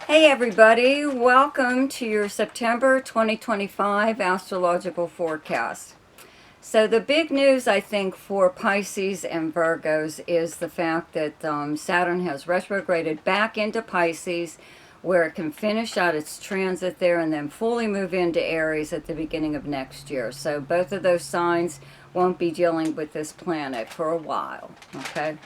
Hey everybody, welcome to your September 2025 astrological forecast. So the big news I think for Pisces and Virgos is the fact that Saturn has retrograded back into Pisces, where it can finish out its transit there and then fully move into Aries at the beginning of next year. So both of those signs won't be dealing with this planet for a while, okay?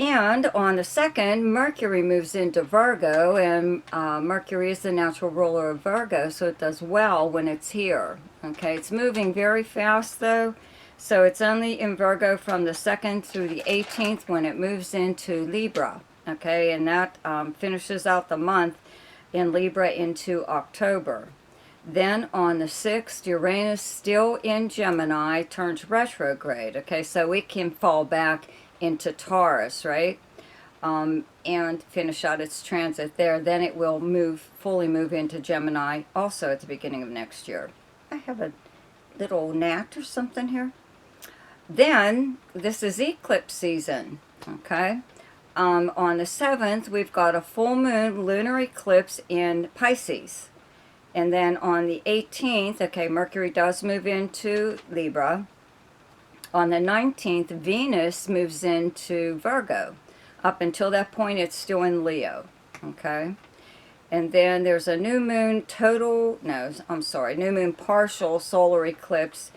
And on the 2nd, Mercury moves into Virgo, and Mercury is the natural ruler of Virgo, so it does well when it's here. Okay, it's moving very fast though, so it's only in Virgo from the 2nd through the 18th when it moves into Libra. Okay, and that finishes out the month in Libra into October. Then on the 6th, Uranus, still in Gemini, turns retrograde. Okay, so it can fall back into Taurus, right? And finish out its transit there. Then it will fully move into Gemini also at the beginning of next year. I have a little gnat or something here. Then, this is eclipse season, okay? On the 7th, we've got a full moon lunar eclipse in Pisces. And then on the 18th, okay, Mercury does move into Libra. On the 19th, Venus moves into Virgo. Up until that point, it's still in Leo, okay? And then there's a new moon new moon partial solar eclipse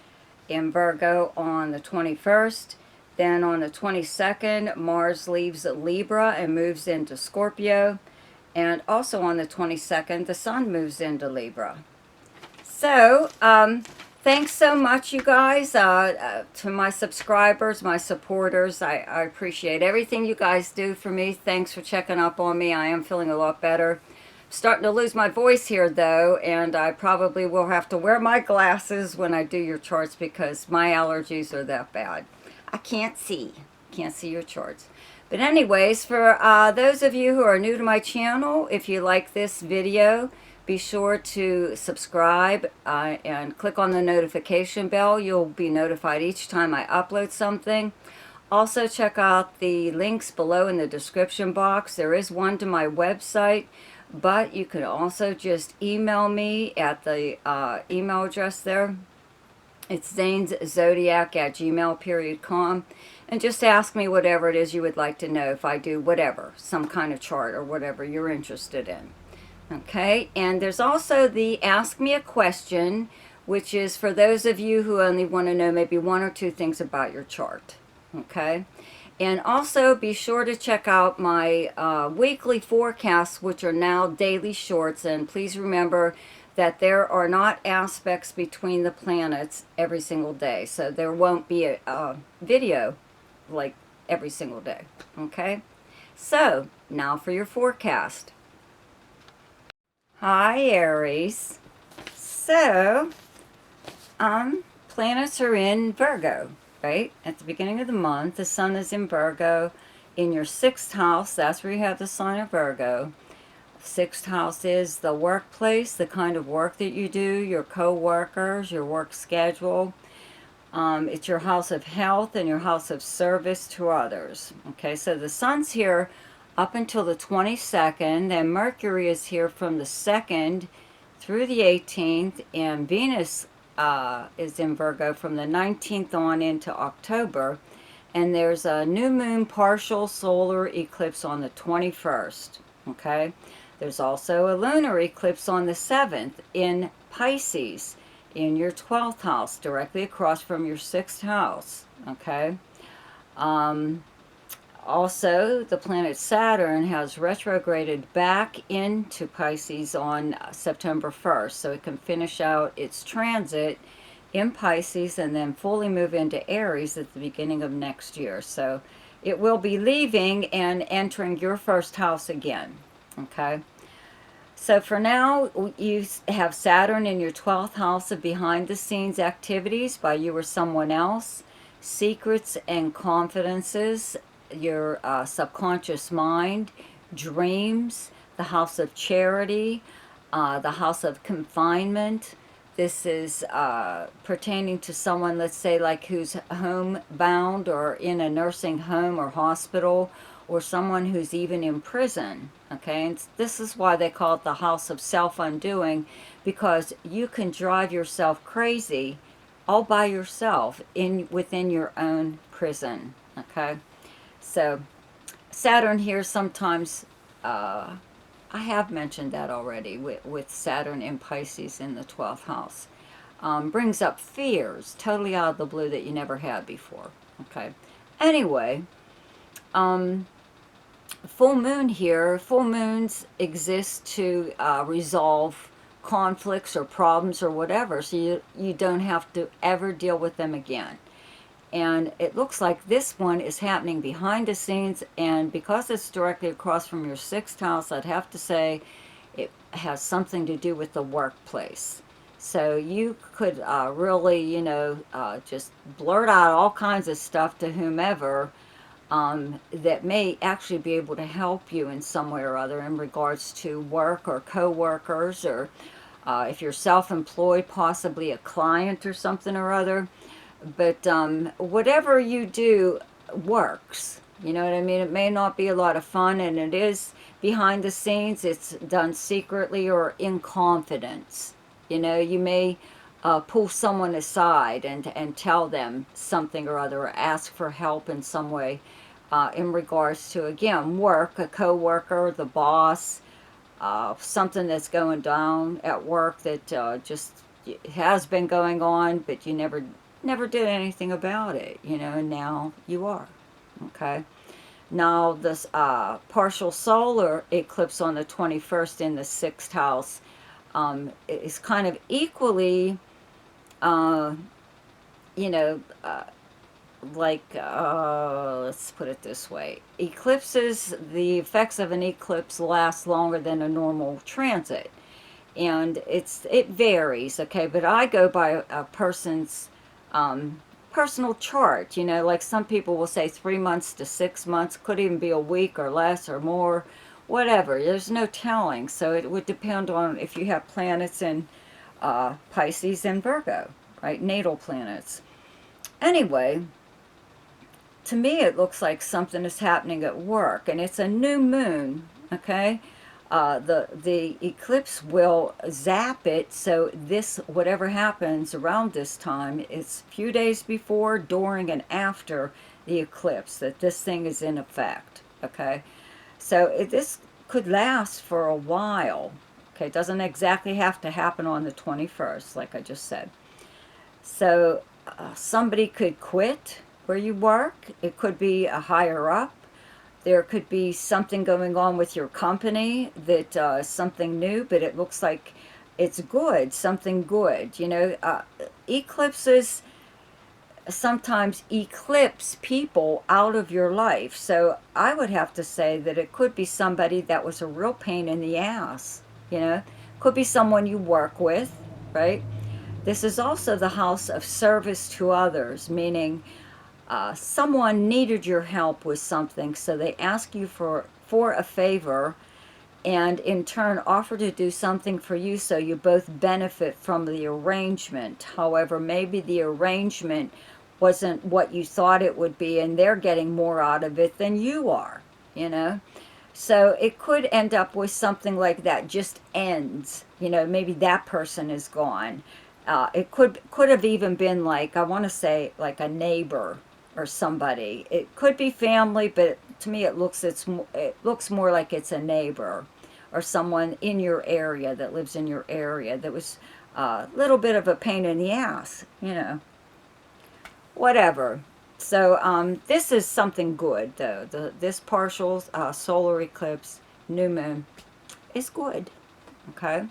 in Virgo on the 21st. Then on the 22nd, Mars leaves Libra and moves into Scorpio. And also on the 22nd, the Sun moves into Libra. So, thanks so much, you guys, to my subscribers, my supporters. I appreciate everything you guys do for me. Thanks for checking up on me. I am feeling a lot better. Starting to lose my voice here, though, and I probably will have to wear my glasses when I do your charts because my allergies are that bad. I can't see your charts. But anyways, for those of you who are new to my channel, if you like this video, be sure to subscribe and click on the notification bell. You'll be notified each time I upload something. Also, check out the links below in the description box. There is one to my website, but you can also just email me at the email address there. It's Zane's Zodiac at gmail.com. And just ask me whatever it is you would like to know if I do whatever, some kind of chart or whatever you're interested in. Okay, and there's also the Ask Me a Question, which is for those of you who only want to know maybe one or two things about your chart. Okay, and also be sure to check out my weekly forecasts, which are now daily shorts. And please remember that there are not aspects between the planets every single day. So there won't be a video like every single day. Okay, so now for your forecast. Hi, Aries. So, planets are in Virgo, right? At the beginning of the month, the sun is in Virgo. In your 6th house, that's where you have the sign of Virgo. 6th house is the workplace, the kind of work that you do, your co-workers, your work schedule. It's your house of health and your house of service to others. Okay, so the sun's here up until the 22nd, and Mercury is here from the 2nd through the 18th, and Venus is in Virgo from the 19th on into October, and there's a new moon partial solar eclipse on the 21st, okay? There's also a lunar eclipse on the 7th in Pisces, in your 12th house, directly across from your 6th house, okay? Also, the planet Saturn has retrograded back into Pisces on September 1st, so it can finish out its transit in Pisces and then fully move into Aries at the beginning of next year. So it will be leaving and entering your 1st house again, okay? So for now, you have Saturn in your 12th house of behind-the-scenes activities by you or someone else, secrets and confidences, your subconscious mind, dreams, the house of charity, the house of confinement. This is pertaining to someone, let's say, like who's homebound or in a nursing home or hospital, or someone who's even in prison. Okay, and this is why they call it the house of self-undoing, because you can drive yourself crazy all by yourself within your own prison. Okay, so Saturn here sometimes, I have mentioned that already with Saturn in Pisces in the 12th house. Brings up fears totally out of the blue that you never had before. Okay. Anyway, full moon here. Full moons exist to resolve conflicts or problems or whatever, so you don't have to ever deal with them again. And it looks like this one is happening behind the scenes, and because it's directly across from your 6th house, I'd have to say it has something to do with the workplace. So you could really, just blurt out all kinds of stuff to whomever that may actually be able to help you in some way or other in regards to work or co-workers, or if you're self-employed, possibly a client or something or other. But whatever you do works. You know what I mean? It may not be a lot of fun, and it is behind the scenes. It's done secretly or in confidence. You may pull someone aside and tell them something or other, or ask for help in some way in regards to, again, work, a co-worker, the boss, something that's going down at work that just has been going on, but you never did anything about it, and now you are. Okay. Now this partial solar eclipse on the 21st in the 6th house is kind of equally, uh, you know, uh, let's put it this way. Eclipses, the effects of an eclipse last longer than a normal transit. And it varies, okay, but I go by a person's personal chart. Like some people will say 3 months to 6 months, could even be a week or less or more, whatever. There's no telling. So it would depend on if you have planets in Pisces and Virgo, right? Natal planets. Anyway, to me it looks like something is happening at work, and it's a new moon, okay? The eclipse will zap it, so this, whatever happens around this time, it's a few days before, during, and after the eclipse that this thing is in effect, okay? So this could last for a while, okay? It doesn't exactly have to happen on the 21st, like I just said. So somebody could quit where you work. It could be a higher up. There could be something going on with your company that is something new, but it looks like it's good, something good. Eclipses sometimes eclipse people out of your life. So I would have to say that it could be somebody that was a real pain in the ass. Could be someone you work with, right? This is also the house of service to others, meaning someone needed your help with something, so they ask you for a favor, and in turn offer to do something for you, so you both benefit from the arrangement. However, maybe the arrangement wasn't what you thought it would be, and they're getting more out of it than you are, So it could end up with something like that, just ends. Maybe that person is gone. It could have even been like, I want to say, like a neighbor or somebody. It could be family, but to me it looks more like it's a neighbor or someone in your area that lives in your area that was a little bit of a pain in the ass, whatever. So this is something good, though. This partial solar eclipse, new moon, is good, okay?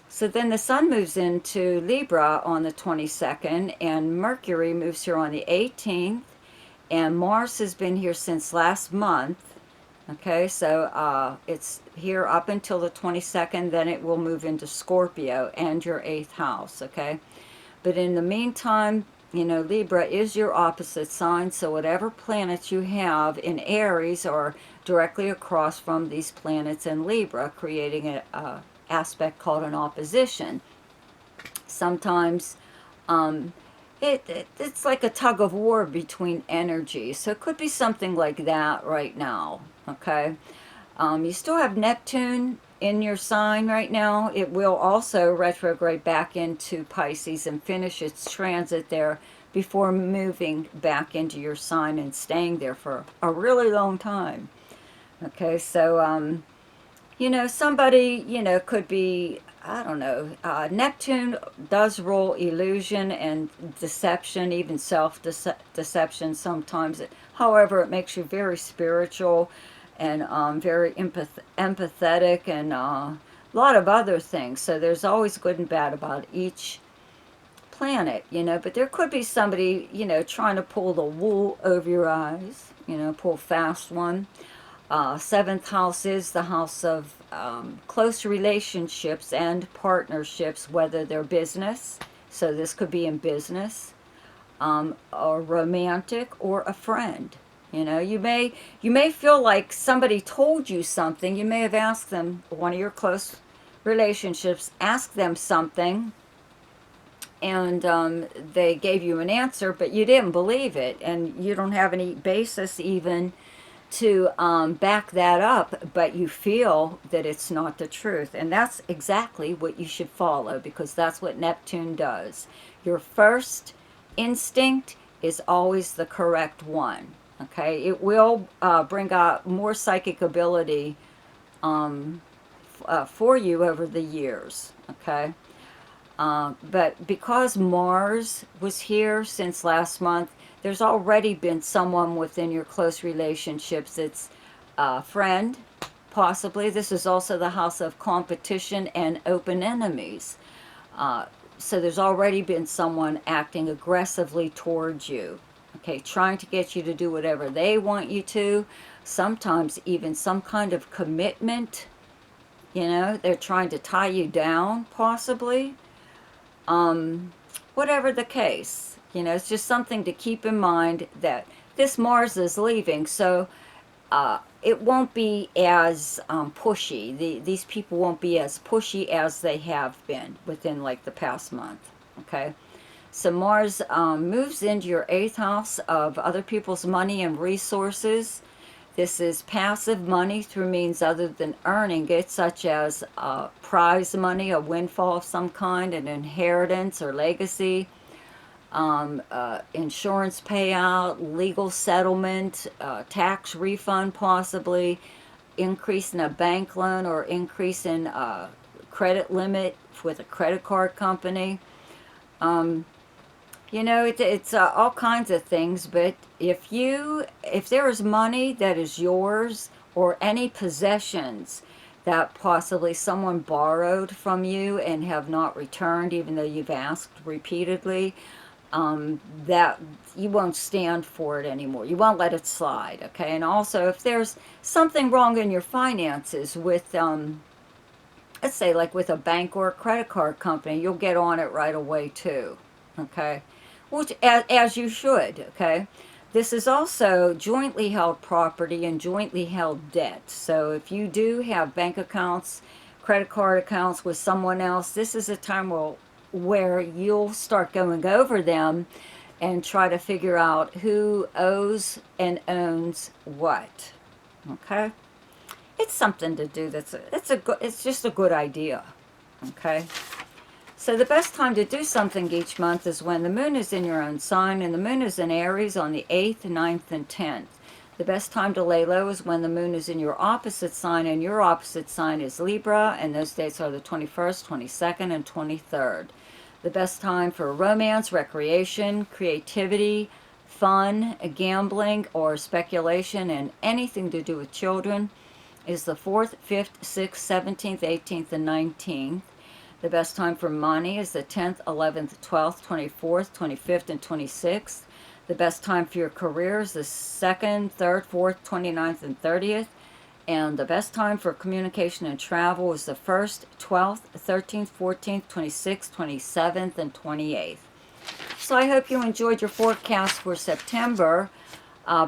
So then the sun moves into Libra on the 22nd, and Mercury moves here on the 18th, and Mars has been here since last month. Okay, so it's here up until the 22nd, then it will move into Scorpio and your 8th house, okay? But in the meantime, Libra is your opposite sign, so whatever planets you have in Aries are directly across from these planets in Libra, creating an aspect called an opposition. Sometimes it's like a tug of war between energies. So it could be something like that right now, okay? You still have Neptune in your sign right now. It will also retrograde back into Pisces and finish its transit there before moving back into your sign and staying there for a really long time. Okay, so, somebody, could be, I don't know, Neptune does rule illusion and deception, even self-deception sometimes. However, it makes you very spiritual and very empathetic and a lot of other things. So there's always good and bad about each planet, but there could be somebody, trying to pull the wool over your eyes, pull fast one. Seventh house is the house of close relationships and partnerships, whether they're business, so this could be in business, or romantic, or a friend. You may feel like somebody told you something. You may have asked them, one of your close relationships, asked them something, and they gave you an answer, but you didn't believe it, and you don't have any basis even to back that up, but you feel that it's not the truth. And that's exactly what you should follow, because that's what Neptune does. Your first instinct is always the correct one. Okay, it will bring out more psychic ability for you over the years. Okay, but because Mars was here since last month, there's already been someone within your close relationships. It's a friend, possibly. This is also the house of competition and open enemies. So there's already been someone acting aggressively towards you. Okay, trying to get you to do whatever they want you to. Sometimes even some kind of commitment. They're trying to tie you down, possibly. Whatever the case, it's just something to keep in mind, that this Mars is leaving, so it won't be as pushy. These people won't be as pushy as they have been within like the past month. Okay, so Mars moves into your 8th house of other people's money and resources. This is passive money through means other than earning it, such as prize money, a windfall of some kind, an inheritance or legacy, insurance payout, legal settlement, tax refund possibly, increase in a bank loan, or increase in credit limit with a credit card company. It's all kinds of things, but if there is money that is yours, or any possessions that possibly someone borrowed from you and have not returned, even though you've asked repeatedly, that you won't stand for it anymore. You won't let it slide, okay? And also, if there's something wrong in your finances with, let's say, like with a bank or a credit card company, you'll get on it right away too, okay? Which, as you should, okay? This is also jointly held property and jointly held debt. So if you do have bank accounts, credit card accounts with someone else, this is a time where you'll start going over them and try to figure out who owes and owns what. Okay? It's something to do. It's just a good idea. Okay? So the best time to do something each month is when the moon is in your own sign, and the moon is in Aries on the 8th, 9th, and 10th. The best time to lay low is when the moon is in your opposite sign, and your opposite sign is Libra, and those dates are the 21st, 22nd, and 23rd. The best time for romance, recreation, creativity, fun, gambling, or speculation, and anything to do with children is the 4th, 5th, 6th, 17th, 18th, and 19th. The best time for money is the 10th, 11th, 12th, 24th, 25th, and 26th. The best time for your career is the 2nd, 3rd, 4th, 29th, and 30th. And the best time for communication and travel is the 1st, 12th, 13th, 14th, 26th, 27th, and 28th. So I hope you enjoyed your forecast for September.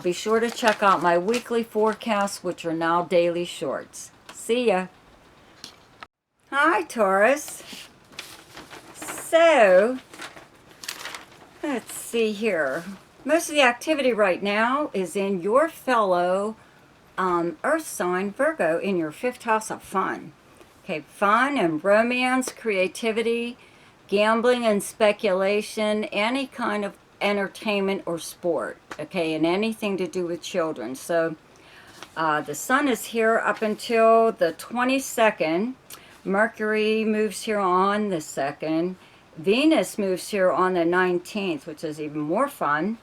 Be sure to check out my weekly forecasts, which are now daily shorts. See ya. Hi, Taurus. So, Let's see here. Most of the activity right now is in your fellow Earth sign, Virgo, in your 5th house of fun. Okay, fun and romance, creativity, gambling and speculation, any kind of entertainment or sport, okay, and anything to do with children. So the sun is here up until the 22nd. Mercury moves here on the 2nd. Venus moves here on the 19th, which is even more fun.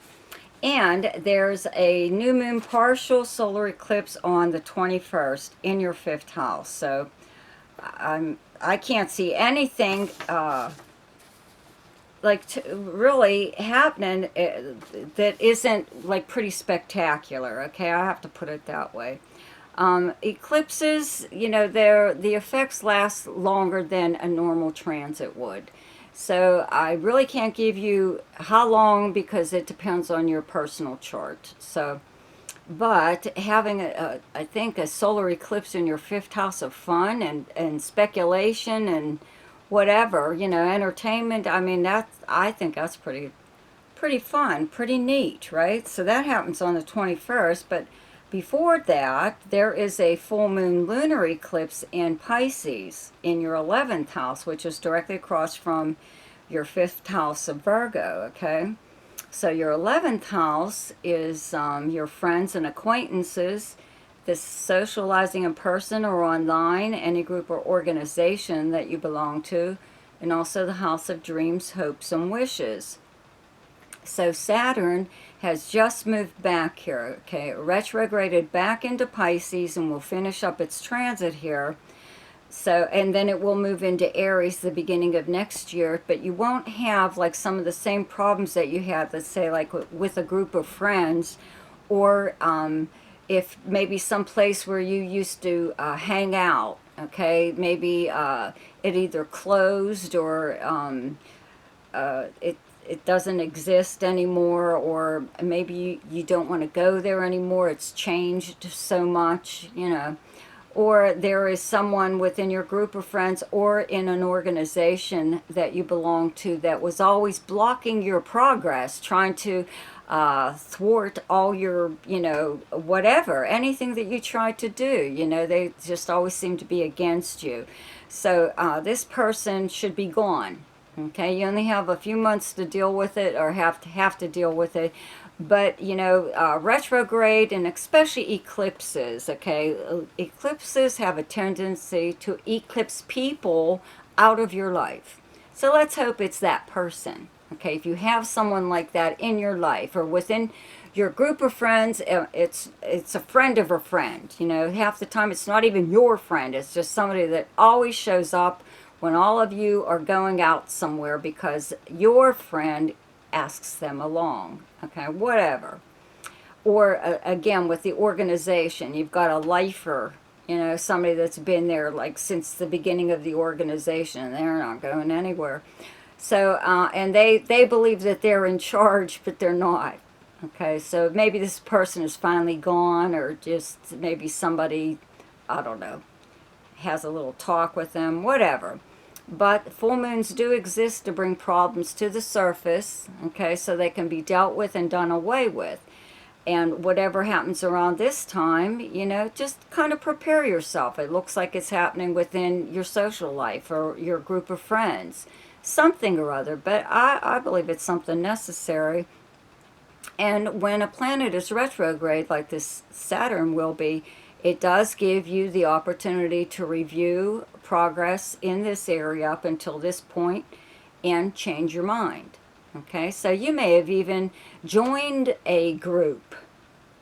And there's a new moon partial solar eclipse on the 21st in your 5th house. So I can't see anything really happening that isn't like pretty spectacular. Okay, I have to put it that way. Eclipses, the effects last longer than a normal transit would. So I really can't give you how long because it depends on your personal chart. So, but having I think a solar eclipse in your 5th house of fun and speculation and whatever, entertainment. I mean, I think that's pretty fun, pretty neat, right? So that happens on the 21st, but before that, there is a full moon lunar eclipse in Pisces in your 11th house, which is directly across from your 5th house of Virgo, okay? So your 11th house is your friends and acquaintances, this socializing in person or online, any group or organization that you belong to, and also the house of dreams, hopes, and wishes. So Saturn has just moved back here, okay, retrograded back into Pisces and will finish up its transit here. So, and then it will move into Aries the beginning of next year, but you won't have like some of the same problems that you had, let's say like with a group of friends, or if maybe some place where you used to hang out, okay, maybe it either closed or it doesn't exist anymore, or maybe you don't want to go there anymore, it's changed so much, or there is someone within your group of friends or in an organization that you belong to that was always blocking your progress, trying to thwart all your, whatever, anything that you tried to do, they just always seem to be against you. So this person should be gone. Okay, you only have a few months to deal with it, or have to deal with it. But, retrograde and especially eclipses, okay, eclipses have a tendency to eclipse people out of your life. So let's hope it's that person, okay? If you have someone like that in your life or within your group of friends, it's a friend of a friend. Half the time it's not even your friend. It's just somebody that always shows up when all of you are going out somewhere because your friend asks them along, okay, whatever. Or again, with the organization, you've got a lifer, somebody that's been there like since the beginning of the organization, and they're not going anywhere. So, and they believe that they're in charge, but they're not. Okay, so maybe this person is finally gone, or just maybe somebody, I don't know, has a little talk with them, whatever. But full moons do exist to bring problems to the surface, okay, so they can be dealt with and done away with. And whatever happens around this time, just kind of prepare yourself. It looks like it's happening within your social life or your group of friends, something or other. But I believe it's something necessary. And when a planet is retrograde, like this Saturn will be, it does give you the opportunity to review progress in this area up until this point and change your mind. Okay, so you may have even joined a group,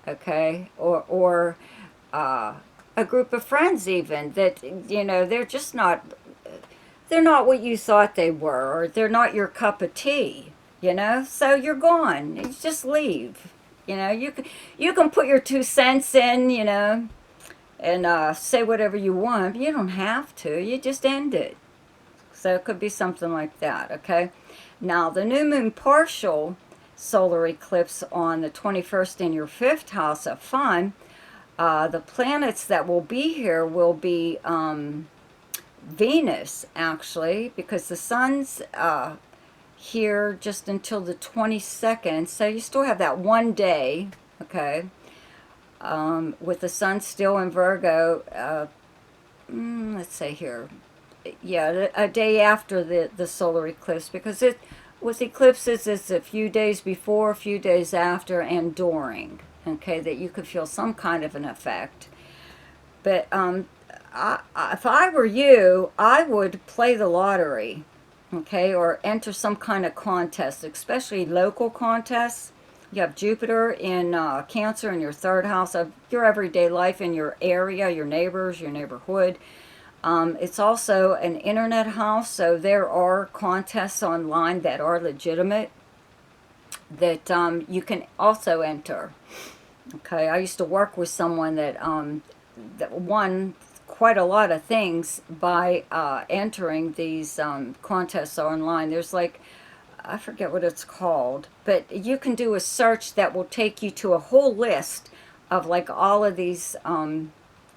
okay, or a group of friends even that, they're just not, they're not what you thought they were, or they're not your cup of tea, so you're gone. You just leave. You can put your 2 cents in, and say whatever you want. But you don't have to. You just end it. So it could be something like that, okay? Now, the new moon partial solar eclipse on the 21st in your 5th house of fun, the planets that will be here will be Venus, actually, because the sun's here just until the 22nd. So you still have that one day, okay, with the sun still in Virgo. Let's say here, yeah, a day after the solar eclipse, because it with eclipses it's a few days before, a few days after, and during. Okay, that you could feel some kind of an effect. But if I were you, I would play the lottery, okay, or enter some kind of contest, especially local contests. You have Jupiter in Cancer in your third house of your everyday life in your area, your neighbors, your neighborhood. It's also an internet house, so there are contests online that are legitimate that you can also enter. Okay, I used to work with someone that won quite a lot of things by entering these contests online. There's like, I forget what it's called, but you can do a search that will take you to a whole list of like all of these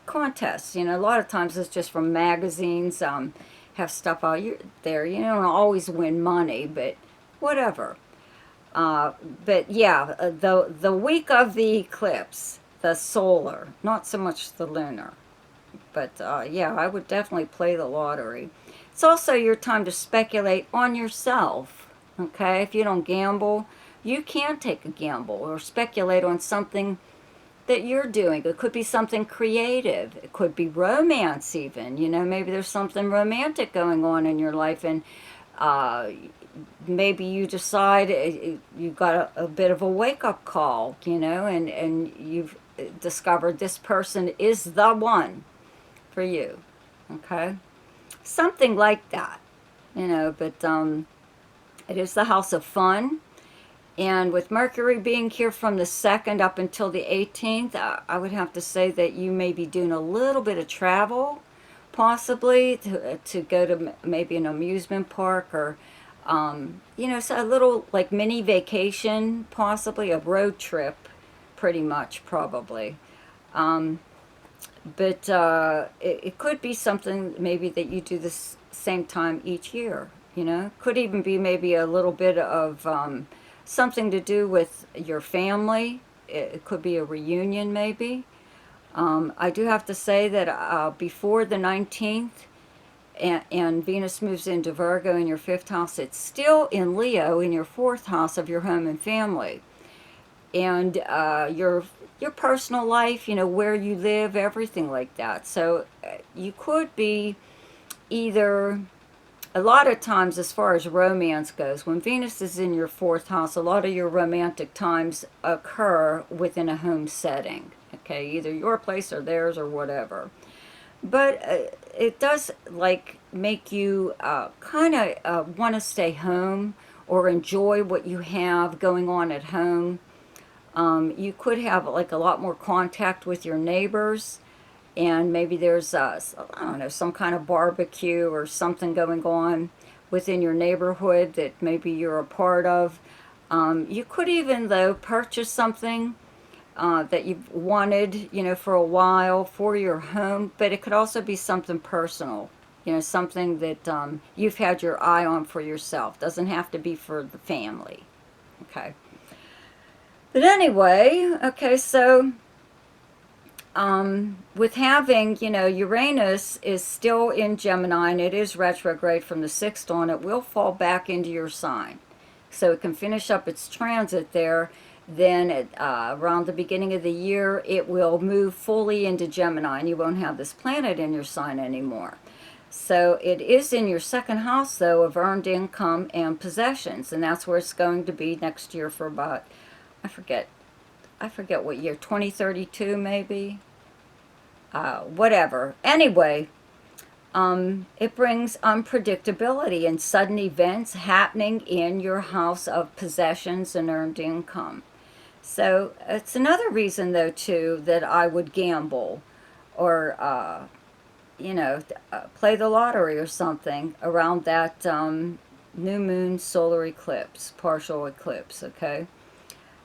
contests. You know, a lot of times it's just from magazines, have stuff out there. You don't always win money, but whatever. But yeah, the week of the eclipse, the solar, not so much the lunar. But yeah, I would definitely play the lottery. It's also your time to speculate on yourself. Okay, if you don't gamble, you can take a gamble or speculate on something that you're doing. It could be something creative. It could be romance even. You know, maybe there's something romantic going on in your life, and maybe you decide you got a bit of a wake-up call, you know, and you've discovered this person is the one for you, okay? Something like that, you know, but it is the house of fun. And with Mercury being here from the 2nd up until the 18th, I would have to say that you may be doing a little bit of travel, possibly, to go to maybe an amusement park or, you know, so a little like mini vacation, possibly a road trip, pretty much, probably. But it could be something maybe that you do this same time each year, you know. Could even be maybe a little bit of something to do with your family. It could be a reunion maybe. I do have to say that before the 19th and Venus moves into Virgo in your 5th house, it's still in Leo in your 4th house of your home and family. And your personal life, you know, where you live, everything like that. So you could be either, a lot of times as far as romance goes, when Venus is in your 4th house, a lot of your romantic times occur within a home setting. Okay, either your place or theirs or whatever. But it does like make you kind of want to stay home or enjoy what you have going on at home. You could have like a lot more contact with your neighbors, and maybe there's I don't know, some kind of barbecue or something going on within your neighborhood that maybe you're a part of. You could even though purchase something that you've wanted, you know, for a while for your home, but it could also be something personal, you know, something that you've had your eye on for yourself. Doesn't have to be for the family. Okay. But anyway, okay, so with having, you know, Uranus is still in Gemini and it is retrograde from the 6th on, it will fall back into your sign. So it can finish up its transit there. Then around the beginning of the year, it will move fully into Gemini and you won't have this planet in your sign anymore. So it is in your 2nd house, though, of earned income and possessions. And that's where it's going to be next year for about, I forget what year, 2032 maybe? Whatever. Anyway, it brings unpredictability and sudden events happening in your house of possessions and earned income. So it's another reason, though, too, that I would gamble or, you know, play the lottery or something around that new moon solar eclipse, partial eclipse, okay?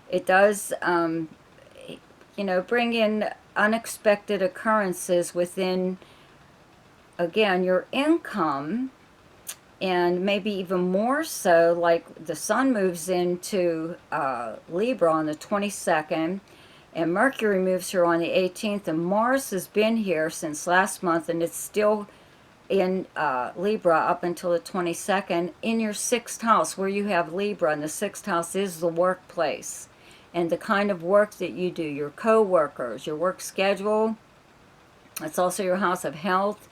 It does, you know, bring in unexpected occurrences within, again, your income and maybe even more so, like the sun moves into Libra on the 22nd, and Mercury moves here on the 18th, and Mars has been here since last month, and it's still in Libra up until the 22nd in your 6th house where you have Libra, and the 6th house is the workplace and the kind of work that you do, your co-workers, your work schedule. It's also your house of health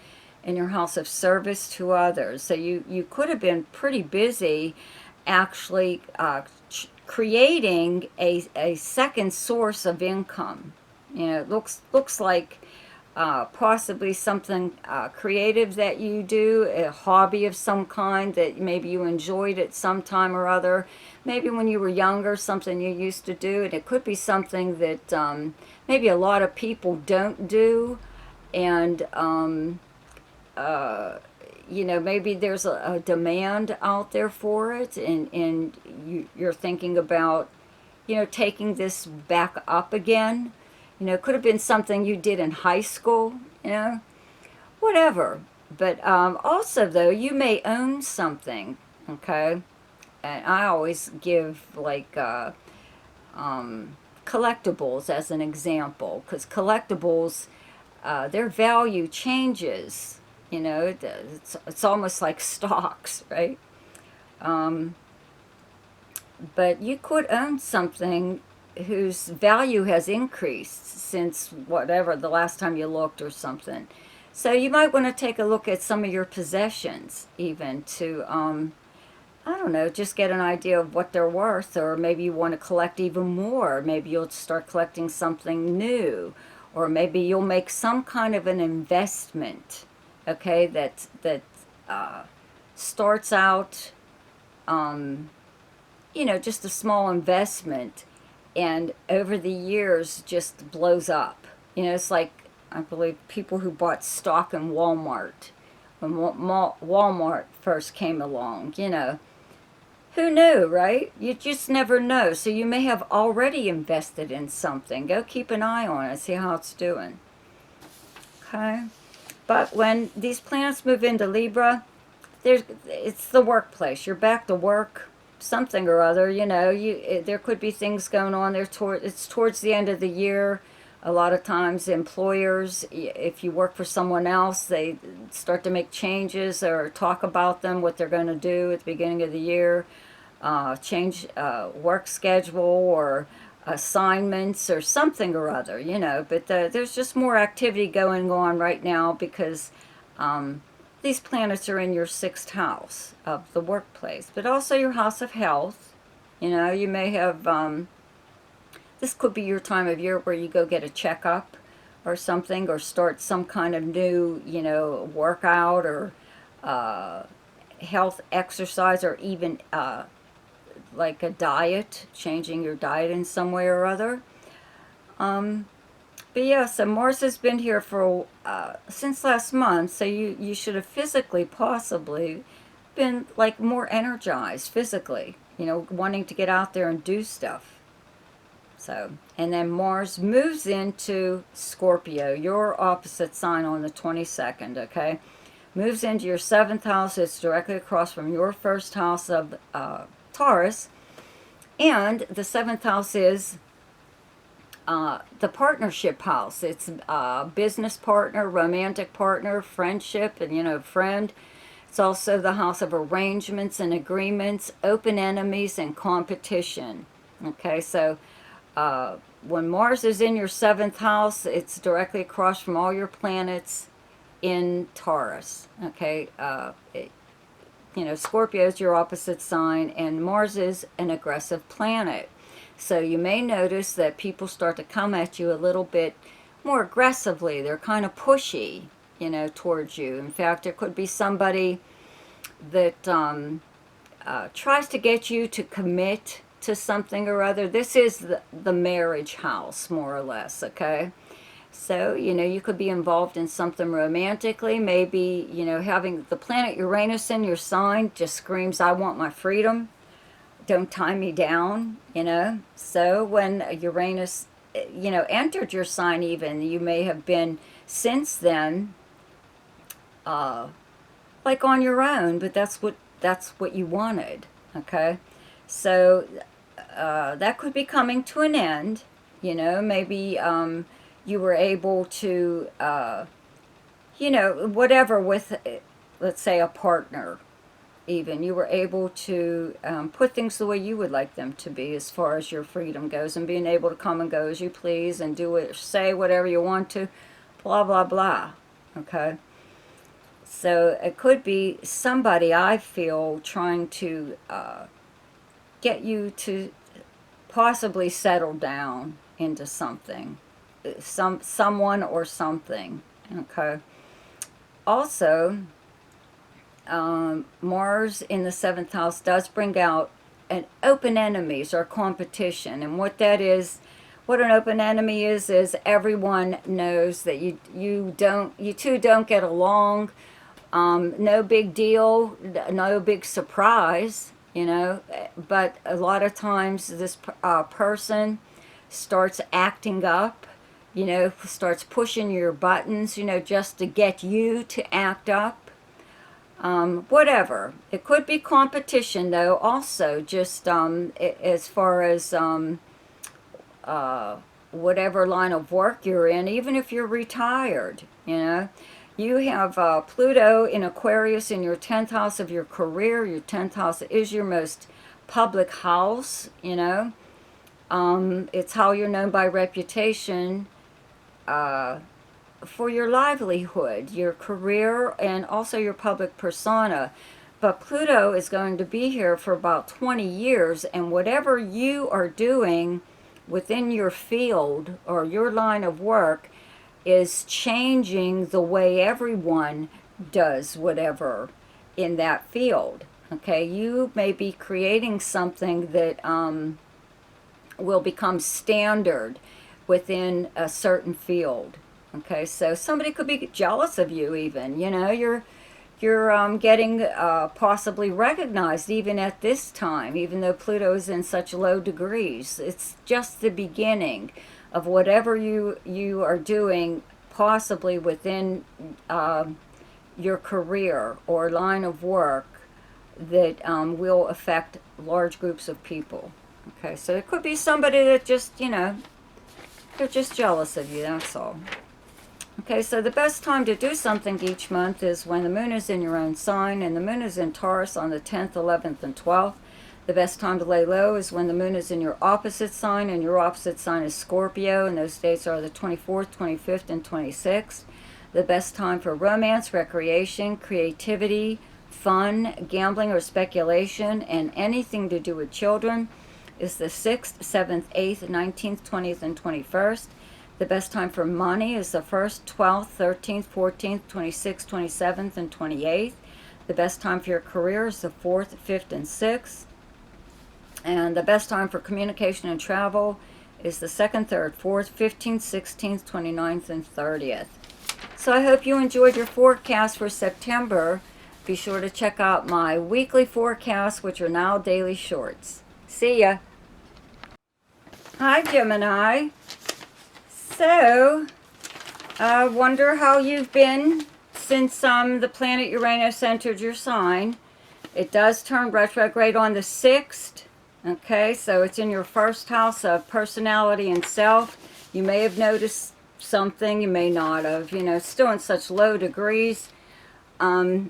and your house of service to others. So you could have been pretty busy actually creating a second source of income. You know, it looks like possibly something creative that you do, a hobby of some kind that maybe you enjoyed at some time or other. Maybe when you were younger, something you used to do, and it could be something that maybe a lot of people don't do, and you know, maybe there's a demand out there for it, and you're thinking about, you know, taking this back up again. You know, it could have been something you did in high school, you know, whatever. But also, though, you may own something, okay? And I always give, like, collectibles as an example, because collectibles, their value changes. You know, it's almost like stocks, right? But you could own something whose value has increased since whatever, the last time you looked or something. So you might want to take a look at some of your possessions even to, I don't know, just get an idea of what they're worth, or maybe you want to collect even more. Maybe you'll start collecting something new, or maybe you'll make some kind of an investment, okay, that starts out, you know, just a small investment, and over the years just blows up. You know, it's like, I believe, people who bought stock in Walmart when Walmart first came along, you know. Who knew, right? You just never know. So you may have already invested in something. Go keep an eye on it, see how it's doing. Okay? But when these planets move into Libra, it's the workplace. You're back to work, something or other, you know. There could be things going on there. It's towards the end of the year. A lot of times employers, if you work for someone else, they start to make changes or talk about them, what they're going to do at the beginning of the year, change work schedule or assignments or something or other, you know. But there's just more activity going on right now because these planets are in your 6th house of the workplace, but also your house of health. You know, you may have, this could be your time of year where you go get a checkup or something, or start some kind of new, you know, workout or health exercise, or even like a diet, changing your diet in some way or other. But yeah, so Mars has been here for since last month, so you should have physically possibly been like more energized physically, you know, wanting to get out there and do stuff. So, and then Mars moves into Scorpio, your opposite sign, on the 22nd, okay? Moves into your 7th house. It's directly across from your 1st house of Taurus. And the 7th house is the partnership house. It's business partner, romantic partner, friendship, and, you know, friend. It's also the house of arrangements and agreements, open enemies, and competition. Okay, so when Mars is in your 7th house, it's directly across from all your planets in Taurus. Okay, you know, Scorpio is your opposite sign, and Mars is an aggressive planet. So you may notice that people start to come at you a little bit more aggressively. They're kind of pushy, you know, towards you. In fact, there could be somebody that tries to get you to commit to something or other. This is the marriage house, more or less, okay? So, you know, you could be involved in something romantically. Maybe, you know, having the planet Uranus in your sign just screams, I want my freedom. Don't tie me down, you know. So when Uranus, you know, entered your sign even, you may have been since then like on your own, but that's what that's what you wanted, okay? So that could be coming to an end. You know, maybe you were able to, you know, whatever with, let's say, a partner, even. You were able to put things the way you would like them to be as far as your freedom goes, and being able to come and go as you please and do it, say whatever you want to, blah, blah, blah, okay? So it could be somebody, I feel, trying to get you to possibly settle down into something, someone or something, okay? Also, Mars in the 7th house does bring out an open enemies or competition, and what that is, what an open enemy is everyone knows that you two don't get along. No big deal, no big surprise, you know, but a lot of times this person starts acting up, you know, starts pushing your buttons, you know, just to get you to act up. Whatever. It could be competition, though, also, just as far as whatever line of work you're in, even if you're retired, you know. You have Pluto in Aquarius in your 10th house of your career. Your 10th house is your most public house, you know. It's how you're known by reputation for your livelihood, your career, and also your public persona. But Pluto is going to be here for about 20 years, and whatever you are doing within your field or your line of work is changing the way everyone does whatever in that field. Okay, you may be creating something that will become standard within a certain field. Okay, so somebody could be jealous of you even, you know, you're getting possibly recognized even at this time, even though Pluto is in such low degrees. It's just the beginning of whatever you are doing, possibly within your career or line of work, that will affect large groups of people. Okay, so it could be somebody that just, you know, they're just jealous of you, that's all. Okay, so the best time to do something each month is when the moon is in your own sign, and the moon is in Taurus on the 10th, 11th, and 12th. The best time to lay low is when the moon is in your opposite sign, and your opposite sign is Scorpio, and those dates are the 24th, 25th, and 26th. The best time for romance, recreation, creativity, fun, gambling or speculation, and anything to do with children is the 6th, 7th, 8th, 19th, 20th, and 21st. The best time for money is the 1st, 12th, 13th, 14th, 26th, 27th, and 28th. The best time for your career is the 4th, 5th, and 6th. And the best time for communication and travel is the 2nd, 3rd, 4th, 15th, 16th, 29th, and 30th. So I hope you enjoyed your forecast for September. Be sure to check out my weekly forecasts, which are now daily shorts. See ya. Hi, Gemini. So, I wonder how you've been since the planet Uranus entered your sign. It does turn retrograde on the 6th. Okay, so it's in your first house of personality and self. You may have noticed something, you may not have. You know, it's still in such low degrees.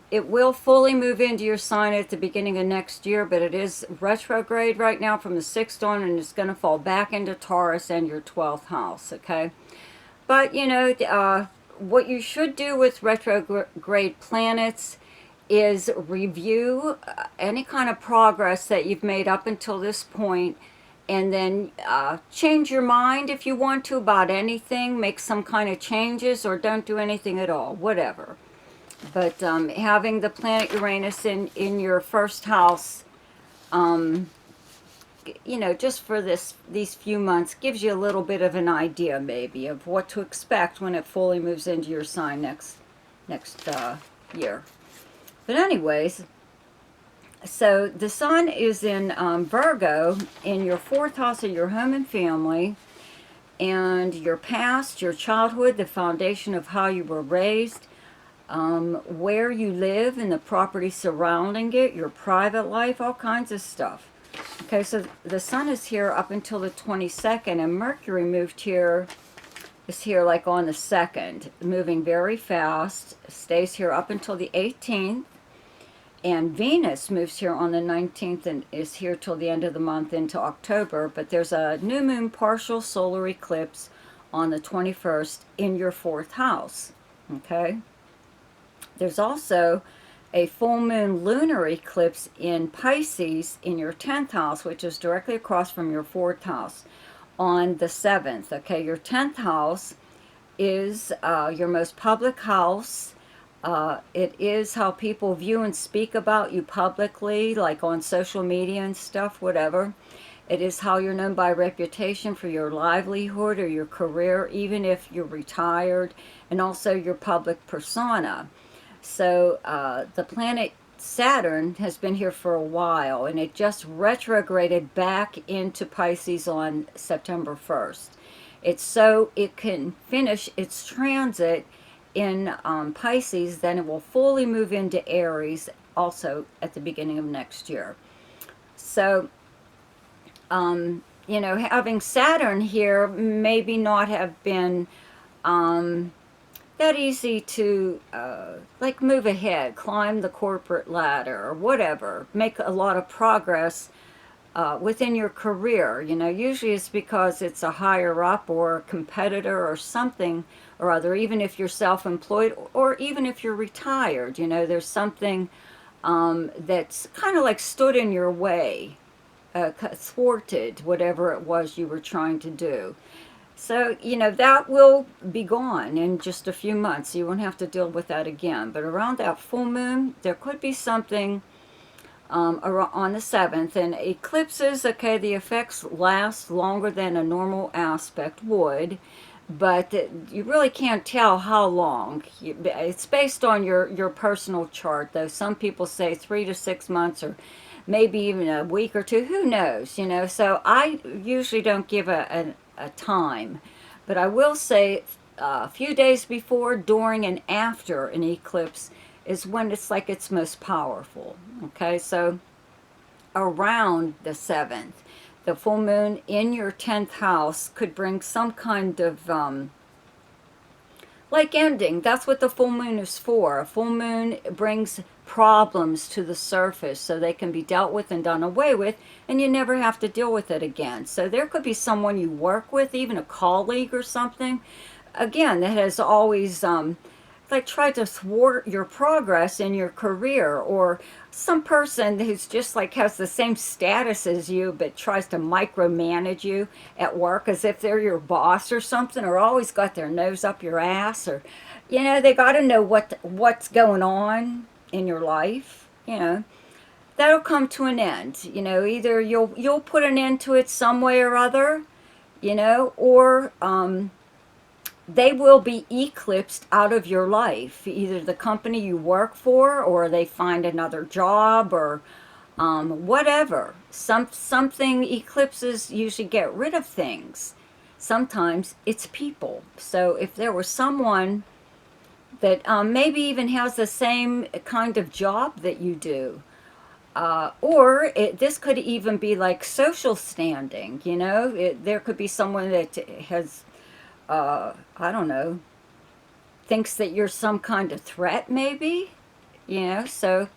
It will fully move into your sign at the beginning of next year, but it is retrograde right now from the 6th on, and it's going to fall back into Taurus and your 12th house, okay? But, you know, what you should do with retrograde planets is review any kind of progress that you've made up until this point, and then change your mind if you want to about anything, make some kind of changes, or don't do anything at all, whatever. But having the planet Uranus in your first house, you know, just for these few months, gives you a little bit of an idea maybe of what to expect when it fully moves into your sign next year. But anyways, so the sun is in Virgo in your 4th house of your home and family, and your past, your childhood, the foundation of how you were raised. where you live and the property surrounding it, your private life, all kinds of stuff. Okay, so the sun is here up until the 22nd, and Mercury is here like on the 2nd, moving very fast, stays here up until the 18th, and Venus moves here on the 19th and is here till the end of the month into October, but there's a new moon partial solar eclipse on the 21st in your 4th house, okay? There's also a full moon lunar eclipse in Pisces in your 10th house, which is directly across from your 4th house on the 7th. Okay, your 10th house is your most public house. It is how people view and speak about you publicly, like on social media and stuff, whatever. It is how you're known by reputation for your livelihood or your career, even if you're retired, and also your public persona. So the planet Saturn has been here for a while, and it just retrograded back into Pisces on September 1st. It's so it can finish its transit in Pisces, then it will fully move into Aries also at the beginning of next year. So, you know, having Saturn here maybe not have been that easy to like move ahead, climb the corporate ladder or whatever, make a lot of progress within your career. You know, usually it's because it's a higher up or a competitor or something or other, even if you're self-employed or even if you're retired. You know, there's something that's kind of like stood in your way, thwarted whatever it was you were trying to do. So, you know, that will be gone in just a few months. You won't have to deal with that again. But around that full moon, there could be something on the 7th. And eclipses, okay, the effects last longer than a normal aspect would. But you really can't tell how long. It's based on your personal chart, though. Some people say 3 to 6 months or maybe even a week or two. Who knows, you know? So I usually don't give a time, but I will say a few days before, during, and after an eclipse is when it's like it's most powerful. Okay, so around the 7th, the full moon in your 10th house could bring some kind of like ending. That's what the full moon is for. A full moon brings problems to the surface so they can be dealt with and done away with, and you never have to deal with it again. So there could be someone you work with, even a colleague or something, again, that has always like tried to thwart your progress in your career, or some person who's just like has the same status as you but tries to micromanage you at work as if they're your boss or something, or always got their nose up your ass, or you know, they got to know what's going on in your life. You know, that'll come to an end. You know, either you'll put an end to it some way or other, you know, or they will be eclipsed out of your life, either the company you work for, or they find another job, or whatever. Something eclipses usually get rid of things. Sometimes it's people. So if there was someone that maybe even has the same kind of job that you do, this could even be like social standing, you know. There could be someone that has I don't know, thinks that you're some kind of threat, maybe, you know. So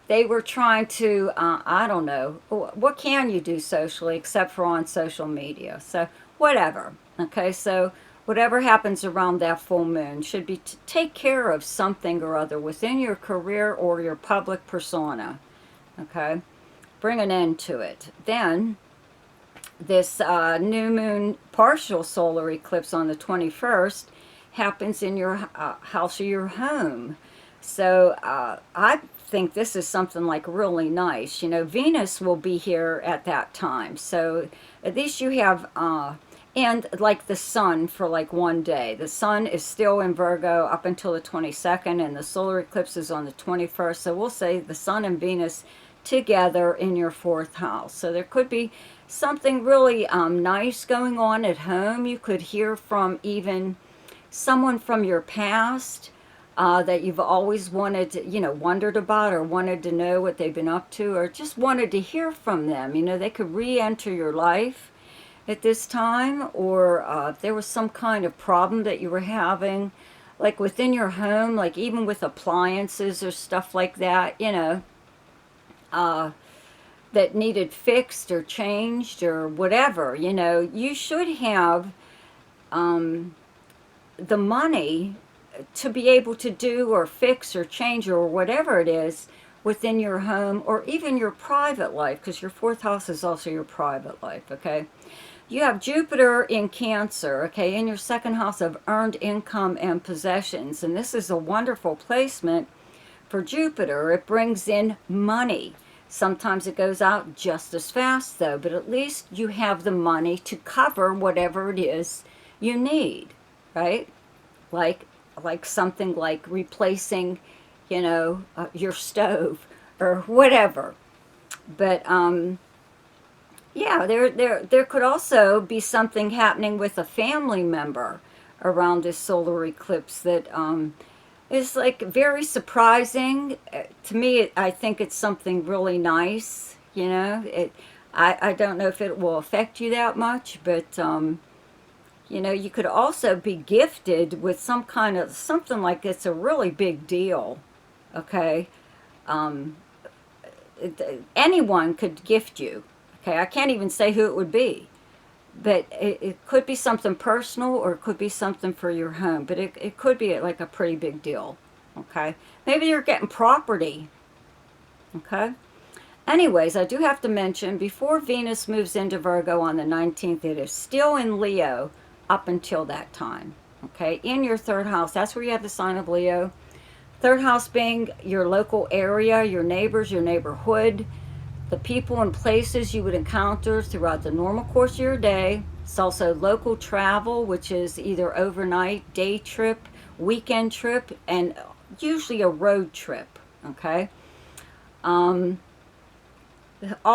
they were trying to, I don't know, what can you do socially except for on social media? So whatever, okay. So whatever happens around that full moon should be to take care of something or other within your career or your public persona, okay. Bring an end to it. Then this new moon partial solar eclipse on the 21st happens in your house or your home. So I think this is something like really nice. You know, Venus will be here at that time. So at least you have, and like the sun for like one day. The sun is still in Virgo up until the 22nd, and the solar eclipse is on the 21st. So we'll say the sun and Venus together in your 4th house. So there could be something really nice going on at home. You could hear from even someone from your past. that you've always wanted to, wondered about or wanted to know what they've been up to or just wanted to hear from them. They could re-enter your life at this time, or if there was some kind of problem that you were having, like within your home, like even with appliances or stuff like that, uh, that needed fixed or changed or whatever, you should have um, the money to be able to do or fix or change or whatever it is within your home or even your private life, because your fourth house is also your private life, okay? You have Jupiter in Cancer, okay, in your second house of earned income and possessions. And this is a wonderful placement for Jupiter. It brings in money. Sometimes it goes out just as fast, though, but at least you have the money to cover whatever it is you need, right? Like, like something like replacing, your stove or whatever. But yeah, there could also be something happening with a family member around this solar eclipse that is like very surprising to me. I think it's something really nice. I don't know if it will affect you that much, but you could also be gifted with some kind of something like it's a really big deal. Okay, um, anyone could gift you. Okay, I can't even say who it would be, but it could be something personal or it could be something for your home, but it could be like a pretty big deal. Okay, maybe you're getting property. Okay, anyways, I do have to mention before Venus moves into Virgo on the 19th, it is still in Leo up until that time. Okay, in your third house, that's where you have the sign of Leo. Third house being your local area, your neighbors, your neighborhood, the people and places you would encounter throughout the normal course of your day. It's also local travel, which is either overnight, day trip, weekend trip, and usually a road trip, okay? All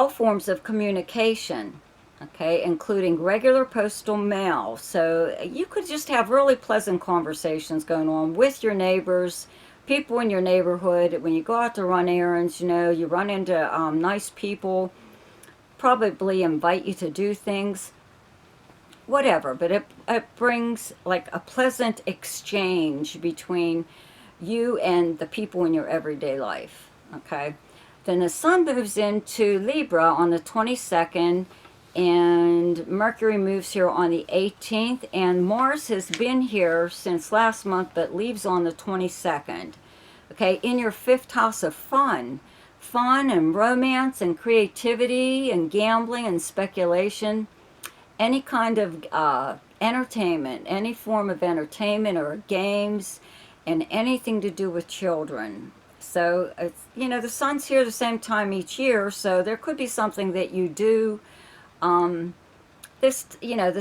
forms of communication, okay, including regular postal mail. So you could just have really pleasant conversations going on with your neighbors, people in your neighborhood. When you go out to run errands, you run into nice people, probably invite you to do things, whatever. But it brings like a pleasant exchange between you and the people in your everyday life, okay? Then the sun moves into Libra on the 22nd, and Mercury moves here on the 18th, and Mars has been here since last month but leaves on the 22nd. Okay, in your fifth house of fun and romance and creativity and gambling and speculation, any kind of entertainment, any form of entertainment or games, and anything to do with children. So it's, the sun's here the same time each year, so there could be something that you do the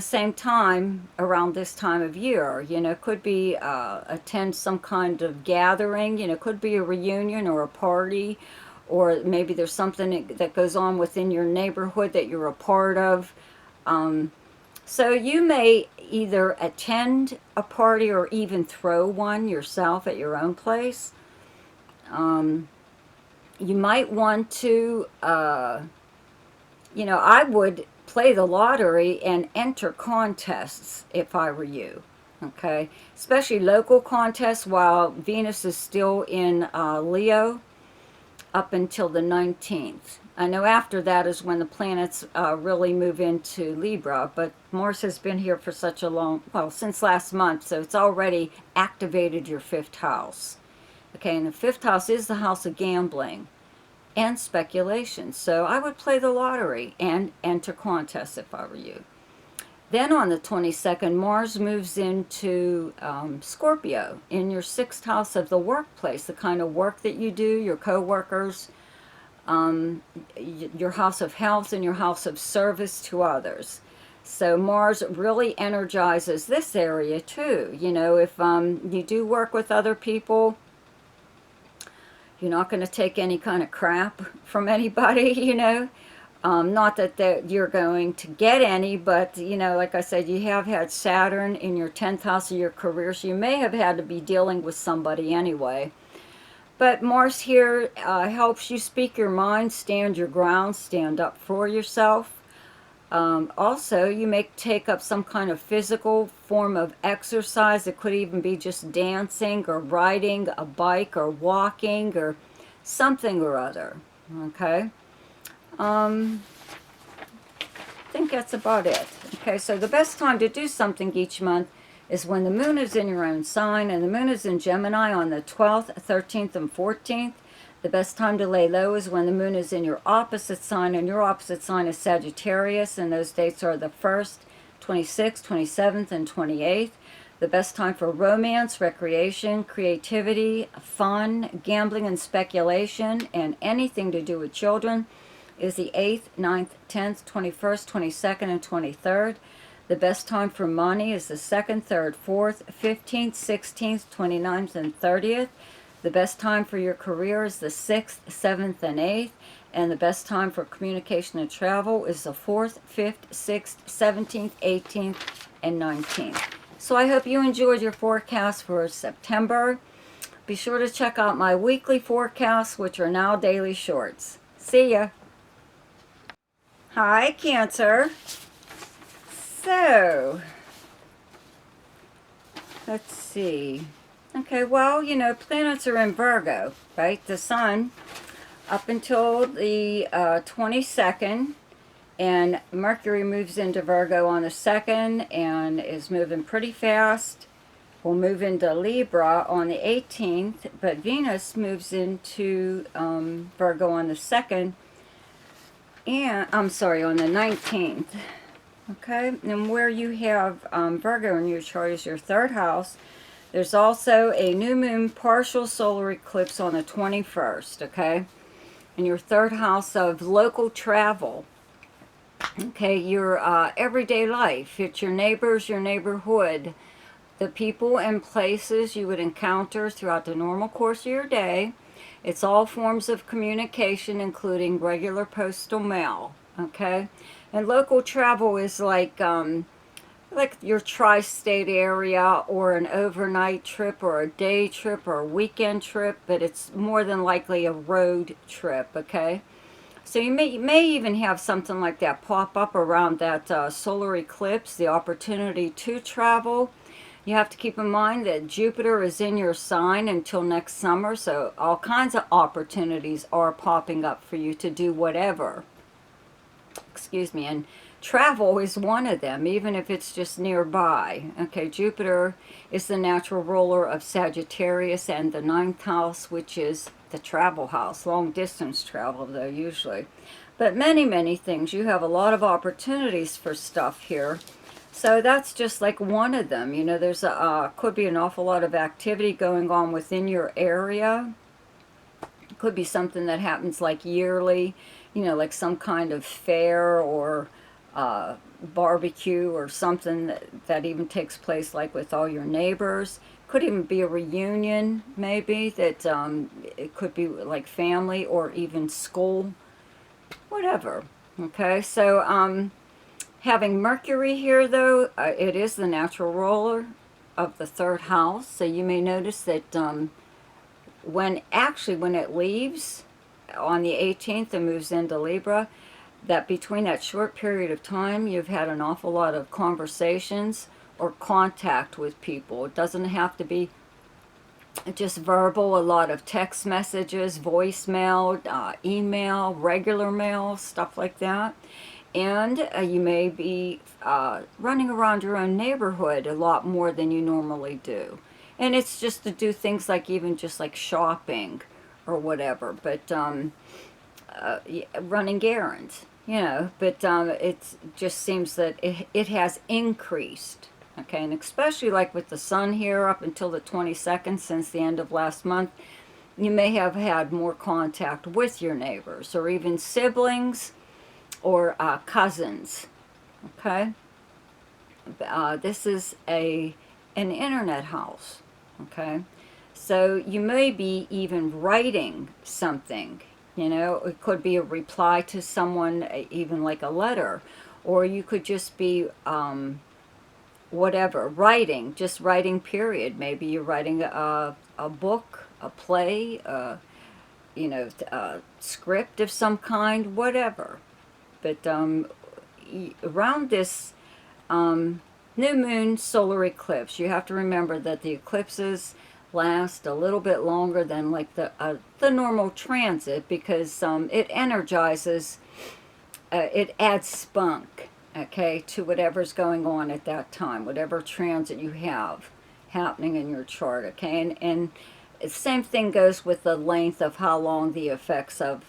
same time around this time of year. Could be attend some kind of gathering, could be a reunion or a party, or maybe there's something that goes on within your neighborhood that you're a part of. So you may either attend a party or even throw one yourself at your own place. You might want to, I would play the lottery and enter contests if I were you, okay? Especially local contests while Venus is still in Leo up until the 19th. I know after that is when the planets really move into Libra, but Mars has been here for such a since last month, so it's already activated your fifth house. Okay, and the fifth house is the house of gambling and speculation. So I would play the lottery and enter contests if I were you. Then on the 22nd, Mars moves into Scorpio in your sixth house of the workplace, the kind of work that you do, your co-workers, your house of health, and your house of service to others. So Mars really energizes this area too. If you do work with other people, you're not going to take any kind of crap from anybody, Not that you're going to get any, but, you know, like I said, you have had Saturn in your 10th house of your career, so you may have had to be dealing with somebody anyway. But Mars here helps you speak your mind, stand your ground, stand up for yourself. Also, you may take up some kind of physical form of exercise. It could even be just dancing or riding a bike or walking or something or other. Okay? I think that's about it. Okay, so the best time to do something each month is when the moon is in your own sign, and the moon is in Gemini on the 12th, 13th, and 14th. The best time to lay low is when the moon is in your opposite sign, and your opposite sign is Sagittarius, and those dates are the 1st, 26th, 27th, and 28th. The best time for romance, recreation, creativity, fun, gambling, and speculation, and anything to do with children is the 8th, 9th, 10th, 21st, 22nd, and 23rd. The best time for money is the 2nd, 3rd, 4th, 15th, 16th, 29th, and 30th. The best time for your career is the 6th, 7th, and 8th. And the best time for communication and travel is the 4th, 5th, 6th, 17th, 18th, and 19th. So I hope you enjoyed your forecast for September. Be sure to check out my weekly forecasts, which are now daily shorts. See ya. Hi, Cancer. So, let's see. Okay, well, you know, planets are in Virgo, right? The sun up until the 22nd, and Mercury moves into Virgo on the 2nd and is moving pretty fast. We'll move into Libra on the 18th, but Venus moves into Virgo on the 2nd, and I'm sorry, on the 19th. Okay, and where you have Virgo in your chart is your 3rd house. There's also a new moon partial solar eclipse on the 21st, okay? In your 3rd house of local travel, okay, your everyday life. It's your neighbors, your neighborhood, the people and places you would encounter throughout the normal course of your day. It's all forms of communication, including regular postal mail, okay? And local travel is like your tri-state area, or an overnight trip, or a day trip, or a weekend trip, but it's more than likely a road trip, okay? So you may even have something like that pop up around that solar eclipse, the opportunity to travel. You have to keep in mind that Jupiter is in your sign until next summer, so all kinds of opportunities are popping up for you to do whatever. Excuse me, and travel is one of them, even if it's just nearby. Okay, Jupiter is the natural ruler of Sagittarius and the 9th house, which is the travel house. Long distance travel, though, usually. But many, many things. You have a lot of opportunities for stuff here. So that's just like one of them. You know, there's could be an awful lot of activity going on within your area. It could be something that happens like yearly, you know, like some kind of fair or barbecue or something that even takes place like with all your neighbors. Could even be a reunion, maybe, that it could be like family or even school, whatever. Okay, so having Mercury here, though, it is the natural ruler of the 3rd house. So you may notice that when it leaves on the 18th and moves into Libra, that between that short period of time, you've had an awful lot of conversations or contact with people. It doesn't have to be just verbal, a lot of text messages, voicemail, email, regular mail, stuff like that. And you may be running around your own neighborhood a lot more than you normally do. And it's just to do things like even just like shopping or whatever, but running errands, you know. But it just seems that it has increased, okay? And especially like with the sun here up until the 22nd, since the end of last month, you may have had more contact with your neighbors or even siblings or cousins, okay? This is an internet house, okay? So you may be even writing something You know, it could be a reply to someone, even like a letter, or you could just be whatever, writing, just writing, period. Maybe you're writing a book, a play, you know, a script of some kind, whatever. But around this new moon solar eclipse, you have to remember that the eclipses last a little bit longer than like the normal transit, because it energizes, it adds spunk, okay, to whatever's going on at that time, whatever transit you have happening in your chart, okay, and the same thing goes with the length of how long the effects of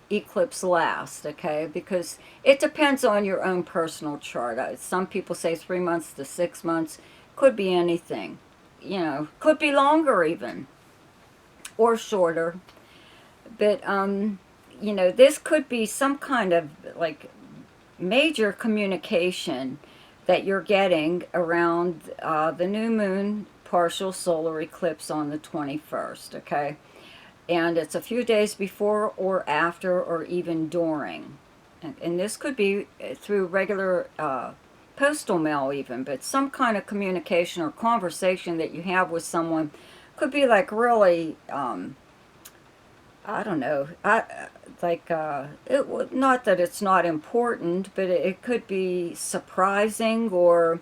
eclipse last, okay, because it depends on your own personal chart. Some people say 3 months to 6 months, could be anything, you know, could be longer even, or shorter, but you know, this could be some kind of like major communication that you're getting around the new moon partial solar eclipse on the 21st, okay? And it's a few days before or after or even during. And this could be through regular postal mail even, but some kind of communication or conversation that you have with someone could be like really, I don't know, not that it's not important, but it could be surprising or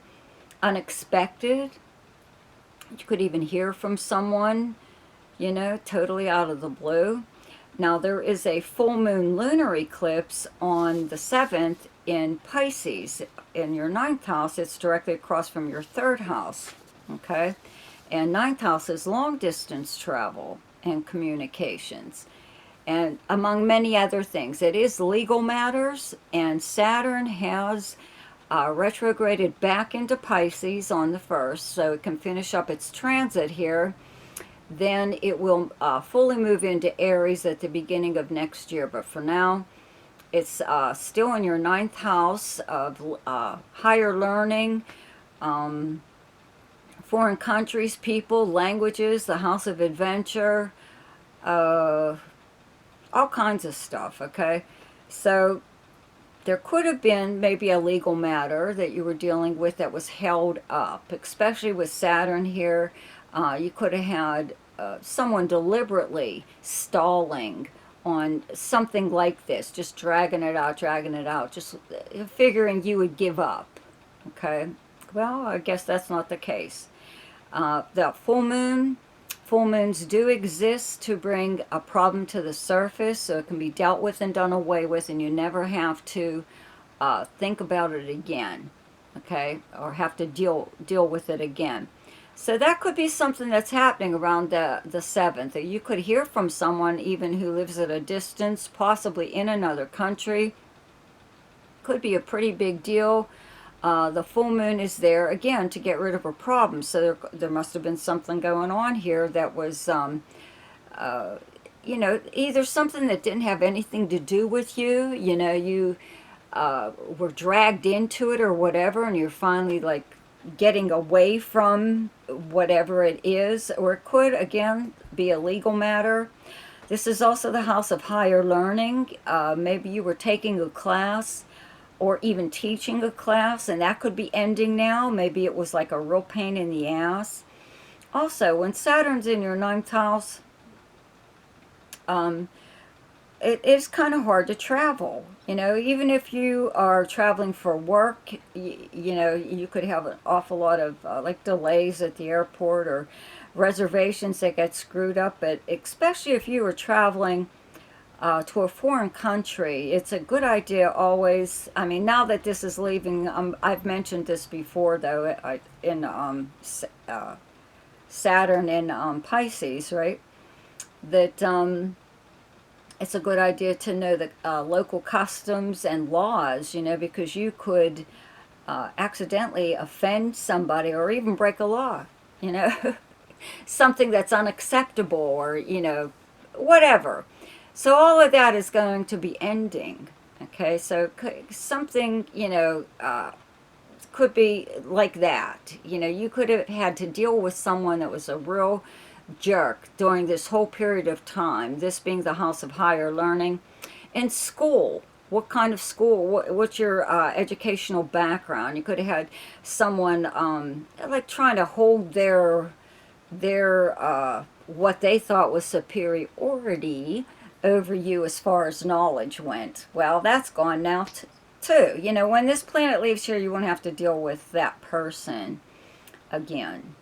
unexpected. You could even hear from someone, you know, totally out of the blue. Now, there is a full moon lunar eclipse on the 7th in Pisces in your 9th house. It's directly across from your 3rd house, okay? And 9th house is long distance travel and communications, and among many other things. It is legal matters, and Saturn has retrograded back into Pisces on the 1st, so it can finish up its transit here. Then it will fully move into Aries at the beginning of next year, but for now, it's still in your 9th house of higher learning, foreign countries, people, languages, the house of adventure, all kinds of stuff, okay? So there could have been maybe a legal matter that you were dealing with that was held up, especially with Saturn here. You could have had someone deliberately stalling on something like this, just dragging it out, just figuring you would give up, okay? Well, I guess that's not the case. The full moons do exist to bring a problem to the surface, so it can be dealt with and done away with, and you never have to think about it again, okay, or have to deal with it again. So that could be something that's happening around the 7th. You could hear from someone even who lives at a distance, possibly in another country. Could be a pretty big deal. The full moon is there, again, to get rid of a problem. So there must have been something going on here that was, you know, either something that didn't have anything to do with you, you know, you were dragged into it or whatever, and you're finally, like, getting away from whatever it is. Or it could, again, be a legal matter. This is also the house of higher learning. Maybe you were taking a class or even teaching a class, and that could be ending now. Maybe it was like a real pain in the ass. Also, when Saturn's in your 9th house, it is kind of hard to travel. You know, even if you are traveling for work, you know, you could have an awful lot of like delays at the airport or reservations that get screwed up. But especially if you were traveling to a foreign country, it's a good idea always. I mean, now that this is leaving, I've mentioned this before, though, in Saturn in Pisces, right? That it's a good idea to know the local customs and laws, you know, because you could accidentally offend somebody or even break a law, you know, something that's unacceptable, or, you know, whatever. So all of that is going to be ending, okay? So something, you know, could be like that. You know, you could have had to deal with someone that was a real jerk during this whole period of time, this being the house of higher learning. In school, what kind of school, what's your educational background? You could have had someone like trying to hold their what they thought was superiority over you as far as knowledge went. Well, that's gone now too. You know, when this planet leaves here, you won't have to deal with that person again.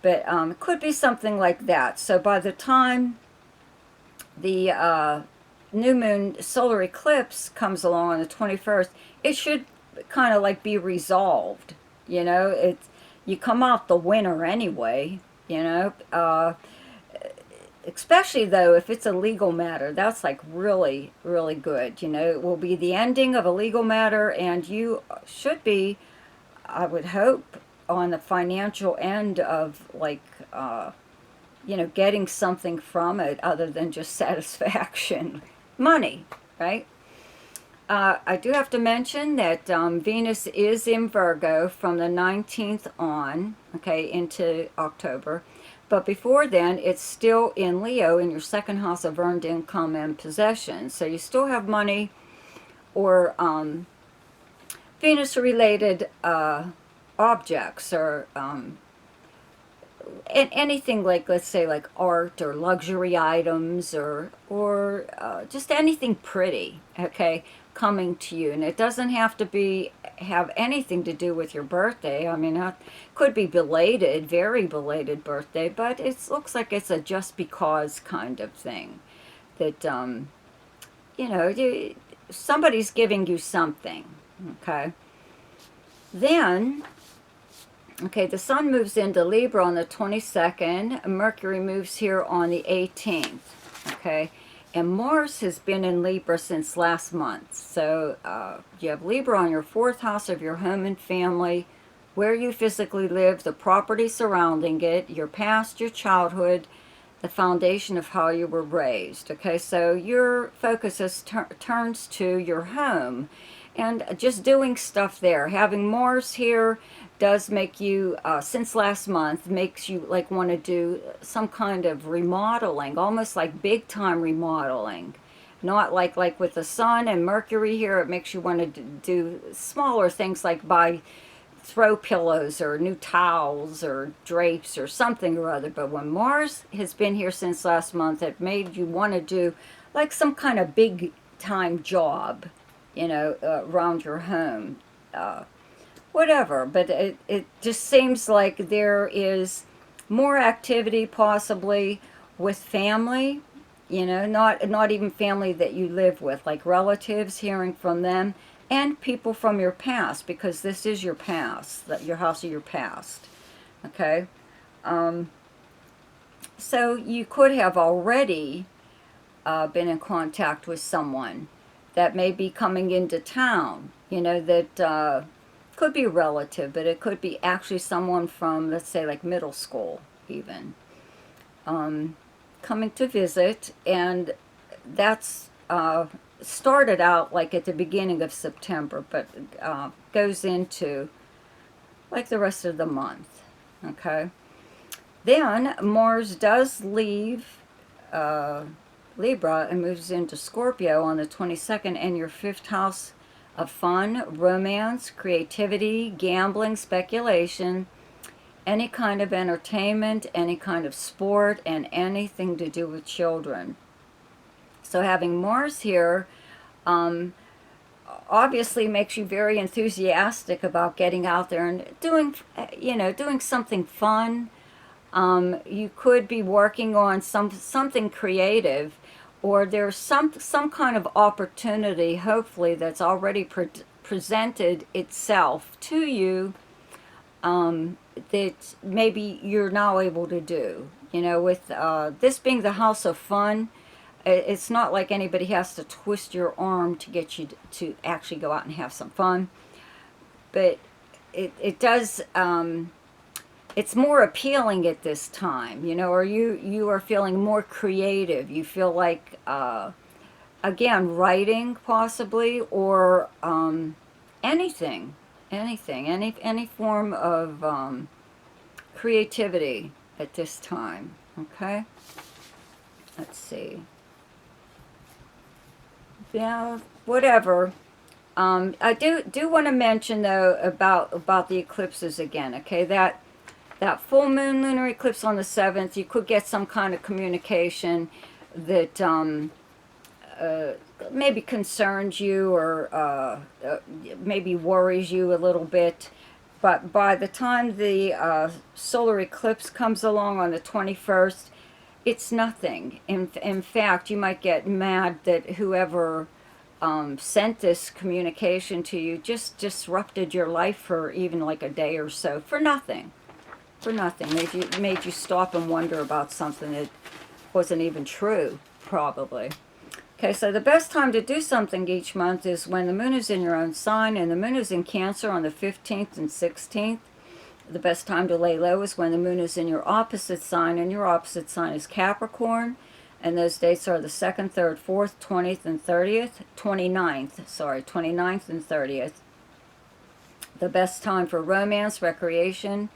But it could be something like that. So by the time the new moon solar eclipse comes along on the 21st, it should kind of like be resolved. You know, you come out the winner anyway, you know. Especially though if it's a legal matter, that's like really, really good. You know, it will be the ending of a legal matter, and you should be, I would hope, on the financial end of like, you know, getting something from it other than just satisfaction. Money, right? I do have to mention that Venus is in Virgo from the 19th on, okay, into October. But before then, it's still in Leo in your second house of earned income and possessions. So you still have money or Venus-related objects or anything like, let's say, like art or luxury items or just anything pretty, okay, coming to you. And it doesn't have to have anything to do with your birthday. I mean, it could be belated, very belated birthday, but it looks like it's a just because kind of thing. That, you know, somebody's giving you something, okay? Then, okay, the sun moves into Libra on the 22nd. Mercury moves here on the 18th, okay? And Mars has been in Libra since last month. So you have Libra on your 4th house of your home and family, where you physically live, the property surrounding it, your past, your childhood, the foundation of how you were raised. Okay, so your focus turns to your home and just doing stuff there. Having Mars here does make you, since last month, makes you like want to do some kind of remodeling, almost like big time remodeling. Not like with the sun and Mercury here, it makes you want to do smaller things like buy throw pillows or new towels or drapes or something or other. But when Mars has been here since last month, it made you want to do like some kind of big time job, you know, around your home. Whatever, but it just seems like there is more activity possibly with family, you know, not even family that you live with, like relatives, hearing from them, and people from your past, because this is your past, your house of your past, okay? So you could have already been in contact with someone that may be coming into town, you know, that could be a relative, but it could be actually someone from, let's say, like middle school even, coming to visit. And that's started out like at the beginning of September, but goes into like the rest of the month, okay? Then Mars does leave Libra and moves into Scorpio on the 22nd, and your 5th house of fun, romance, creativity, gambling, speculation, any kind of entertainment, any kind of sport, and anything to do with children. So having Mars here obviously makes you very enthusiastic about getting out there and doing, you know, doing something fun. You could be working on something creative, or there's some kind of opportunity, hopefully, that's already presented itself to you that maybe you're now able to do. You know, with this being the house of fun, it's not like anybody has to twist your arm to get you to actually go out and have some fun. But it does... it's more appealing at this time, you know, or you are feeling more creative. You feel like, again, writing possibly, or anything, any form of creativity at this time, Okay, let's see. Yeah, whatever. I do want to mention though about the eclipses again. Okay, that full moon lunar eclipse on the 7th, you could get some kind of communication that uh, maybe concerns you or maybe worries you a little bit. But by the time the solar eclipse comes along on the 21st, it's nothing. In fact, you might get mad that whoever sent this communication to you just disrupted your life for even like a day or so for nothing. For nothing. Made you stop and wonder about something that wasn't even true, probably. Okay, so the best time to do something each month is when the moon is in your own sign, and the moon is in Cancer on the 15th and 16th. The best time to lay low is when the moon is in your opposite sign, and your opposite sign is Capricorn. And those dates are the 2nd, 3rd, 4th, 20th, and 30th. 29th and 30th. The best time for romance, recreation,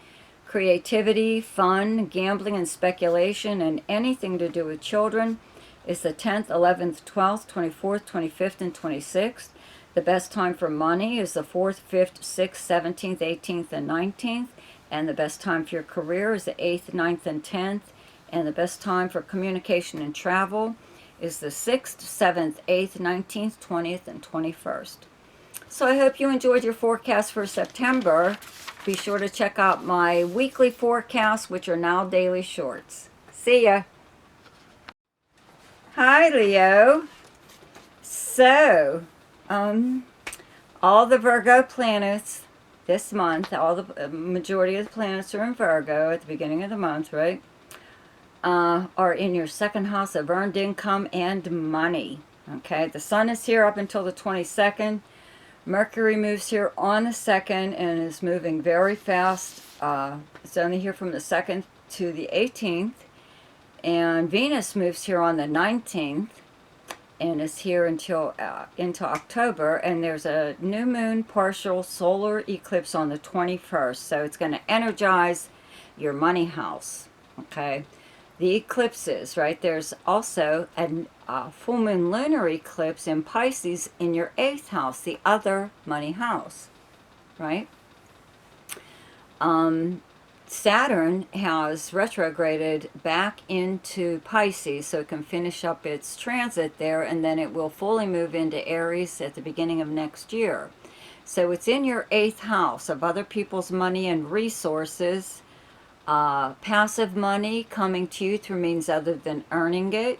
creativity, fun, gambling, and speculation, and anything to do with children is the 10th, 11th, 12th, 24th, 25th, and 26th. The best time for money is the 4th, 5th, 6th, 17th, 18th, and 19th. And the best time for your career is the 8th, 9th, and 10th. And the best time for communication and travel is the 6th, 7th, 8th, 19th, 20th, and 21st. So I hope you enjoyed your forecast for September. Be sure to check out my weekly forecasts, which are now daily shorts. See ya. Hi, Leo. So, all the Virgo planets this month, all the majority of the planets are in Virgo at the beginning of the month, right? Are in your second house of earned income and money. Okay, the sun is here up until the 22nd. Mercury moves here on the 2nd and is moving very fast. It's only here from the 2nd to the 18th. And Venus moves here on the 19th and is here until into October. And there's a new moon partial solar eclipse on the 21st. So it's going to energize your money house. Okay. The eclipses, right? There's also a full moon lunar eclipse in Pisces in your 8th house, the other money house, right? Saturn has retrograded back into Pisces, so it can finish up its transit there, and then it will fully move into Aries at the beginning of next year. So it's in your 8th house of other people's money and resources, passive money coming to you through means other than earning it,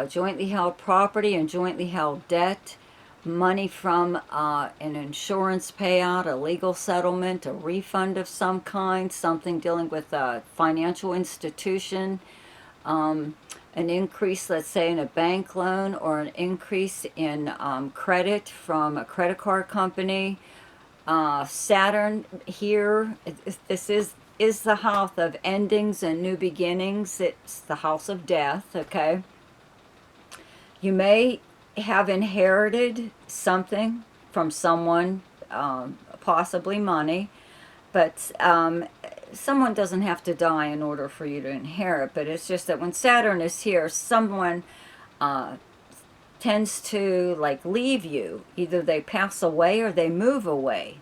jointly held property and jointly held debt, money from an insurance payout, a legal settlement, a refund of some kind, something dealing with a financial institution, an increase, let's say, in a bank loan, or an increase in credit from a credit card company. Saturn here, this is the house of endings and new beginnings. It's the house of death, okay? You may have inherited something from someone, possibly money, but someone doesn't have to die in order for you to inherit. But it's just that when Saturn is here, someone tends to like leave you. Either they pass away or they move away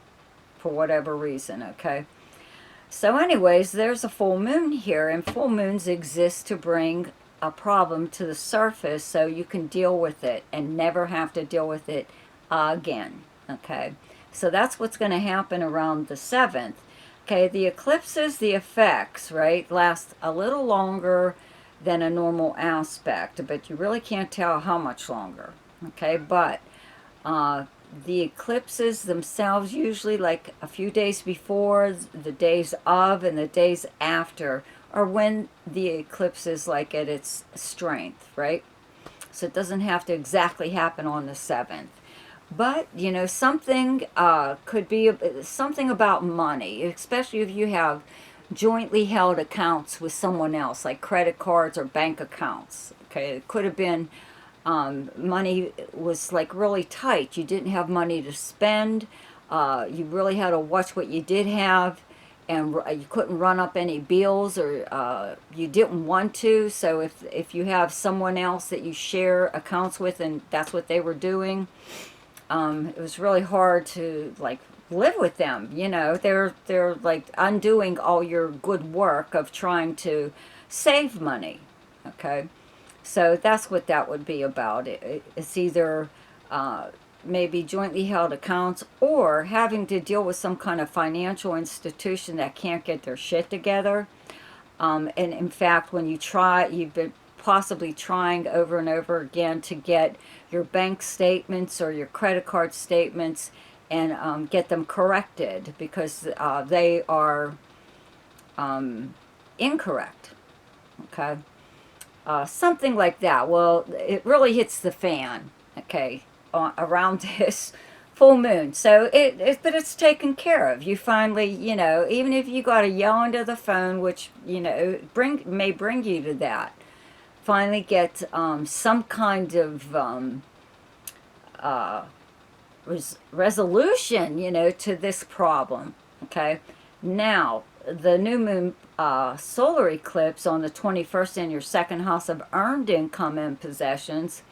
for whatever reason, okay? So anyways, there's a full moon here, and full moons exist to bring a problem to the surface so you can deal with it and never have to deal with it again, okay? So that's what's going to happen around the 7th. Okay, the eclipses, the effects, right, last a little longer than a normal aspect, but you really can't tell how much longer, okay? But the eclipses themselves, usually like a few days before, the days of, and the days after, are when the eclipse is like at its strength, right? So it doesn't have to exactly happen on the 7th. But, you know, something could be something about money, especially if you have jointly held accounts with someone else, like credit cards or bank accounts. Okay, it could have been money was like really tight. You didn't have money to spend. You really had to watch what you did have. and you couldn't run up any bills, or you didn't want to. So if you have someone else that you share accounts with and that's what they were doing, it was really hard to like live with them. You know, they're like undoing all your good work of trying to save money. Okay, so that's what that would be about. It's either maybe jointly held accounts, or having to deal with some kind of financial institution that can't get their shit together. And in fact, when you try, you've been possibly trying over and over again to get your bank statements or your credit card statements and get them corrected because they are incorrect. Okay. Something like that. Well, it really hits the fan. Okay. Around this full moon. So but it's taken care of. You finally, you know, even if you got to yell into the phone, which, you know, may bring you to that, finally get some kind of resolution, you know, to this problem. Okay. Now, the new moon solar eclipse on the 21st in your second house of earned income and possessions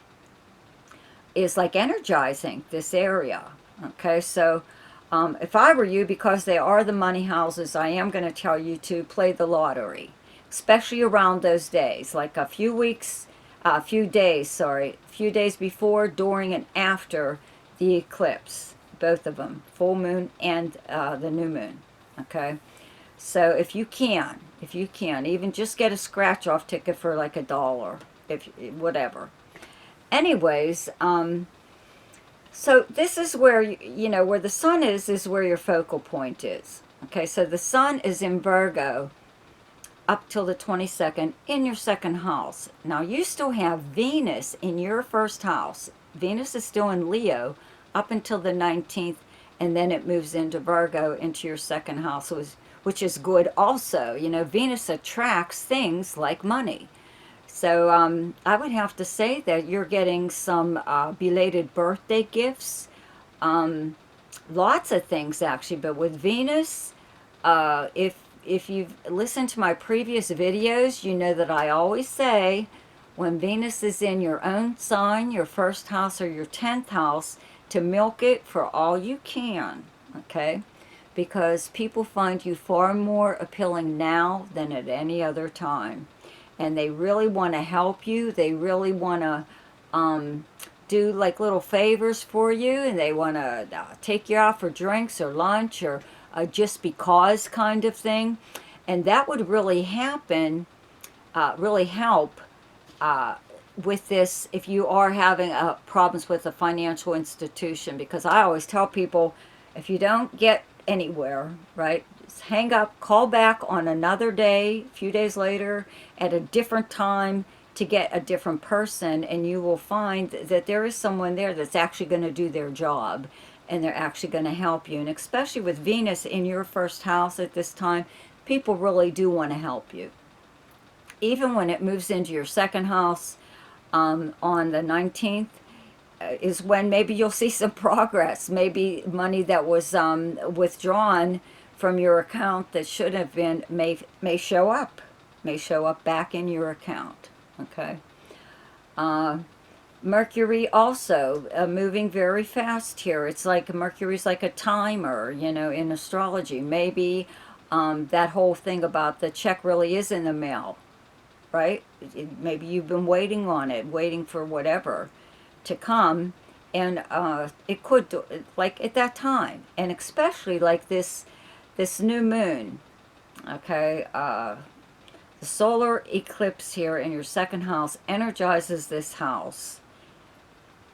is like energizing this area. Okay, so if I were you, because they are the money houses, I am going to tell you to play the lottery, especially around those days, like a few days before, during, and after the eclipse, both of them, full moon and the new moon. Okay, so if you can, even just get a scratch-off ticket for like $1, if whatever. Anyways, so this is where, you know, where the sun is where your focal point is. Okay, so the sun is in Virgo up till the 22nd in your second house. Now, you still have Venus in your first house. Venus is still in Leo up until the 19th, and then it moves into Virgo into your second house, which is good also. You know, Venus attracts things like money. So I would have to say that you're getting some belated birthday gifts, lots of things actually. But with Venus, if you've listened to my previous videos, you know that I always say when Venus is in your own sign, your first house or your 10th house, to milk it for all you can, okay? Because people find you far more appealing now than at any other time. And they really want to help you. They really want to do like little favors for you, and they want to take you out for drinks or lunch or just because kind of thing. And that would really happen, really help with this if you are having problems with a financial institution. Because I always tell people, if you don't get anywhere, right, hang up, call back on another day, a few days later, at a different time to get a different person, and you will find that there is someone there that's actually going to do their job, and they're actually going to help you. And especially with Venus in your first house at this time, people really do want to help you. Even when it moves into your second house on the 19th, is when maybe you'll see some progress. Maybe money that was withdrawn from your account that should have been may show up back in your account. Okay. Mercury also moving very fast here. It's like Mercury's like a timer, you know, in astrology. Maybe that whole thing about the check really is in the mail, right? Maybe you've been waiting on it, waiting for whatever to come, and it could, like at that time, and especially like this new moon. Okay, the solar eclipse here in your second house energizes this house.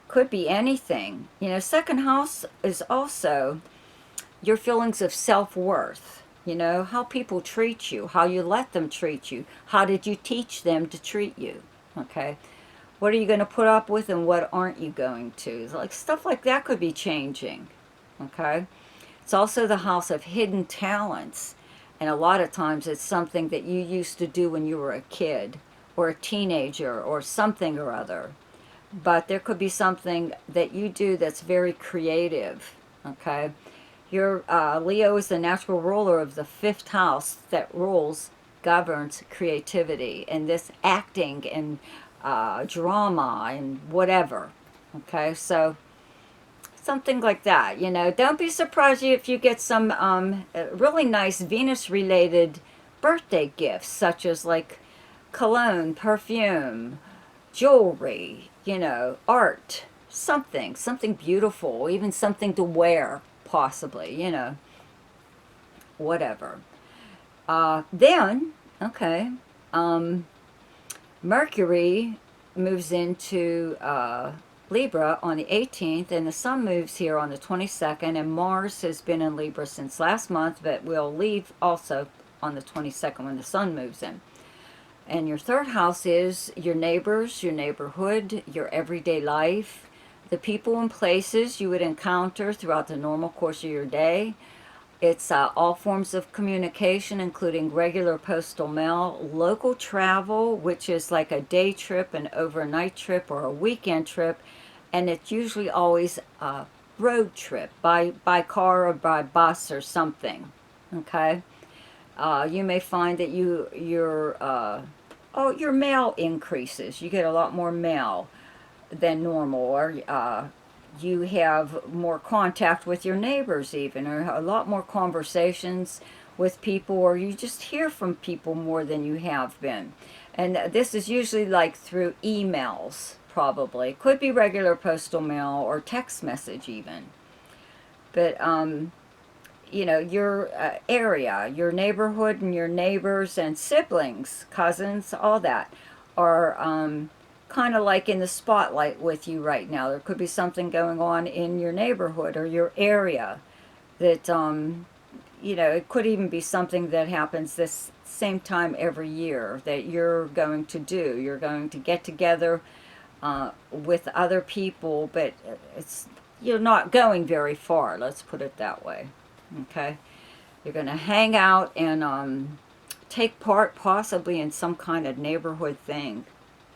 Could be anything. You know, second house is also your feelings of self-worth. You know, how people treat you, how you let them treat you, how did you teach them to treat you, okay? What are you going to put up with and what aren't you going to? Like stuff like that could be changing, okay? It's also the house of hidden talents. And a lot of times it's something that you used to do when you were a kid or a teenager or something or other. But there could be something that you do that's very creative, okay? Your Leo is the natural ruler of the 5th house that governs creativity and this acting and drama and whatever. Okay, so something like that. You know, don't be surprised if you get some really nice Venus-related birthday gifts, such as like cologne, perfume, jewelry, you know, art, something beautiful, even something to wear, possibly, you know, whatever. Then, okay, Mercury moves into Libra on the 18th, and the Sun moves here on the 22nd, and Mars has been in Libra since last month, but will leave also on the 22nd when the Sun moves in. And your 3rd house is your neighbors, your neighborhood, your everyday life, the people and places you would encounter throughout the normal course of your day. It's all forms of communication, including regular postal mail, local travel, which is like a day trip, an overnight trip, or a weekend trip. And it's usually always a road trip by car or by bus or something. Okay? You may find that your mail increases. You get a lot more mail than normal, or you have more contact with your neighbors even, or a lot more conversations with people, or you just hear from people more than you have been. And this is usually like through emails, probably. Could be regular postal mail or text message even. But you know, your area, your neighborhood, and your neighbors and siblings, cousins, all that are kind of like in the spotlight with you right now. There could be something going on in your neighborhood or your area that, you know, it could even be something that happens this same time every year that you're going to do. You're going to get together with other people, but you're not going very far, let's put it that way. Okay, you're going to hang out and take part possibly in some kind of neighborhood thing,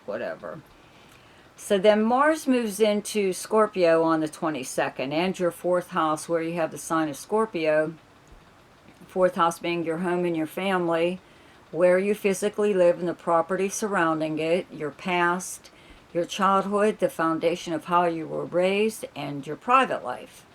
whatever. So then Mars moves into Scorpio on the 22nd, and your 4th house where you have the sign of Scorpio. 4th house being your home and your family, where you physically live and the property surrounding it, your past, your childhood, the foundation of how you were raised, and your private life.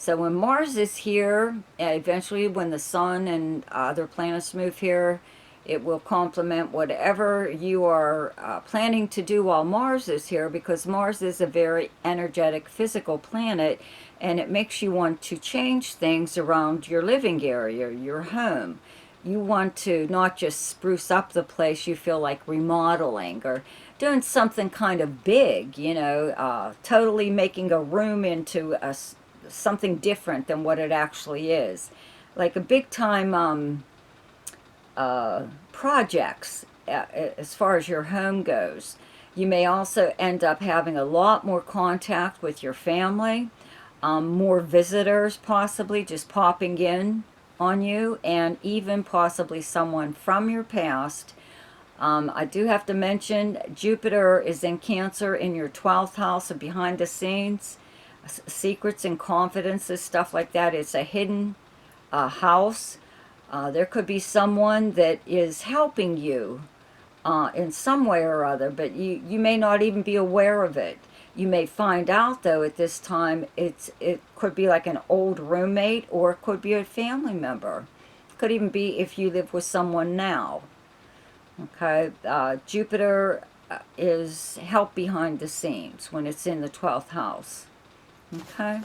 So when Mars is here, eventually when the Sun and other planets move here, it will complement whatever you are planning to do while Mars is here, because Mars is a very energetic physical planet, and it makes you want to change things around your living area, your home. You want to not just spruce up the place, you feel like remodeling or doing something kind of big, you know, totally making a room into something different than what it actually is. Like a big time projects as far as your home goes. You may also end up having a lot more contact with your family, more visitors possibly just popping in on you, and even possibly someone from your past. I do have to mention Jupiter is in Cancer in your 12th house of behind the scenes, secrets and confidences, stuff like that. It's a hidden house. There could be someone that is helping you in some way or other, but you may not even be aware of it. You may find out, though, at this time, it could be like an old roommate, or it could be a family member. It could even be if you live with someone now. Okay, Jupiter is help behind the scenes when it's in the 12th house. Okay,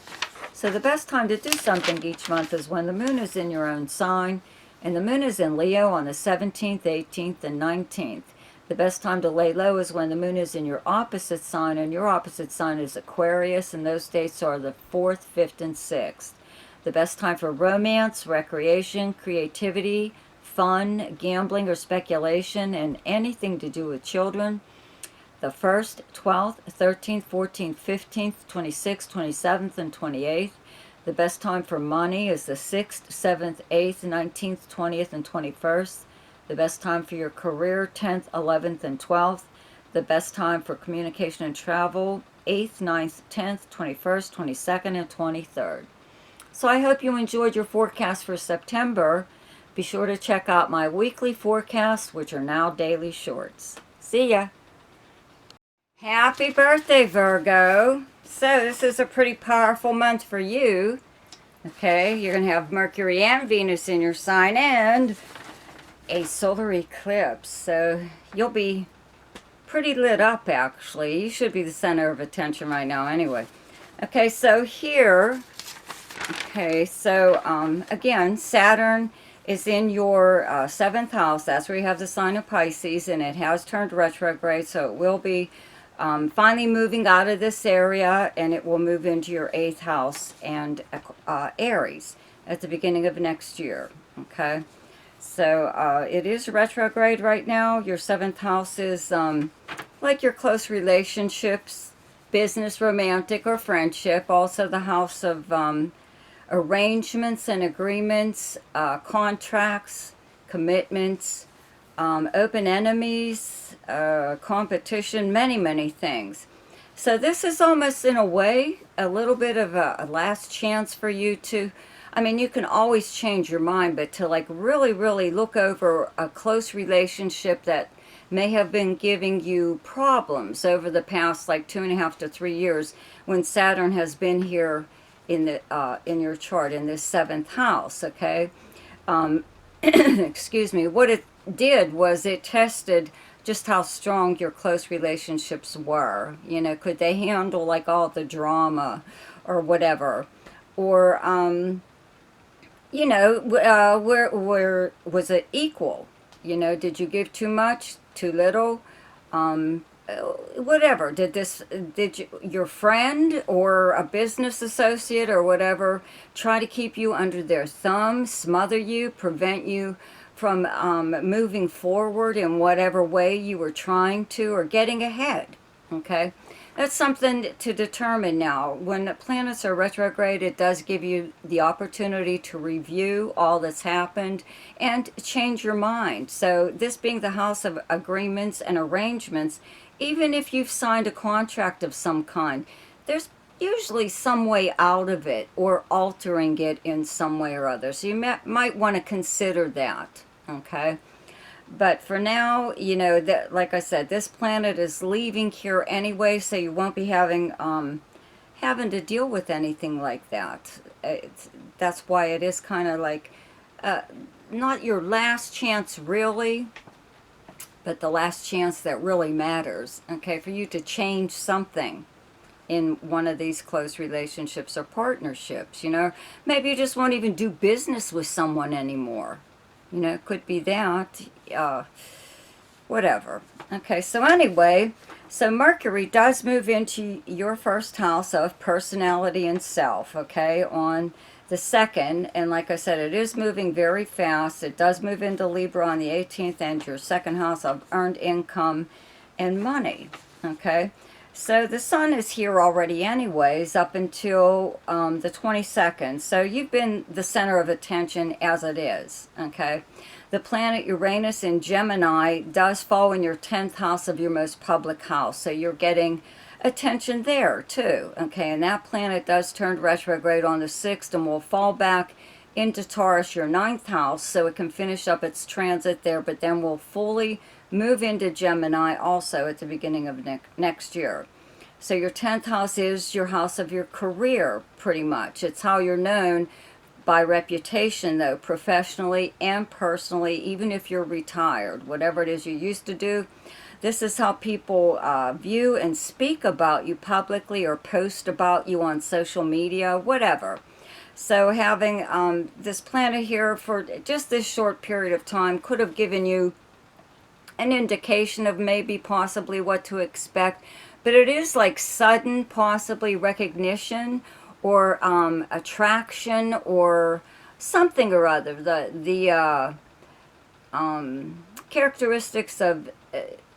so the best time to do something each month is when the moon is in your own sign, and the moon is in Leo on the 17th, 18th, and 19th. The best time to lay low is when the moon is in your opposite sign, and your opposite sign is Aquarius, and those dates are the 4th, 5th, and 6th. The best time for romance, recreation, creativity, fun, gambling, or speculation, and anything to do with children, the 1st, 12th, 13th, 14th, 15th, 26th, 27th, and 28th. The best time for money is the 6th, 7th, 8th, 19th, 20th, and 21st. The best time for your career, 10th, 11th, and 12th. The best time for communication and travel, 8th, 9th, 10th, 21st, 22nd, and 23rd. So I hope you enjoyed your forecast for September. Be sure to check out my weekly forecasts, which are now daily shorts. See ya! Happy birthday, Virgo! So this is a pretty powerful month for you. Okay, you're going to have Mercury and Venus in your sign and a solar eclipse. So you'll be pretty lit up, actually. You should be the center of attention right now anyway. Okay, so here, again, Saturn is in your 7th house. That's where you have the sign of Pisces, and it has turned retrograde, so it will be finally moving out of this area, and it will move into your 8th house and Aries at the beginning of next year. Okay, so it is retrograde right now. Your 7th house is like your close relationships, business, romantic, or friendship. Also the house of arrangements and agreements, contracts, commitments, open enemies, competition, many things. So this is almost, in a way, a little bit of a last chance for you to, I mean, you can always change your mind, but to like really look over a close relationship that may have been giving you problems over the past like 2.5 to 3 years, when Saturn has been here in the in your chart in this 7th house. Okay, excuse me. What it did was it tested just how strong your close relationships were. You know, could they handle like all the drama or whatever, or you know, where was it equal? You know, did you give too much, too little? Whatever. Did your friend or a business associate or whatever try to keep you under their thumb, smother you, prevent you from moving forward in whatever way you were trying to, or getting ahead? Okay, that's something to determine now. When the planets are retrograde, it does give you the opportunity to review all that's happened and change your mind. So this being the house of agreements and arrangements, even if you've signed a contract of some kind, there's usually some way out of it, or altering it in some way or other. So you might want to consider that. Okay, but for now, you know, that, like I said, this planet is leaving here anyway, so you won't be having to deal with anything like that. That's why it is kind of like not your last chance really, but the last chance that really matters. Okay, for you to change something in one of these close relationships or partnerships. You know, maybe you just won't even do business with someone anymore. You know, it could be that, whatever. Okay, so anyway, so Mercury does move into your 1st house of personality and self, okay, on the 2nd. And like I said, it is moving very fast. It does move into Libra on the 18th, and your 2nd house of earned income and money, okay. So the sun is here already anyways, up until the 22nd. So you've been the center of attention as it is, okay? The planet Uranus in Gemini does fall in your 10th house of your most public house. So you're getting attention there too, okay? And that planet does turn retrograde on the 6th and will fall back into Taurus, your 9th house, so it can finish up its transit there, but then will fully move into Gemini also at the beginning of next year. So your 10th house is your house of your career, pretty much. It's how you're known by reputation, though, professionally and personally, even if you're retired. Whatever it is you used to do, this is how people view and speak about you publicly, or post about you on social media, whatever. So having this planet here for just this short period of time could have given you an indication of maybe possibly what to expect, but it is like sudden possibly recognition or attraction or something or other. The characteristics of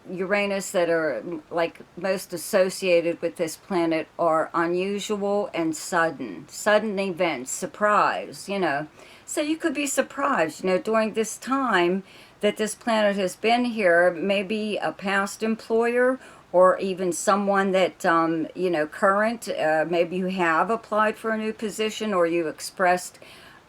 Uranus that are like most associated with this planet are unusual and sudden events, surprise, you know. So you could be surprised, you know, during this time that this planet has been here. Maybe a past employer or even someone that, you know, current, maybe you have applied for a new position, or you expressed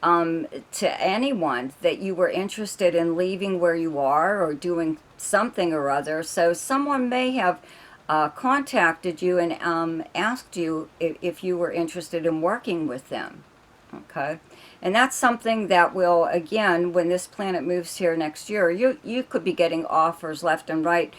to anyone that you were interested in leaving where you are or doing something or other. So someone may have contacted you and asked you if you were interested in working with them. Okay, and that's something that will, again, when this planet moves here next year, you could be getting offers left and right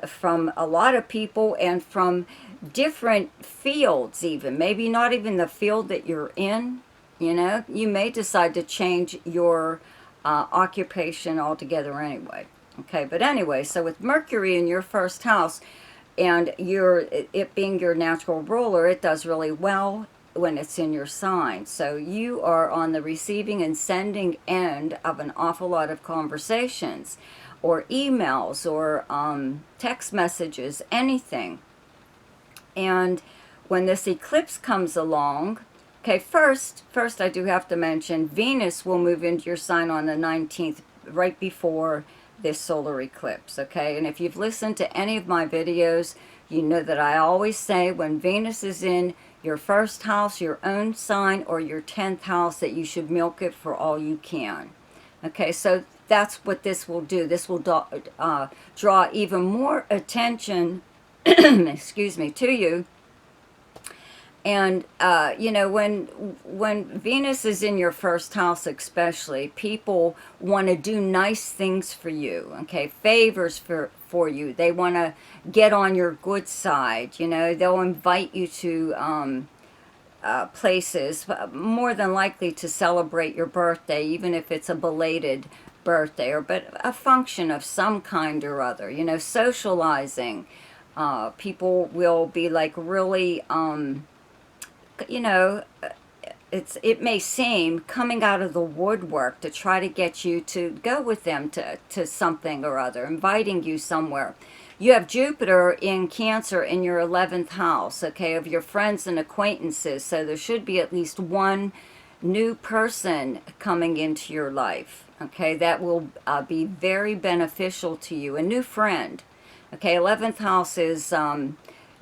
from a lot of people and from different fields, even maybe not even the field that you're in. You know, you may decide to change your occupation altogether anyway. Okay, but anyway, so with Mercury in your first house and it being your natural ruler, it does really well when it's in your sign. So you are on the receiving and sending end of an awful lot of conversations or emails or text messages, anything. And when this eclipse comes along, okay, first I do have to mention Venus will move into your sign on the 19th, right before this solar eclipse, okay? And if you've listened to any of my videos, you know that I always say when Venus is in your first house, your own sign, or your 10th house, that you should milk it for all you can. Okay, so that's what this will do. This will draw even more attention, excuse me, to you. And, you know, when Venus is in your first house especially, people want to do nice things for you, okay, favors for you. They want to get on your good side, you know. They'll invite you to places, more than likely to celebrate your birthday, even if it's a belated birthday, but a function of some kind or other, you know, socializing. People will be like really... you know, it may seem coming out of the woodwork to try to get you to go with them to something or other, inviting you somewhere. You have Jupiter in Cancer in your 11th house, okay, of your friends and acquaintances. So there should be at least one new person coming into your life, okay, that will be very beneficial to you, a new friend. Okay, 11th house is...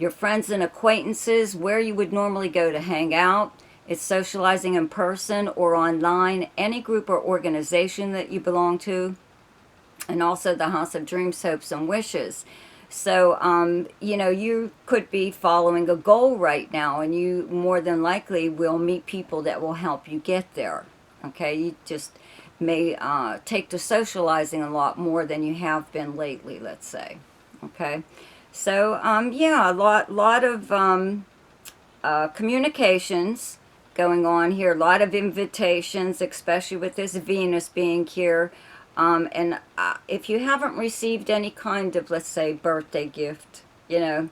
your friends and acquaintances, where you would normally go to hang out. It's socializing in person or online, any group or organization that you belong to. And also the house of dreams, hopes, and wishes. So, you know, you could be following a goal right now, and you more than likely will meet people that will help you get there. Okay, you just may take to socializing a lot more than you have been lately, let's say. Okay. So, yeah, a lot of communications going on here. A lot of invitations, especially with this Venus being here. And if you haven't received any kind of, let's say, birthday gift, you know,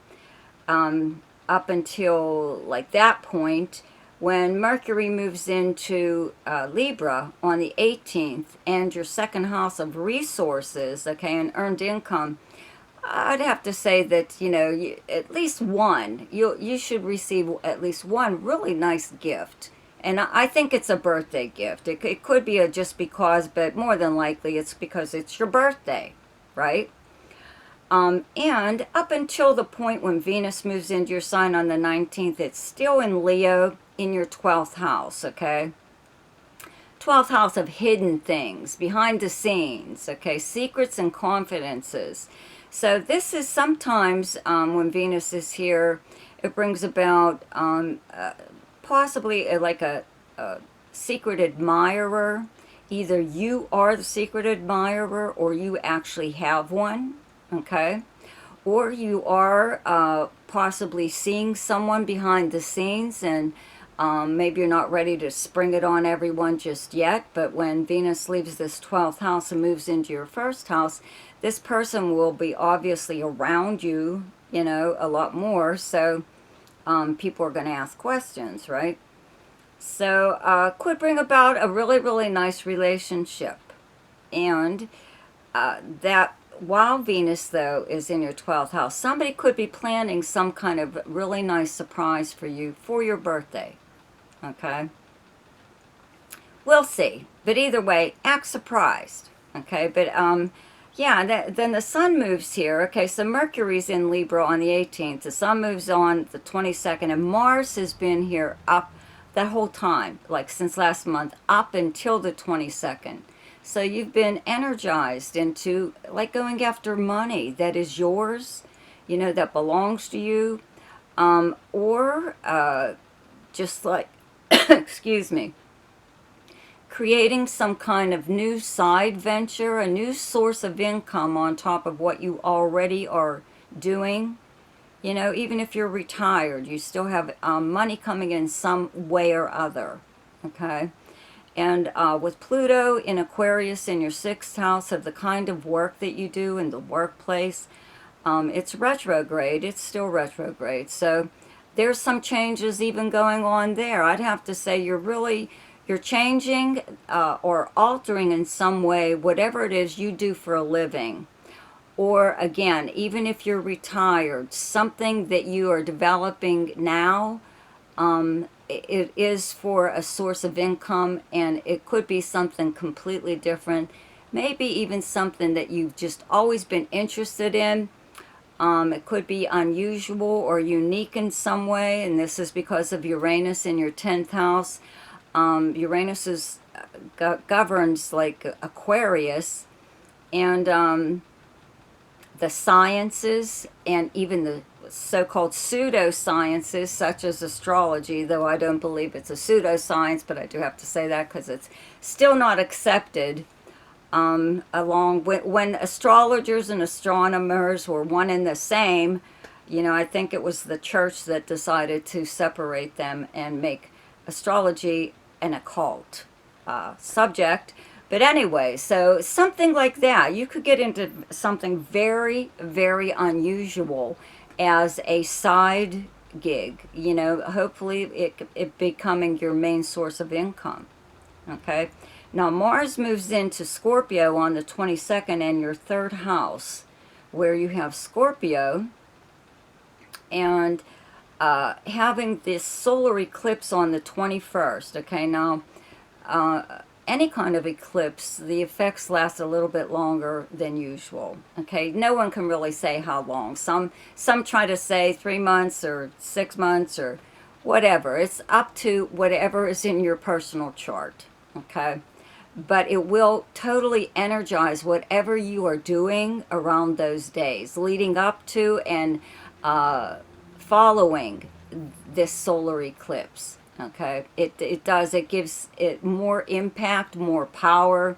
up until like that point, when Mercury moves into Libra on the 18th, and your second house of resources, okay, and earned income, I'd have to say that, you know, at least one, you should receive at least one really nice gift. And I think it's a birthday gift. It could be a just because, but more than likely it's because it's your birthday, right? And up until the point when Venus moves into your sign on the 19th, it's still in Leo in your 12th house, okay? 12th house of hidden things, behind the scenes, okay? Secrets and confidences. So this is sometimes when Venus is here, it brings about possibly like a secret admirer. Either you are the secret admirer or you actually have one, okay? Or you are possibly seeing someone behind the scenes, and maybe you're not ready to spring it on everyone just yet, but when Venus leaves this 12th house and moves into your first house, this person will be obviously around you, you know, a lot more, so people are going to ask questions, right? So could bring about a really, really nice relationship. And that while Venus, though, is in your 12th house, somebody could be planning some kind of really nice surprise for you for your birthday, okay? We'll see. But either way, act surprised, okay? But Yeah, then the sun moves here. Okay, so Mercury's in Libra on the 18th. The sun moves on the 22nd, and Mars has been here up that whole time, like since last month, up until the 22nd. So you've been energized into like going after money that is yours, that belongs to you, or just like, excuse me, creating some kind of new side venture, a new source of income on top of what you already are doing. Even if you're retired, you still have money coming in some way or other. Okay? And with Pluto in Aquarius in your 6th house of the kind of work that you do in the workplace, it's retrograde. It's still retrograde. So there's some changes even going on there. I'd have to say you're changing or altering in some way whatever it is you do for a living. Or again, even if you're retired, something that you are developing now, it is for a source of income, and it could be something completely different. Maybe even something that you've just always been interested in. It could be unusual or unique in some way, and this is because of Uranus in your 10th house. Uranus governs like Aquarius, and the sciences, and even the so-called pseudosciences such as astrology, though I don't believe it's a pseudoscience, but I do have to say that because it's still not accepted. Along with when astrologers and astronomers were one and the same, I think it was the church that decided to separate them and make astrology an occult subject. But anyway, so something like that. You could get into something very, very unusual as a side gig, hopefully it becoming your main source of income. Okay? Now, Mars moves into Scorpio on the 22nd in your 3rd house, where you have Scorpio, and having this solar eclipse on the 21st. Okay, now, any kind of eclipse, the effects last a little bit longer than usual. Okay, no one can really say how long. Some try to say 3 months or 6 months or whatever. It's up to whatever is in your personal chart. Okay, but it will totally energize whatever you are doing around those days, leading up to and following this solar eclipse. Okay, it gives it more impact, more power.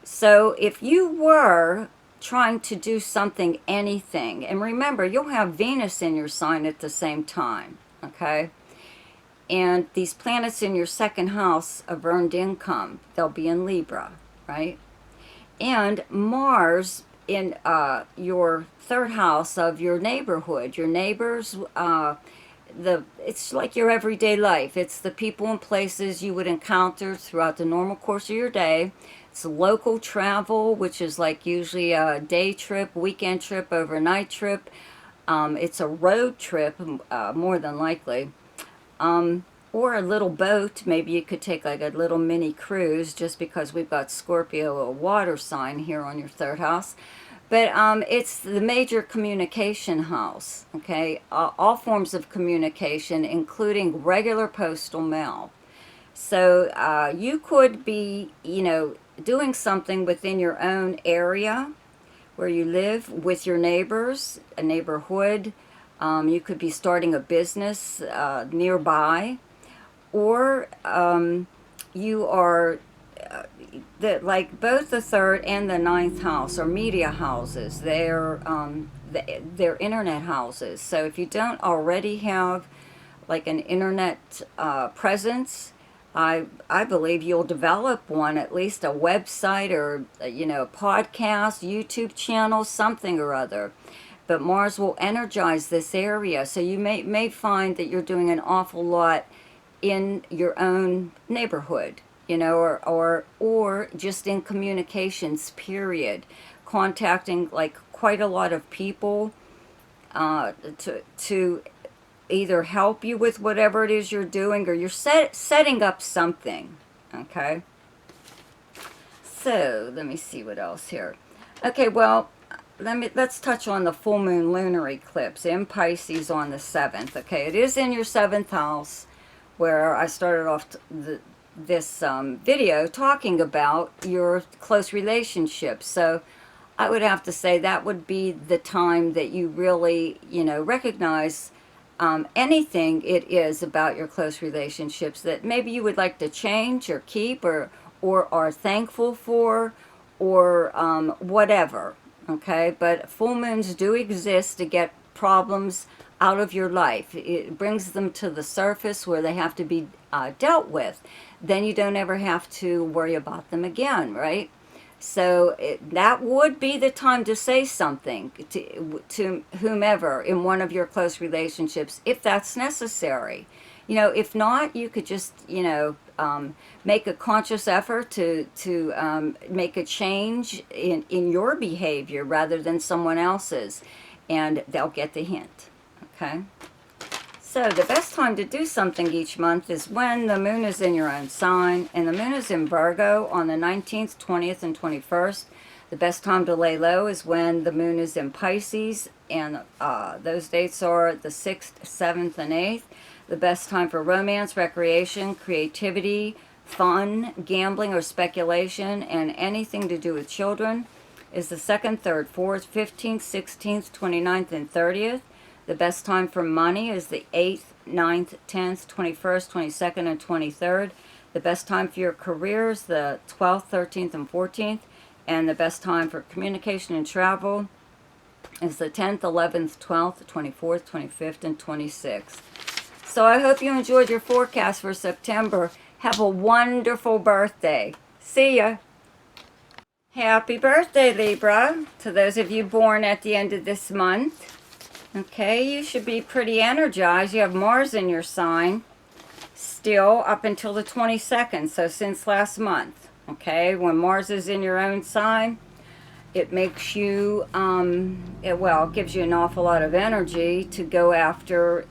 So if you were trying to do something, anything, and remember, you'll have Venus in your sign at the same time. Okay, and these planets in your 2nd house of earned income, they'll be in Libra, right? And Mars in your 3rd house of your neighborhood, your neighbors, it's like your everyday life. It's the people and places you would encounter throughout the normal course of your day. It's local travel, which is like usually a day trip, weekend trip, overnight trip. It's a road trip, more than likely. Or a little boat. Maybe you could take like a little mini cruise, just because we've got Scorpio, a water sign, here on your 3rd house. But it's the major communication house, okay? All forms of communication, including regular postal mail. So you could be, doing something within your own area where you live with your neighbors, a neighborhood. You could be starting a business nearby. Or you are... like both the 3rd and the 9th house are media houses. They're internet houses. So if you don't already have like an internet presence, I believe you'll develop one, at least a website or a podcast, YouTube channel, something or other. But Mars will energize this area, so you may find that you're doing an awful lot in your own neighborhood. Or just in communications, period. Contacting like quite a lot of people to either help you with whatever it is you're doing, or you're setting up something. Okay? So, let me see what else here. Okay, well, let's touch on the full moon lunar eclipse in Pisces on the 7th. Okay, it is in your 7th house, where I started off this video talking about your close relationships. So I would have to say that would be the time that you really, recognize anything it is about your close relationships that maybe you would like to change or keep, or are thankful for, or whatever. Okay, but full moons do exist to get problems out of your life. It brings them to the surface where they have to be dealt with. Then you don't ever have to worry about them again, right? So that would be the time to say something to whomever in one of your close relationships, if that's necessary. If not, you could just, make a conscious effort to make a change in your behavior rather than someone else's, and they'll get the hint. Okay? So the best time to do something each month is when the moon is in your own sign, and the moon is in Virgo on the 19th, 20th, and 21st. The best time to lay low is when the moon is in Pisces, and those dates are the 6th, 7th, and 8th. The best time for romance, recreation, creativity, fun, gambling, or speculation, and anything to do with children is the 2nd, 3rd, 4th, 15th, 16th, 29th, and 30th. The best time for money is the 8th, 9th, 10th, 21st, 22nd, and 23rd. The best time for your career is the 12th, 13th, and 14th. And the best time for communication and travel is the 10th, 11th, 12th, 24th, 25th, and 26th. So I hope you enjoyed your forecast for September. Have a wonderful birthday. See ya. Happy birthday, Libra, to those of you born at the end of this month. Okay, you should be pretty energized. You have Mars in your sign still up until the 22nd, so since last month. Okay, when Mars is in your own sign, it makes you, it gives you an awful lot of energy to go after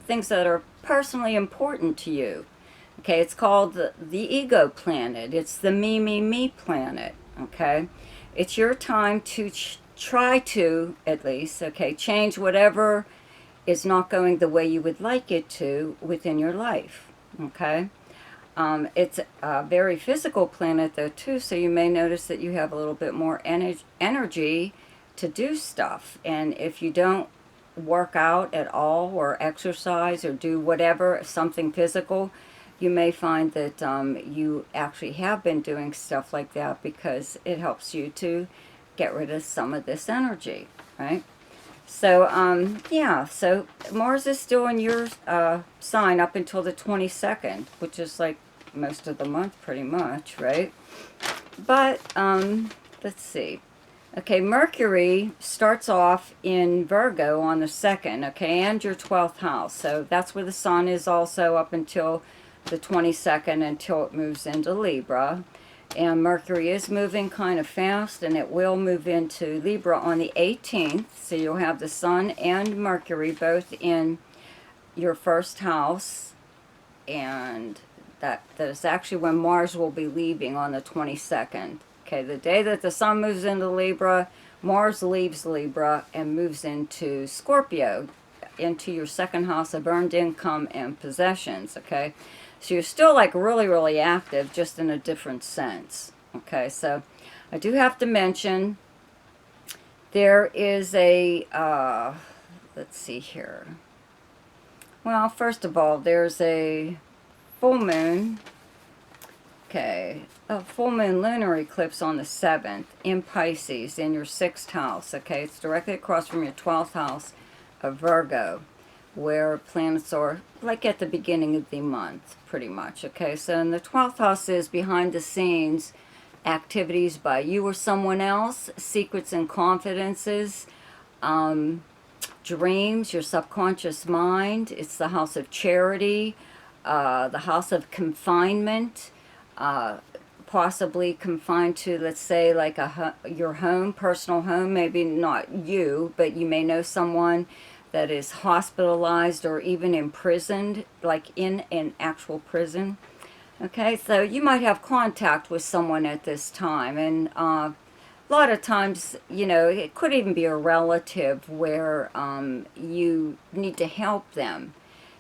things that are personally important to you. Okay, it's called the ego planet. It's the me planet. Okay, it's your time to try to, at least, change whatever is not going the way you would like it to within your life. Okay, it's a very physical planet though too, so you may notice that you have a little bit more energy to do stuff. And if you don't work out at all, or exercise, or do whatever, something physical, you may find that you actually have been doing stuff like that because it helps you to get rid of some of this energy, right? So, so Mars is still in your sign up until the 22nd, which is like most of the month pretty much, right? But, let's see. Okay, Mercury starts off in Virgo on the 2nd, okay, and your 12th house. So that's where the sun is also up until the 22nd, until it moves into Libra. And Mercury is moving kind of fast, and it will move into Libra on the 18th. So you'll have the Sun and Mercury both in your first house. And that is actually when Mars will be leaving on the 22nd. Okay, the day that the Sun moves into Libra, Mars leaves Libra and moves into Scorpio, into your second house of earned income and possessions, okay? So you're still like really, really active, just in a different sense. Okay, so I do have to mention there is a, let's see here. Well, first of all, there's a full moon, okay, a full moon lunar eclipse on the 7th in Pisces in your 6th house, okay? It's directly across from your 12th house of Virgo, where planets are like at the beginning of the month, pretty much, okay? So in the 12th house is behind the scenes activities by you or someone else, secrets and confidences, dreams, your subconscious mind. It's the house of charity, the house of confinement, possibly confined to, let's say, like your home, personal home, maybe not you, but you may know someone that is hospitalized or even imprisoned, like in an actual prison. Okay, so you might have contact with someone at this time. And a lot of times, you know, it could even be a relative where you need to help them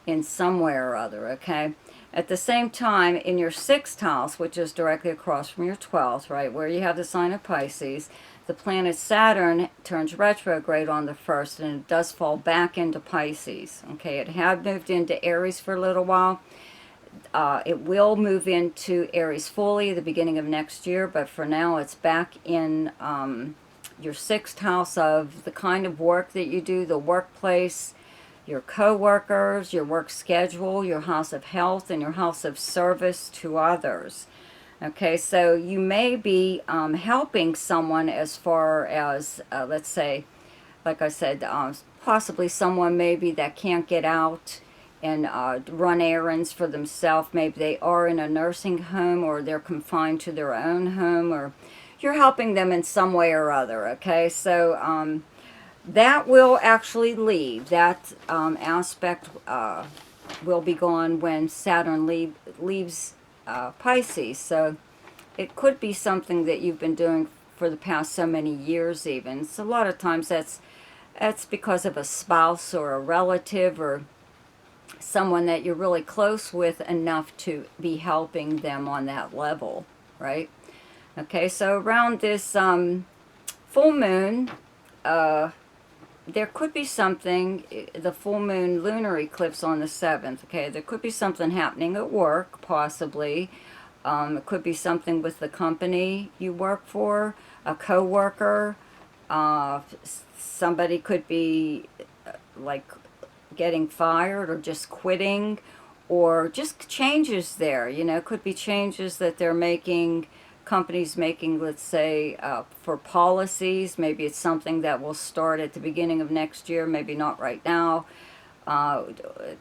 in some way or other, okay? At the same time, in your 6th house, which is directly across from your 12th, right, where you have the sign of Pisces, the planet Saturn turns retrograde on the 1st, and it does fall back into Pisces, okay? It had moved into Aries for a little while. It will move into Aries fully the beginning of next year, but for now it's back in your 6th house of the kind of work that you do, the workplace, your co-workers, your work schedule, your house of health, and your house of service to others. Okay, so you may be helping someone as far as, let's say, like I said, possibly someone maybe that can't get out and run errands for themselves. Maybe they are in a nursing home, or they're confined to their own home, or you're helping them in some way or other, okay? So that will actually leave. That aspect will be gone when Saturn leaves Pisces. So it could be something that you've been doing for the past so many years even. So a lot of times that's because of a spouse or a relative or someone that you're really close with enough to be helping them on that level, right? Okay, so around this full moon, there could be something, the full moon lunar eclipse on the 7th, okay? There could be something happening at work, possibly. It could be something with the company you work for, a co-worker. Somebody could be like getting fired or just quitting, or just changes there, you know. Could be changes that they're making, companies making, let's say, for policies. Maybe it's something that will start at the beginning of next year, maybe not right now.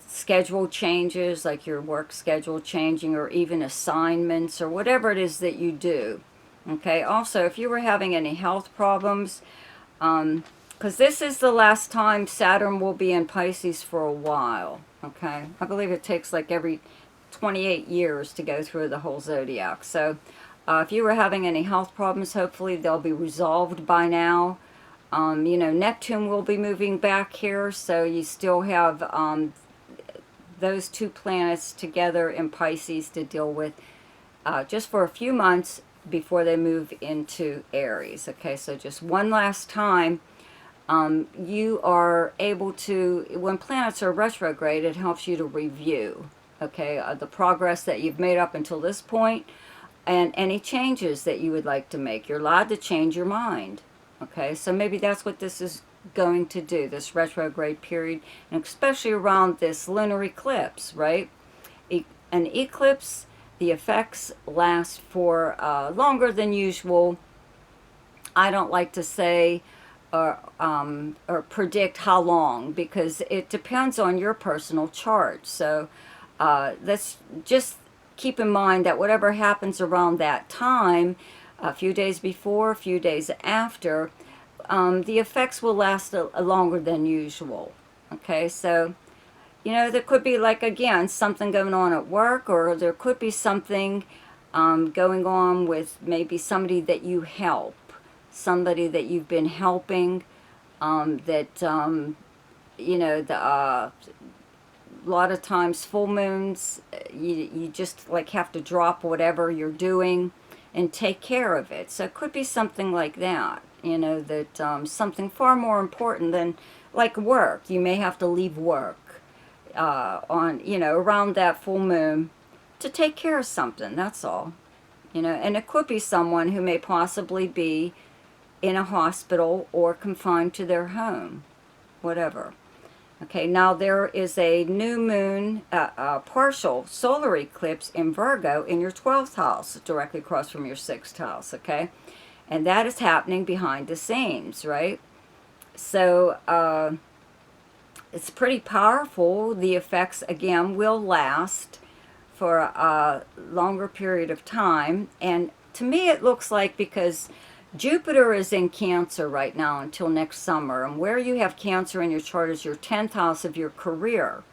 Schedule changes, like your work schedule changing, or even assignments, or whatever it is that you do. Okay, also, if you were having any health problems, because this is the last time Saturn will be in Pisces for a while, okay? I believe it takes like every 28 years to go through the whole zodiac. So if you were having any health problems, hopefully they'll be resolved by now. You know, Neptune will be moving back here, so you still have those two planets together in Pisces to deal with just for a few months before they move into Aries. Okay, so just one last time. You are able to, when planets are retrograde, it helps you to review, okay, the progress that you've made up until this point, and any changes that you would like to make. You're allowed to change your mind, okay? So maybe that's what this is going to do, this retrograde period, and especially around this lunar eclipse, right? An eclipse, the effects last for longer than usual. I don't like to say or predict how long, because it depends on your personal chart. So let's just keep in mind that whatever happens around that time, a few days before, a few days after, the effects will last a longer than usual. Okay, so, you know, there could be, like, again, something going on at work, or there could be something going on with maybe somebody that you help, somebody that you've been helping, you know, a lot of times full moons, you just like have to drop whatever you're doing and take care of it. So it could be something like that, you know, that something far more important than like work. You may have to leave work on, you know, around that full moon to take care of something, that's all. You know, and it could be someone who may possibly be in a hospital or confined to their home, whatever. Okay, now there is a new moon, partial solar eclipse in Virgo in your 12th house, directly across from your 6th house, okay? And that is happening behind the scenes, right? So it's pretty powerful. The effects, again, will last for a longer period of time. And to me it looks like, because Jupiter is in Cancer right now until next summer, and where you have Cancer in your chart is your 10th house of your career.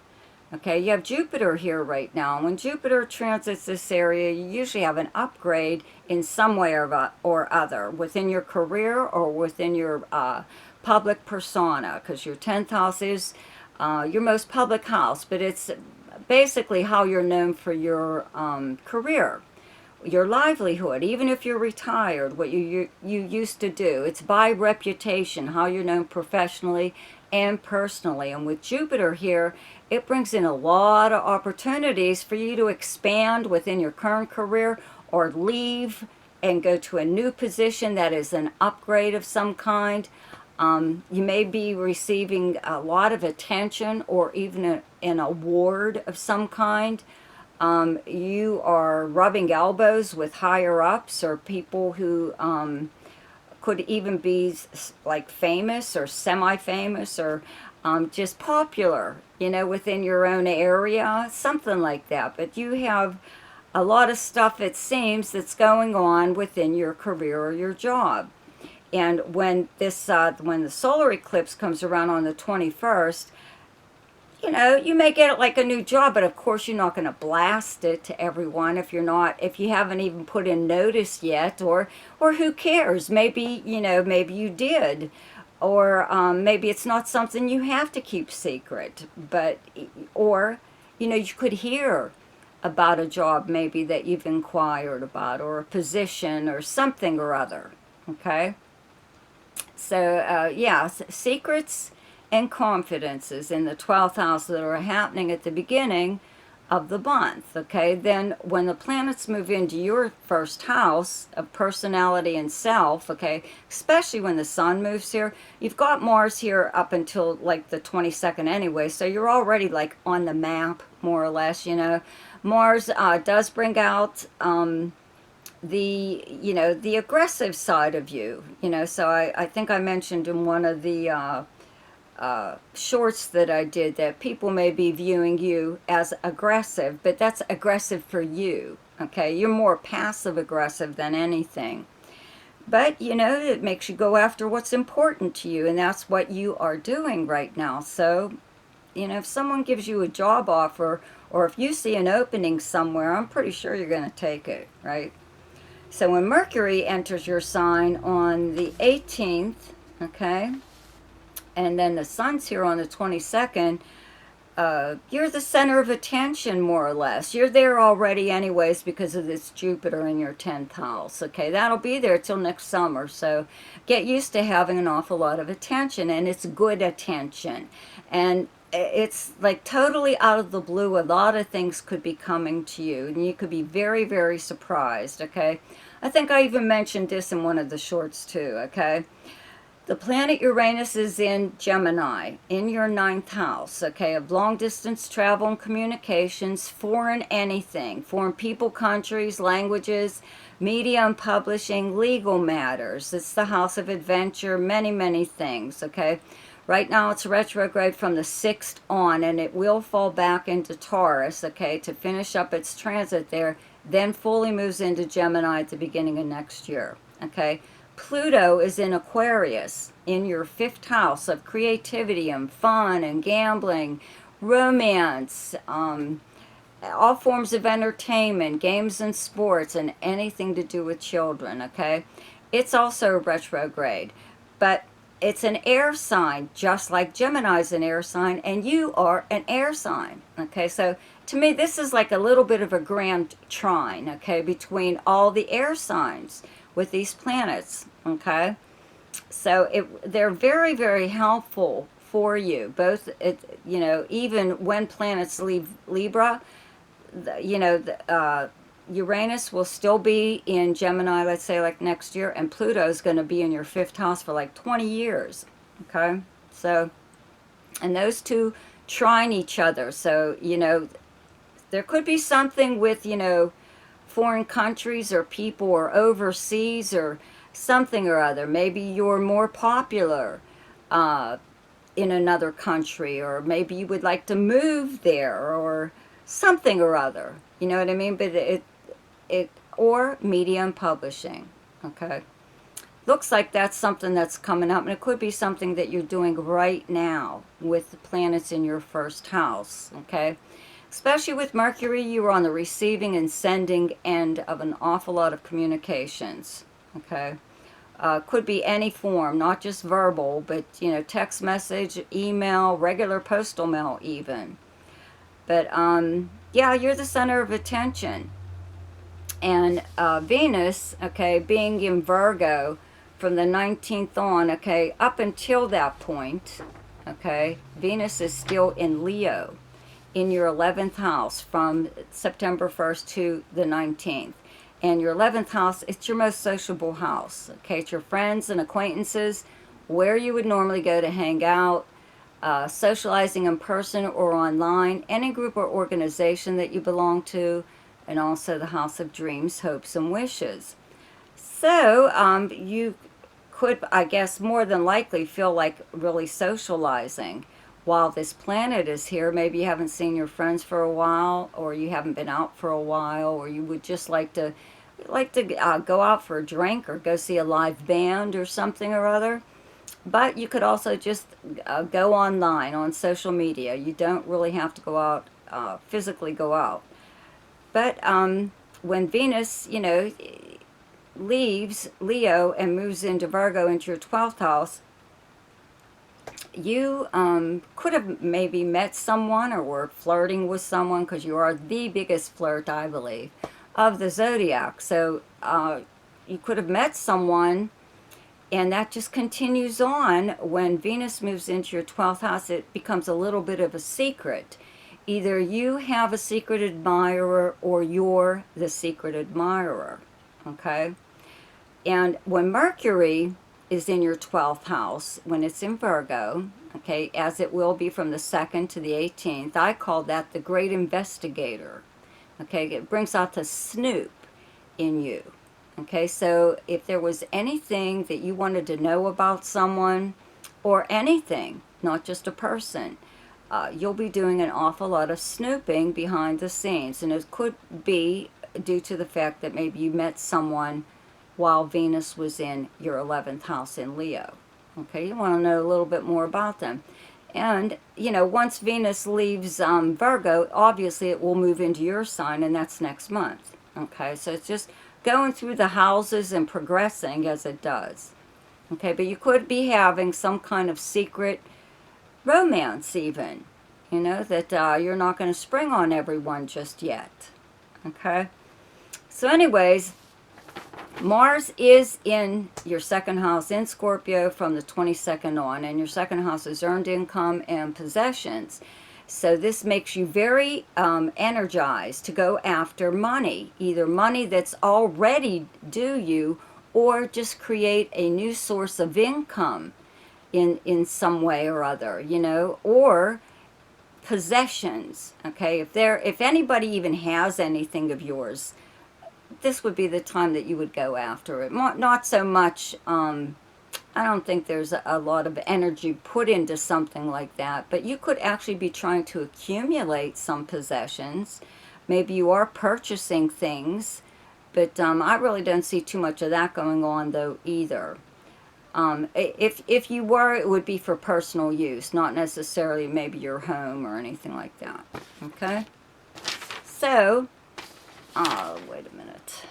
Okay, you have Jupiter here right now. When Jupiter transits this area, you usually have an upgrade in some way or other within your career or within your public persona, because your 10th house is your most public house, but it's basically how you're known for your career, your livelihood. Even if you're retired, what you used to do, it's by reputation, how you're known professionally and personally. And with Jupiter here, it brings in a lot of opportunities for you to expand within your current career or leave and go to a new position that is an upgrade of some kind. You may be receiving a lot of attention or even an award of some kind. You are rubbing elbows with higher ups or people who could even be like famous or semi-famous or just popular, within your own area, something like that. But you have a lot of stuff, it seems, that's going on within your career or your job. And when when the solar eclipse comes around on the 21st, you may get it like a new job, but of course you're not going to blast it to everyone if you haven't even put in notice yet, or who cares? Maybe, maybe you did, or maybe it's not something you have to keep secret, or, you could hear about a job maybe that you've inquired about, or a position or something or other, okay? So, yeah, secrets and confidences in the 12th house that are happening at the beginning of the month, okay? Then when the planets move into your first house of personality and self, okay, especially when the sun moves here, you've got Mars here up until like the 22nd anyway, so you're already like on the map, more or less, Mars does bring out the aggressive side of you, so I think I mentioned in one of the shorts that I did that people may be viewing you as aggressive, but that's aggressive for you, okay? You're more passive aggressive than anything. But, it makes you go after what's important to you, and that's what you are doing right now. So, if someone gives you a job offer, or if you see an opening somewhere, I'm pretty sure you're going to take it, right? So when Mercury enters your sign on the 18th, okay, and then the sun's here on the 22nd, you're the center of attention, more or less. You're there already anyways because of this Jupiter in your 10th house, okay? That'll be there till next summer, so get used to having an awful lot of attention, and it's good attention. And it's like totally out of the blue. A lot of things could be coming to you, and you could be very, very surprised, okay? I think I even mentioned this in one of the shorts too, okay? The planet Uranus is in Gemini, in your 9th house, okay, of long distance travel and communications, foreign anything, foreign people, countries, languages, media and publishing, legal matters. It's the house of adventure, many, many things, okay. Right now it's retrograde from the 6th on, and it will fall back into Taurus, okay, to finish up its transit there, then fully moves into Gemini at the beginning of next year, okay. Pluto is in Aquarius, in your 5th house of creativity and fun and gambling, romance, all forms of entertainment, games and sports, and anything to do with children, okay? It's also retrograde, but it's an air sign, just like Gemini's an air sign, and you are an air sign, okay? So to me, this is like a little bit of a grand trine, okay, between all the air signs with these planets, okay? So they're very, very helpful for you. Both, even when planets leave Libra, Uranus will still be in Gemini, let's say like next year, and Pluto's going to be in your 5th house for like 20 years, okay? So, and those two trine each other. So, there could be something with, foreign countries or people or overseas or something or other. Maybe you're more popular in another country, or maybe you would like to move there or something or other. You know what I mean? But or media and publishing, okay? looks like that's something that's coming up, and it could be something that you're doing right now with the planets in your first house, okay? Especially with Mercury, you're on the receiving and sending end of an awful lot of communications, okay? Could be any form, not just verbal, but, you know, text message, email, regular postal mail even. But, yeah, you're the center of attention. And Venus, okay, being in Virgo from the 19th on, okay, up until that point, okay, Venus is still in Leo in your 11th house from September 1st to the 19th. And your 11th house, it's your most sociable house, okay? It's your friends and acquaintances, where you would normally go to hang out, socializing in person or online, any group or organization that you belong to, and also the house of dreams, hopes, and wishes. So you could, I guess, more than likely feel like really socializing while this planet is here. Maybe you haven't seen your friends for a while, or you haven't been out for a while, or you would just like to go out for a drink or go see a live band or something or other. But you could also just go online on social media. You don't really have to go out, physically go out. But when Venus, you know, leaves Leo and moves into Virgo into your 12th house, you could have maybe met someone or were flirting with someone, because you are the biggest flirt, I believe, of the zodiac. So you could have met someone, and that just continues on. When Venus moves into your 12th house, it becomes a little bit of a secret. Either you have a secret admirer or you're the secret admirer, okay? And when Mercury is in your 12th house, when it's in Virgo, okay, as it will be from the 2nd to the 18th, I call that the great investigator, okay? It brings out the snoop in you, okay? So if there was anything that you wanted to know about someone, or anything, not just a person, you'll be doing an awful lot of snooping behind the scenes. And it could be due to the fact that maybe you met someone while Venus was in your 11th house in Leo. Okay, you want to know a little bit more about them. And, you know, once Venus leaves Virgo, obviously it will move into your sign, and that's next month. Okay, so it's just going through the houses and progressing as it does. Okay, but you could be having some kind of secret romance even, you know, that you're not going to spring on everyone just yet. Okay, so anyways, Mars is in your 2nd house in Scorpio from the 22nd on, and your 2nd house is earned income and possessions. So this makes you very energized to go after money, either money that's already due you, or just create a new source of income in some way or other, you know, or possessions. Okay, if anybody even has anything of yours, this would be the time that you would go after it. Not so much, I don't think there's a lot of energy put into something like that, but you could actually be trying to accumulate some possessions. Maybe you are purchasing things, but I really don't see too much of that going on though either. If you were, it would be for personal use, not necessarily maybe your home or anything like that. Okay? So, wait a minute.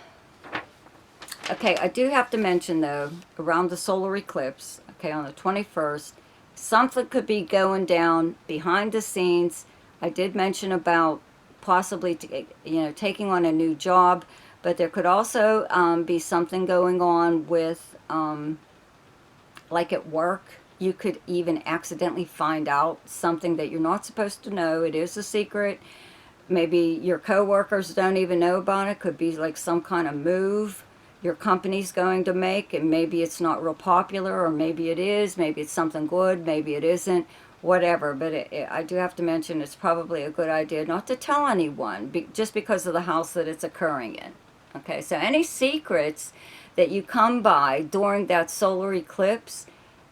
Okay, I do have to mention though, around the solar eclipse, okay, on the 21st, something could be going down behind the scenes. I did mention about possibly, you know, taking on a new job, but there could also be something going on with, like at work. You could even accidentally find out something that you're not supposed to know. It is a secret. Maybe your coworkers don't even know about it. Could be like some kind of move your company's going to make, and maybe it's not real popular, or maybe it is. Maybe it's something good, maybe it isn't, whatever. But I do have to mention it's probably a good idea not to tell anyone, just because of the house that it's occurring in. Okay, so any secrets that you come by during that solar eclipse,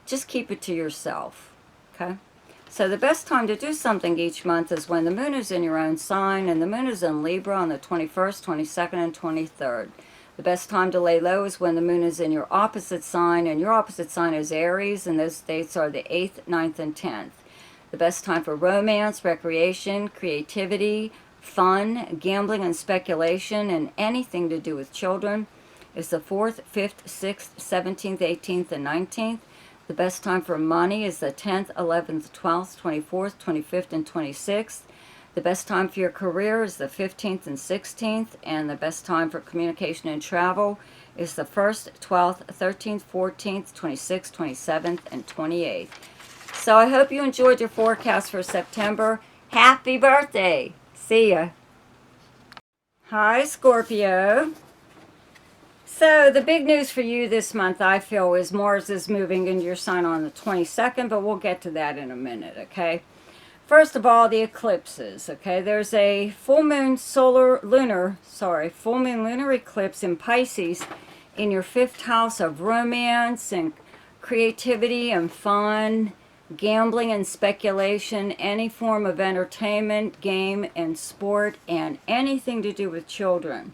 just keep it to yourself. Okay? So the best time to do something each month is when the moon is in your own sign, and the moon is in Libra on the 21st, 22nd, and 23rd. The best time to lay low is when the moon is in your opposite sign, and your opposite sign is Aries, and those dates are the 8th, 9th, and 10th. The best time for romance, recreation, creativity, fun, gambling, and speculation, and anything to do with children is the 4th, 5th, 6th, 17th, 18th, and 19th. The best time for money is the 10th, 11th, 12th, 24th, 25th, and 26th. The best time for your career is the 15th and 16th, and the best time for communication and travel is the 1st, 12th, 13th, 14th, 26th, 27th, and 28th. So I hope you enjoyed your forecast for September. Happy birthday! See ya! Hi, Scorpio. So the big news for you this month, I feel, is Mars is moving into your sign on the 22nd, but we'll get to that in a minute, okay? First of all, the eclipses, okay? There's a full moon lunar eclipse in Pisces in your 5th house of romance and creativity and fun, gambling and speculation, any form of entertainment, game and sport, and anything to do with children.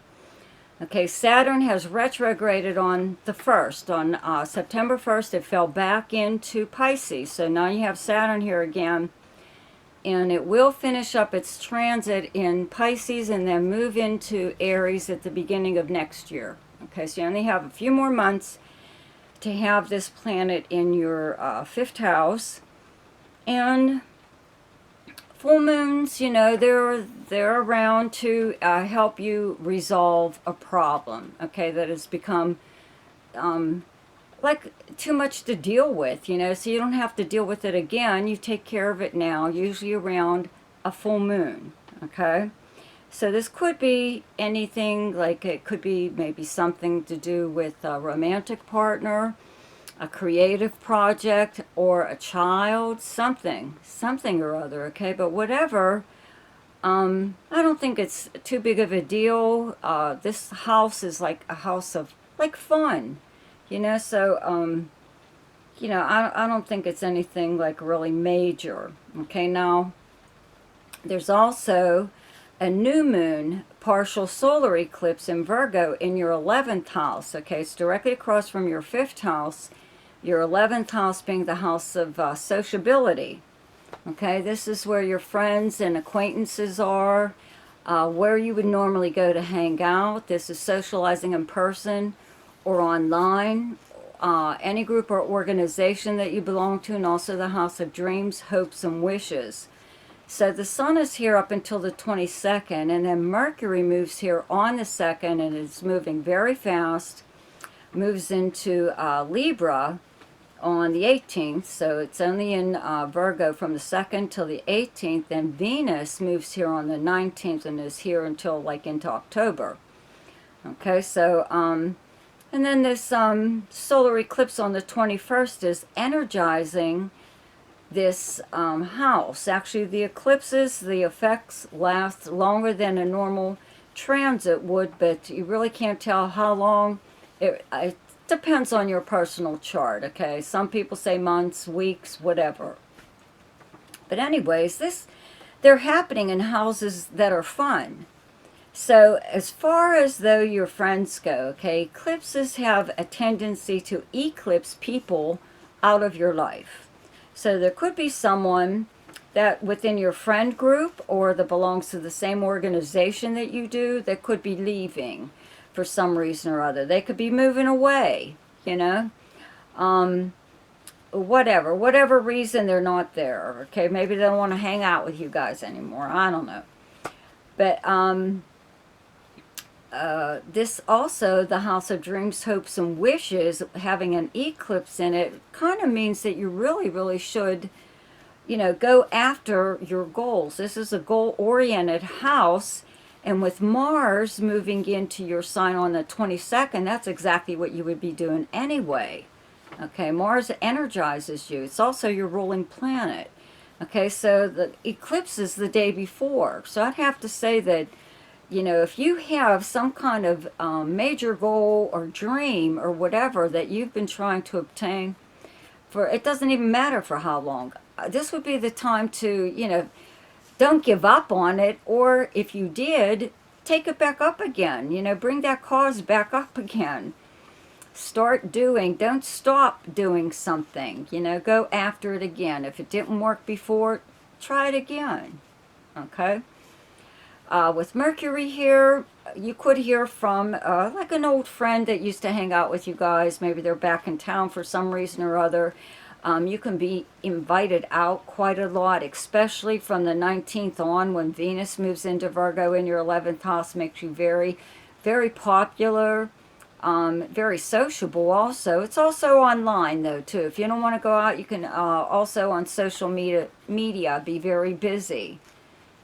Okay, Saturn has retrograded on the 1st. On September 1st, it fell back into Pisces. So now you have Saturn here again. And it will finish up its transit in Pisces and then move into Aries at the beginning of next year. Okay, so you only have a few more months to have this planet in your 5th house. And full moons, you know, they're around to help you resolve a problem, okay, that has become like too much to deal with, you know, so you don't have to deal with it again. You take care of it now, usually around a full moon, okay? So this could be anything, like it could be maybe something to do with a romantic partner, a creative project, or a child, something or other, okay? But whatever, I don't think it's too big of a deal. This house is like a house of, like, fun, you know? So, you know, I don't think it's anything, like, really major, okay? Now, there's also a new moon partial solar eclipse in Virgo in your 11th house, okay? It's directly across from your 5th house, your 11th house being the house of sociability. Okay, this is where your friends and acquaintances are, where you would normally go to hang out. This is socializing in person or online, any group or organization that you belong to, and also the house of dreams, hopes, and wishes. So the sun is here up until the 22nd, and then Mercury moves here on the 2nd, and it's moving very fast, moves into Libra on the 18th, so it's only in Virgo from the 2nd till the 18th. Then Venus moves here on the 19th and is here until like into October. Okay, so and then this solar eclipse on the 21st is energizing this house. Actually, the eclipses, the effects last longer than a normal transit would, but you really can't tell how long. It depends on your personal chart, okay? Some people say months, weeks, whatever. But anyways, they're happening in houses that are fun. So as far as though your friends go, okay, eclipses have a tendency to eclipse people out of your life. So there could be someone that within your friend group or that belongs to the same organization that you do that could be leaving for some reason or other. They could be moving away, you know, whatever reason they're not there, okay? Maybe they don't want to hang out with you guys anymore. I don't know. But this also, the house of dreams, hopes, and wishes, having an eclipse in it, kind of means that you really should, you know, go after your goals. This is a goal-oriented house. And with Mars moving into your sign on the 22nd, that's exactly what you would be doing anyway. Okay, Mars energizes you. It's also your ruling planet. Okay, so the eclipse is the day before. So I'd have to say that, you know, if you have some kind of major goal or dream or whatever that you've been trying to obtain for, it doesn't even matter for how long, this would be the time to, you know, don't give up on it, or if you did, take it back up again. You know, bring that cause back up again. Start doing, don't stop doing something. You know, go after it again. If it didn't work before, try it again. Okay? With Mercury here, you could hear from like an old friend that used to hang out with you guys. Maybe they're back in town for some reason or other. You can be invited out quite a lot, especially from the 19th on, when Venus moves into Virgo in your 11th house. Makes you very, very popular, very sociable also. It's also online though too. If you don't want to go out, you can also on social media be very busy.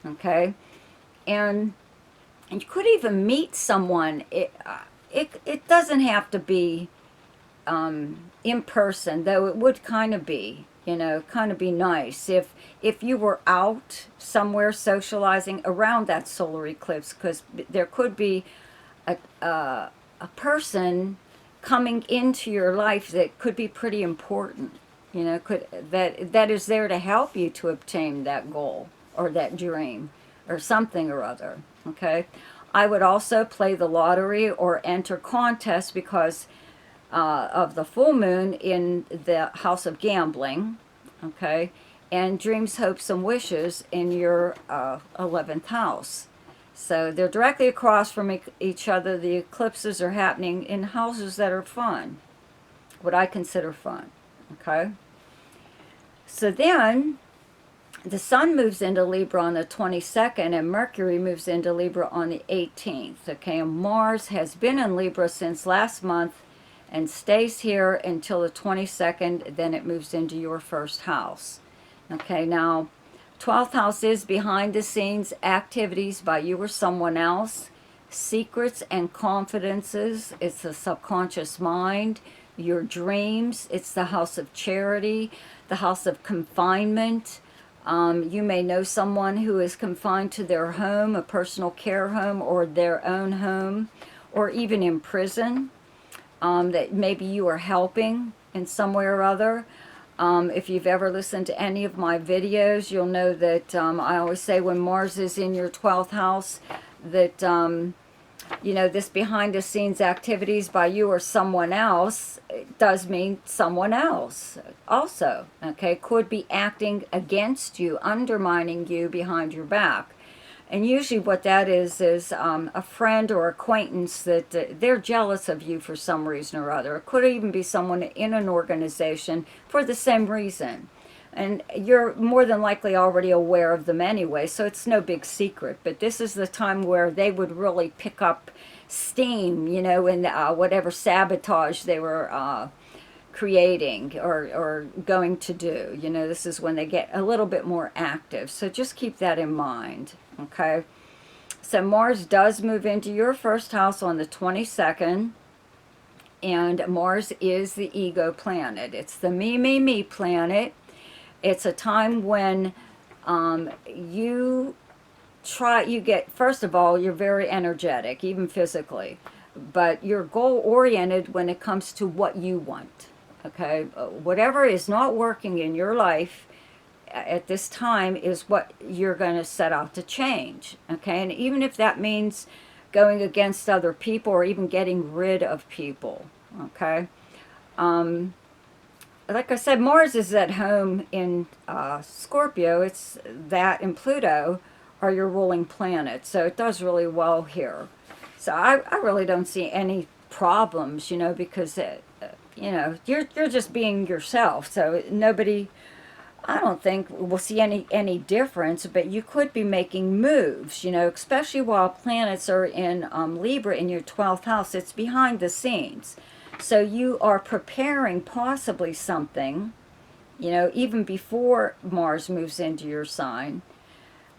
Okay? And you could even meet someone. It doesn't have to be in person, though it would kind of be, you know, kind of be nice if you were out somewhere socializing around that solar eclipse, because there could be a person coming into your life that could be pretty important, you know, that is there to help you to obtain that goal or that dream or something or other. Okay, I would also play the lottery or enter contests because of the full moon in the house of gambling. Okay, and dreams, hopes, and wishes in your 11th house. So they're directly across from each other. The eclipses are happening in houses that are fun, what I consider fun. Okay, so then the Sun moves into Libra on the 22nd, and Mercury moves into Libra on the 18th. Okay, and Mars has been in Libra since last month and stays here until the 22nd. Then it moves into your first house. Okay, now 12th house is behind the scenes activities by you or someone else, secrets and confidences. It's the subconscious mind, your dreams. It's the house of charity, the house of confinement. You may know someone who is confined to their home, a personal care home, or their own home, or even in prison, that maybe you are helping in some way or other. If you've ever listened to any of my videos, you'll know that I always say when Mars is in your 12th house, that you know, this behind the scenes activities by you or someone else, it does mean someone else also. Okay, could be acting against you, undermining you behind your back. And usually what that is a friend or acquaintance that they're jealous of you for some reason or other. It could even be someone in an organization for the same reason. And you're more than likely already aware of them anyway, so it's no big secret. But this is the time where they would really pick up steam, you know, in whatever sabotage they were creating or going to do. You know, this is when they get a little bit more active. So just keep that in mind, okay? So Mars does move into your first house on the 22nd. And Mars is the ego planet. It's the me planet. It's a time when you get, first of all, you're very energetic, even physically, but you're goal-oriented when it comes to what you want, okay? Whatever is not working in your life at this time is what you're going to set out to change, okay? And even if that means going against other people or even getting rid of people, okay? Like I said, Mars is at home in Scorpio. It's that and Pluto are your ruling planets. So it does really well here. So I really don't see any problems, you know, because, you know, you're just being yourself. So nobody, I don't think, will see any difference. But you could be making moves, you know, especially while planets are in Libra in your 12th house. It's behind the scenes. So you are preparing possibly something, you know, even before Mars moves into your sign,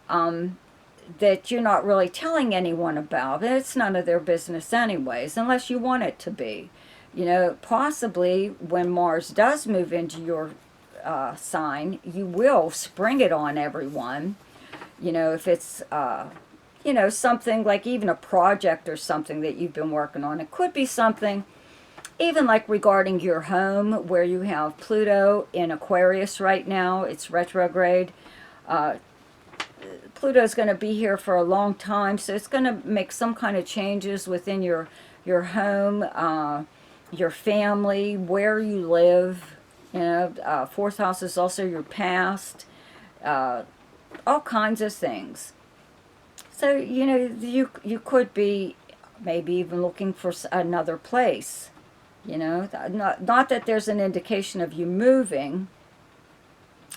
that you're not really telling anyone about. It's none of their business anyways, unless you want it to be. You know, possibly when Mars does move into your sign, you will spring it on everyone. You know, if it's, you know, something like even a project or something that you've been working on. It could be something even like regarding your home, where you have Pluto in Aquarius right now. It's retrograde. Pluto's going to be here for a long time, so it's going to make some kind of changes within your home, your family, where you live. You know, fourth house is also your past, all kinds of things. So, you know, you could be maybe even looking for another place. You know, not that there's an indication of you moving,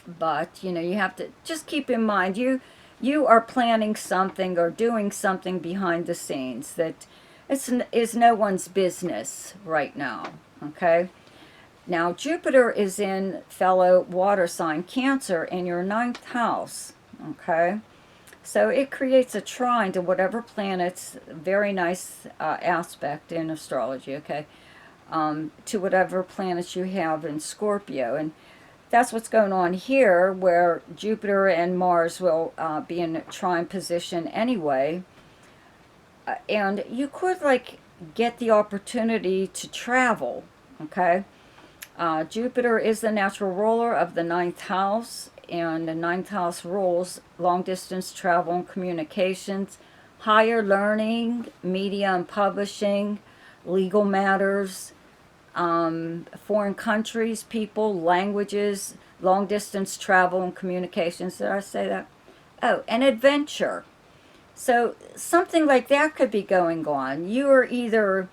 but you know, you have to just keep in mind you are planning something or doing something behind the scenes that is no one's business right now. Okay. Now Jupiter is in fellow water sign Cancer in your ninth house. Okay. So it creates a trine to whatever planets, very nice aspect in astrology, okay, to whatever planets you have in Scorpio. And that's what's going on here, where Jupiter and Mars will be in trine position anyway. And you could, like, get the opportunity to travel, okay? Jupiter is the natural ruler of the ninth house, and the ninth house rules long distance travel and communications, higher learning, media and publishing, legal matters, foreign countries, people, languages, long distance travel and communications. Did I say that? Oh, and adventure. So something like that could be going on. You are either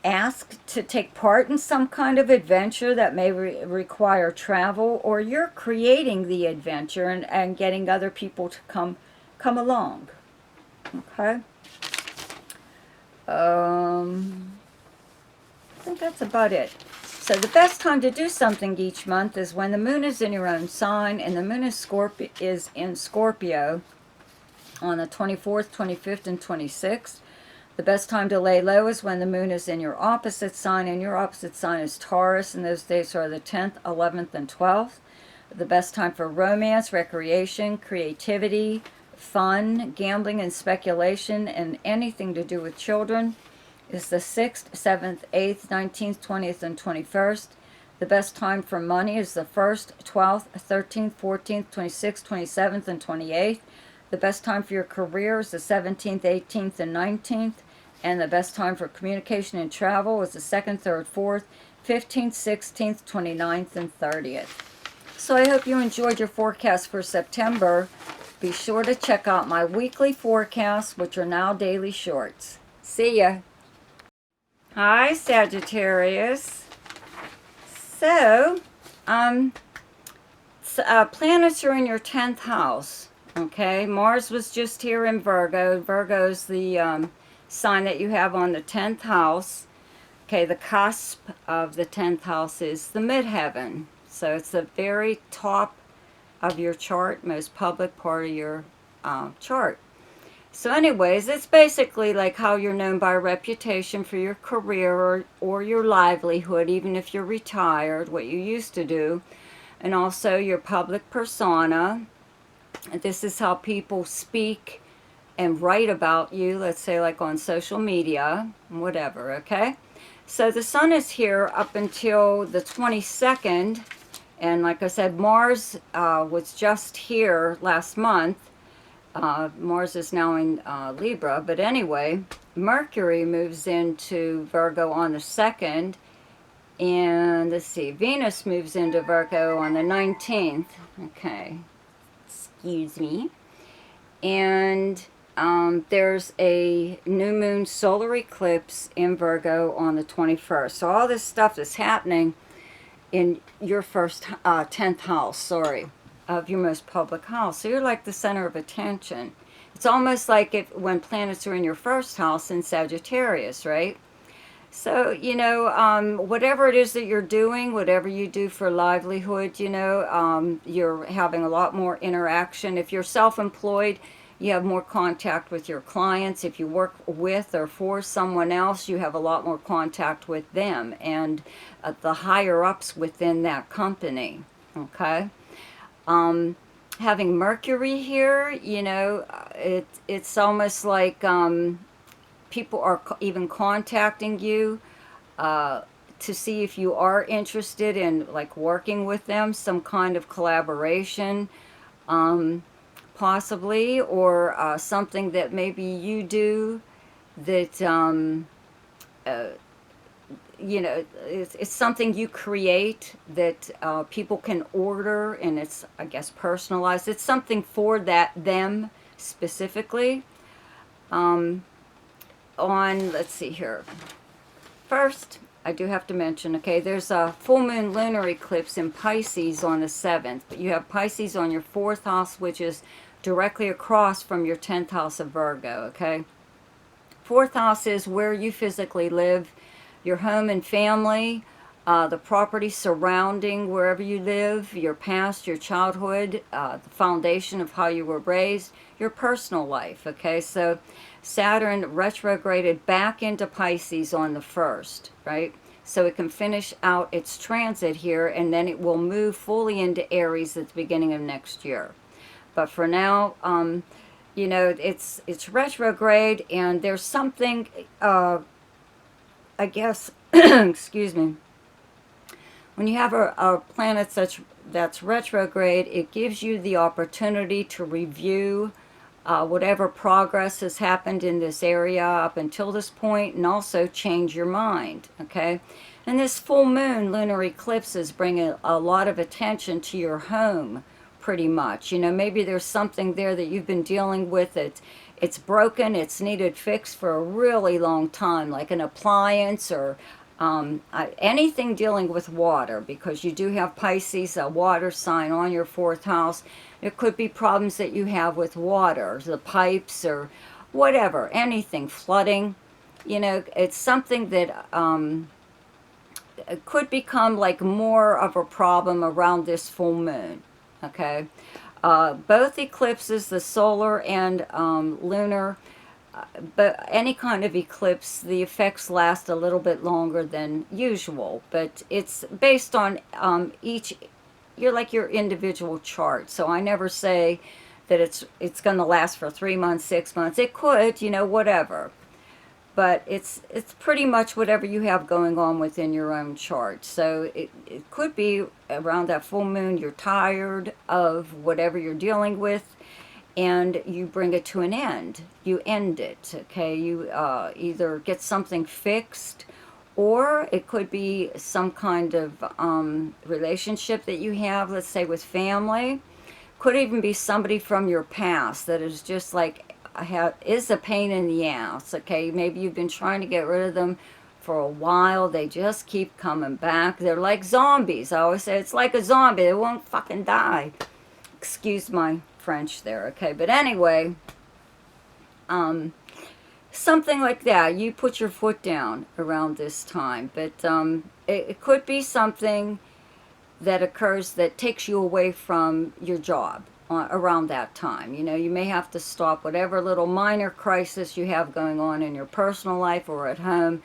asked to take part in some kind of adventure that may require travel, or you're creating the adventure and getting other people to come along. Okay. I think that's about it. So the best time to do something each month is when the moon is in your own sign, and the moon is in Scorpio on the 24th, 25th, and 26th. The best time to lay low is when the moon is in your opposite sign, and your opposite sign is Taurus, and those days are the 10th, 11th, and 12th. The best time for romance, recreation, creativity, fun, gambling, and speculation, and anything to do with children is the 6th, 7th, 8th, 19th, 20th, and 21st. The best time for money is the 1st, 12th, 13th, 14th, 26th, 27th, and 28th. The best time for your career is the 17th, 18th, and 19th. And the best time for communication and travel is the 2nd, 3rd, 4th, 15th, 16th, 29th, and 30th. So I hope you enjoyed your forecast for September. Be sure to check out my weekly forecasts, which are now daily shorts. See ya. Hi, Sagittarius. So, planets are in your 10th house. Okay, Mars was just here in Virgo. Virgo's the sign that you have on the 10th house. Okay, the cusp of the 10th house is the midheaven. So it's the very top of your chart, most public part of your chart. So anyways, it's basically like how you're known by reputation for your career or your livelihood, even if you're retired, what you used to do, and also your public persona. This is how people speak and write about you, let's say like on social media, whatever, okay? So the sun is here up until the 22nd, and like I said, Mars was just here last month. Mars is now in Libra, but anyway, Mercury moves into Virgo on the 2nd, and let's see, Venus moves into Virgo on the 19th, okay, excuse me, and there's a new moon solar eclipse in Virgo on the 21st. So all this stuff is happening in your first 10th house, sorry, of your most public house. So you're like the center of attention. It's almost like when planets are in your first house in Sagittarius, right? So, you know, whatever it is that you're doing, whatever you do for livelihood, you know, you're having a lot more interaction. If you're self-employed, you have more contact with your clients. If you work with or for someone else, you have a lot more contact with them and the higher-ups within that company, okay? Having Mercury here, you know, it's almost like people are even contacting you to see if you are interested in like working with them, some kind of collaboration. possibly, or something that maybe you do that, you know, it's something you create that people can order, and it's, I guess, personalized. It's something for them specifically. On, let's see here. First, I do have to mention, okay, there's a full moon lunar eclipse in Pisces on the 7th, but you have Pisces on your 4th house, which is directly across from your 10th house of Virgo, okay? 4th house is where you physically live, your home and family, the property surrounding wherever you live, your past, your childhood, the foundation of how you were raised, your personal life, okay? So Saturn retrograded back into Pisces on the 1st, right? So it can finish out its transit here, and then it will move fully into Aries at the beginning of next year. But for now, you know, it's retrograde, and there's something, I guess, excuse me, when you have a planet that's retrograde, it gives you the opportunity to review whatever progress has happened in this area up until this point, and also change your mind, okay? And this full moon lunar eclipse is bringing a lot of attention to your home, pretty much. You know, maybe there's something there that you've been dealing with. It's broken, it's needed fixed for a really long time, like an appliance or anything dealing with water, because you do have Pisces, a water sign, on your 4th house. It could be problems that you have with water, the pipes or whatever, anything, flooding. You know, it's something that it could become like more of a problem around this full moon, okay? Both eclipses, the solar and lunar, but any kind of eclipse, the effects last a little bit longer than usual, but it's based on you're like your individual chart. So I never say that it's going to last for 3 months, 6 months. It could, you know, whatever. But it's pretty much whatever you have going on within your own chart. So it could be around that full moon you're tired of whatever you're dealing with, and you bring it to an end. You end it, okay? You either get something fixed, or it could be some kind of relationship that you have, let's say with family. Could even be somebody from your past that is just like, is a pain in the ass, okay? Maybe you've been trying to get rid of them for a while. They just keep coming back. They're like zombies. I always say it's like a zombie. They won't fucking die. Excuse my French there, okay? But anyway, something like that. You put your foot down around this time. But it could be something that occurs that takes you away from your job around that time. You know, you may have to stop whatever little minor crisis you have going on in your personal life or at home,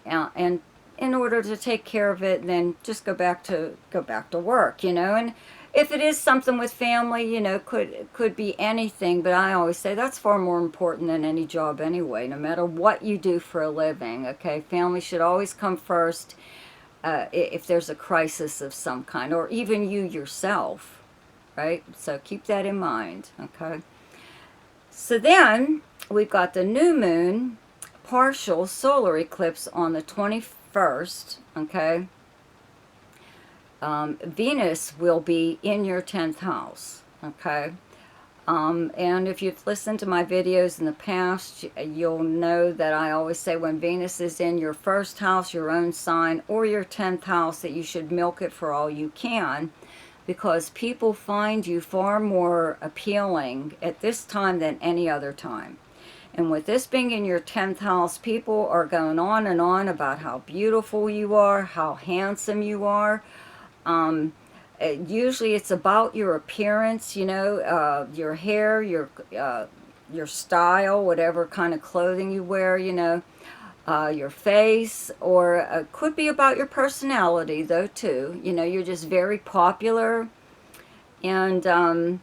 and in order to take care of it, then just go back to work, you know. And if it is something with family, you know, could be anything, but I always say that's far more important than any job anyway, no matter what you do for a living, okay? Family should always come first if there's a crisis of some kind, or even you yourself, right? So keep that in mind, okay? So then we've got the new moon partial solar eclipse on the 21st, okay? Venus will be in your 10th house, okay? And if you've listened to my videos in the past, you'll know that I always say when Venus is in your 1st house, your own sign, or your 10th house, that you should milk it for all you can, because people find you far more appealing at this time than any other time. And with this being in your 10th house, people are going on and on about how beautiful you are, how handsome you are. Usually it's about your appearance, you know, your hair, your style, whatever kind of clothing you wear, you know, your face, or it could be about your personality, though, too. You know, you're just very popular. And,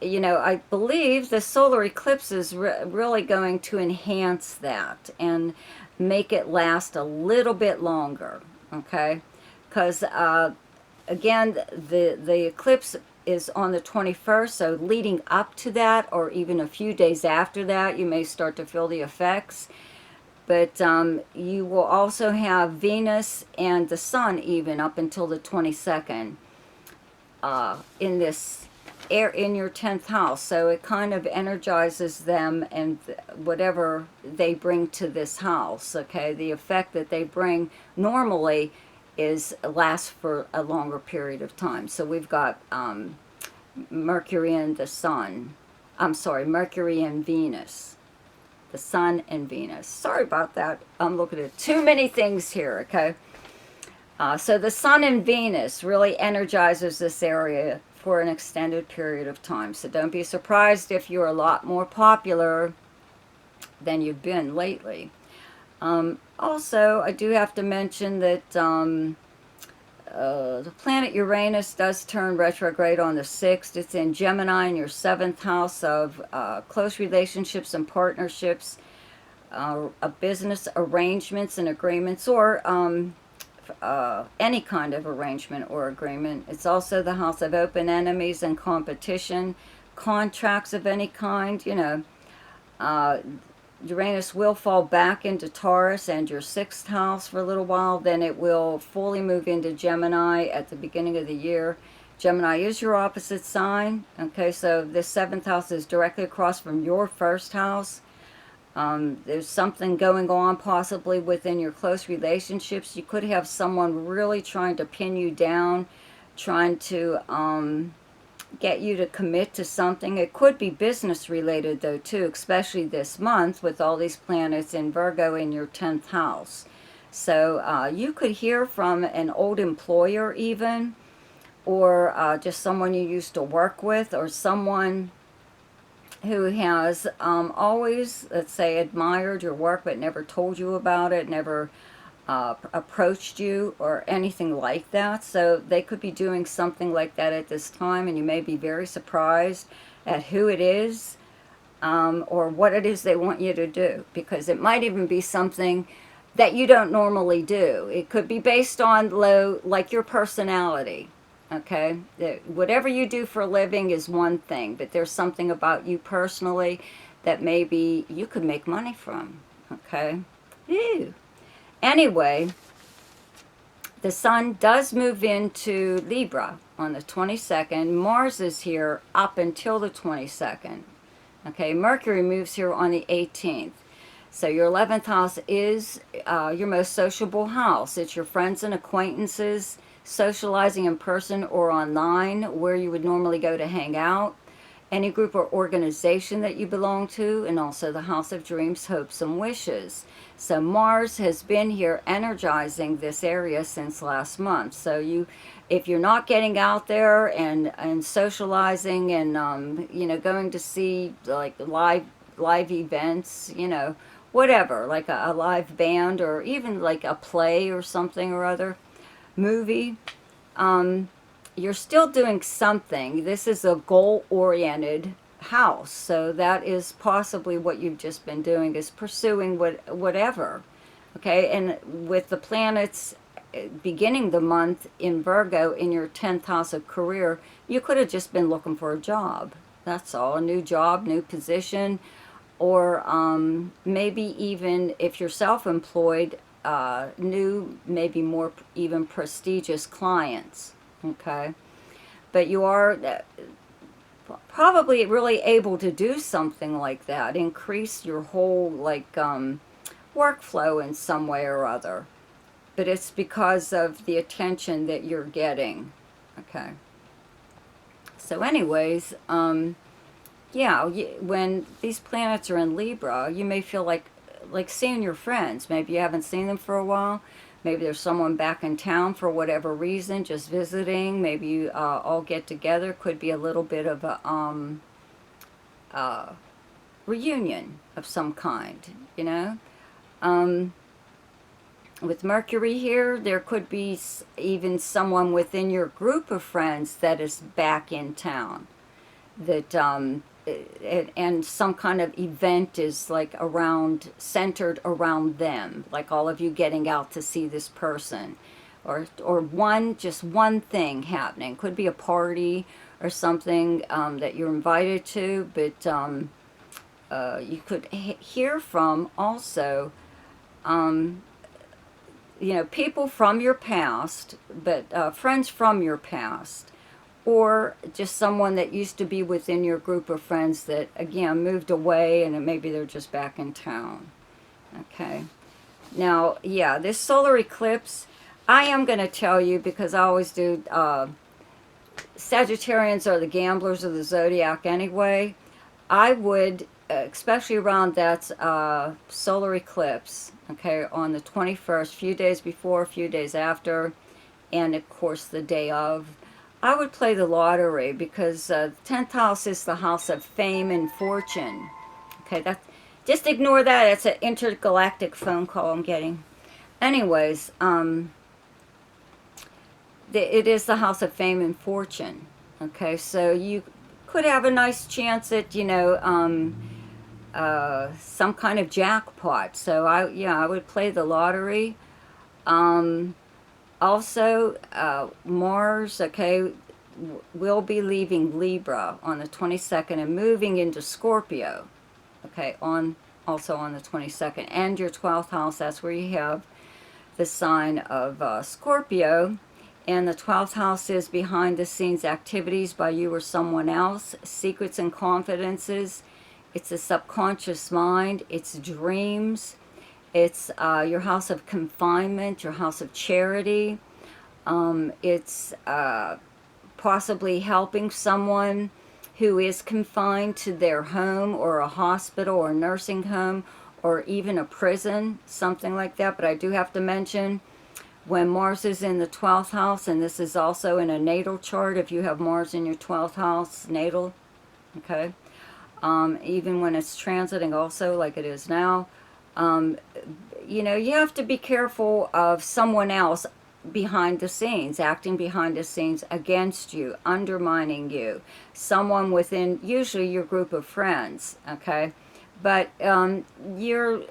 you know, I believe the solar eclipse is really going to enhance that and make it last a little bit longer, okay? Because, again, the eclipse is on the 21st, so leading up to that or even a few days after that, you may start to feel the effects. But you will also have Venus and the Sun even up until the 22nd in this air in your 10th house. So it kind of energizes them and whatever they bring to this house. Okay, the effect that they bring normally lasts for a longer period of time. So we've got Mercury and the Sun. I'm sorry, Mercury and Venus. The Sun and Venus. Sorry about that. I'm looking at too many things here, okay? So the Sun and Venus really energizes this area for an extended period of time. So don't be surprised if you're a lot more popular than you've been lately. Also, I do have to mention that the planet Uranus does turn retrograde on the 6th. It's in Gemini in your 7th house of close relationships and partnerships, business arrangements and agreements, or any kind of arrangement or agreement. It's also the house of open enemies and competition, contracts of any kind, you know. Uranus will fall back into Taurus and your 6th house for a little while. Then it will fully move into Gemini at the beginning of the year. Gemini is your opposite sign. Okay, so this 7th house is directly across from your 1st house. There's something going on possibly within your close relationships. You could have someone really trying to pin you down, trying to get you to commit to something. It could be business related though too, especially this month with all these planets in Virgo in your 10th house. So you could hear from an old employer even, or just someone you used to work with, or someone who has always, let's say, admired your work but never told you about it, never approached you or anything like that. So they could be doing something like that at this time, and you may be very surprised at who it is or what it is they want you to do, because it might even be something that you don't normally do. It could be based on like your personality. Okay, whatever you do for a living is one thing, but there's something about you personally that maybe you could make money from. Okay. Ew. Anyway, the Sun does move into Libra on the 22nd. Mars is here up until the 22nd. Okay, Mercury moves here on the 18th. So your 11th house is your most sociable house. It's your friends and acquaintances, socializing in person or online, where you would normally go to hang out, any group or organization that you belong to, and also the house of dreams, hopes, and wishes. So Mars has been here energizing this area since last month. So if you're not getting out there and socializing and you know, going to see like live events, you know, whatever, like a live band or even like a play or something or other, movie, you're still doing something. This is a goal-oriented house, so that is possibly what you've just been doing, is pursuing whatever. Okay, and with the planets beginning the month in Virgo in your 10th house of career, you could have just been looking for a job. That's all. A new job, new position, or maybe even if you're self-employed, new, maybe more even prestigious clients. Okay, but you are probably really able to do something like that, increase your whole like workflow in some way or other, but it's because of the attention that you're getting. Okay, so anyways, yeah, when these planets are in Libra, you may feel like seeing your friends. Maybe you haven't seen them for a while. Maybe there's someone back in town for whatever reason, just visiting. Maybe you all get together. Could be a little bit of a reunion of some kind, you know. With Mercury here, there could be even someone within your group of friends that is back in town. That and some kind of event is like centered around them, like all of you getting out to see this person, or just one thing happening. Could be a party, or something that you're invited to, but you could hear from also, you know, people from your past, but friends from your past, or just someone that used to be within your group of friends that, again, moved away and maybe they're just back in town. Okay. Now, yeah, this solar eclipse, I am going to tell you, because I always do, Sagittarians are the gamblers of the zodiac anyway. I would, especially around that solar eclipse, okay, on the 21st, few days before, a few days after, and of course the day of, I would play the lottery, because the 10th house is the house of fame and fortune. Okay, that's, just ignore that. It's an intergalactic phone call I'm getting. Anyways, it is the house of fame and fortune. Okay, so you could have a nice chance at, you know, some kind of jackpot. So I would play the lottery. Also, Mars, okay, will be leaving Libra on the 22nd and moving into Scorpio. Okay, also on the 22nd, and your 12th house, that's where you have the sign of Scorpio. And the 12th house is behind the scenes activities by you or someone else, secrets and confidences. It's the subconscious mind, it's dreams, it's your house of confinement, your house of charity. It's possibly helping someone who is confined to their home or a hospital or a nursing home or even a prison, something like that. But I do have to mention, when Mars is in the 12th house, and this is also in a natal chart, if you have Mars in your 12th house, natal, okay, even when it's transiting also, like it is now, you know, you have to be careful of someone else behind the scenes, acting behind the scenes against you, undermining you, someone within usually your group of friends, okay, but you're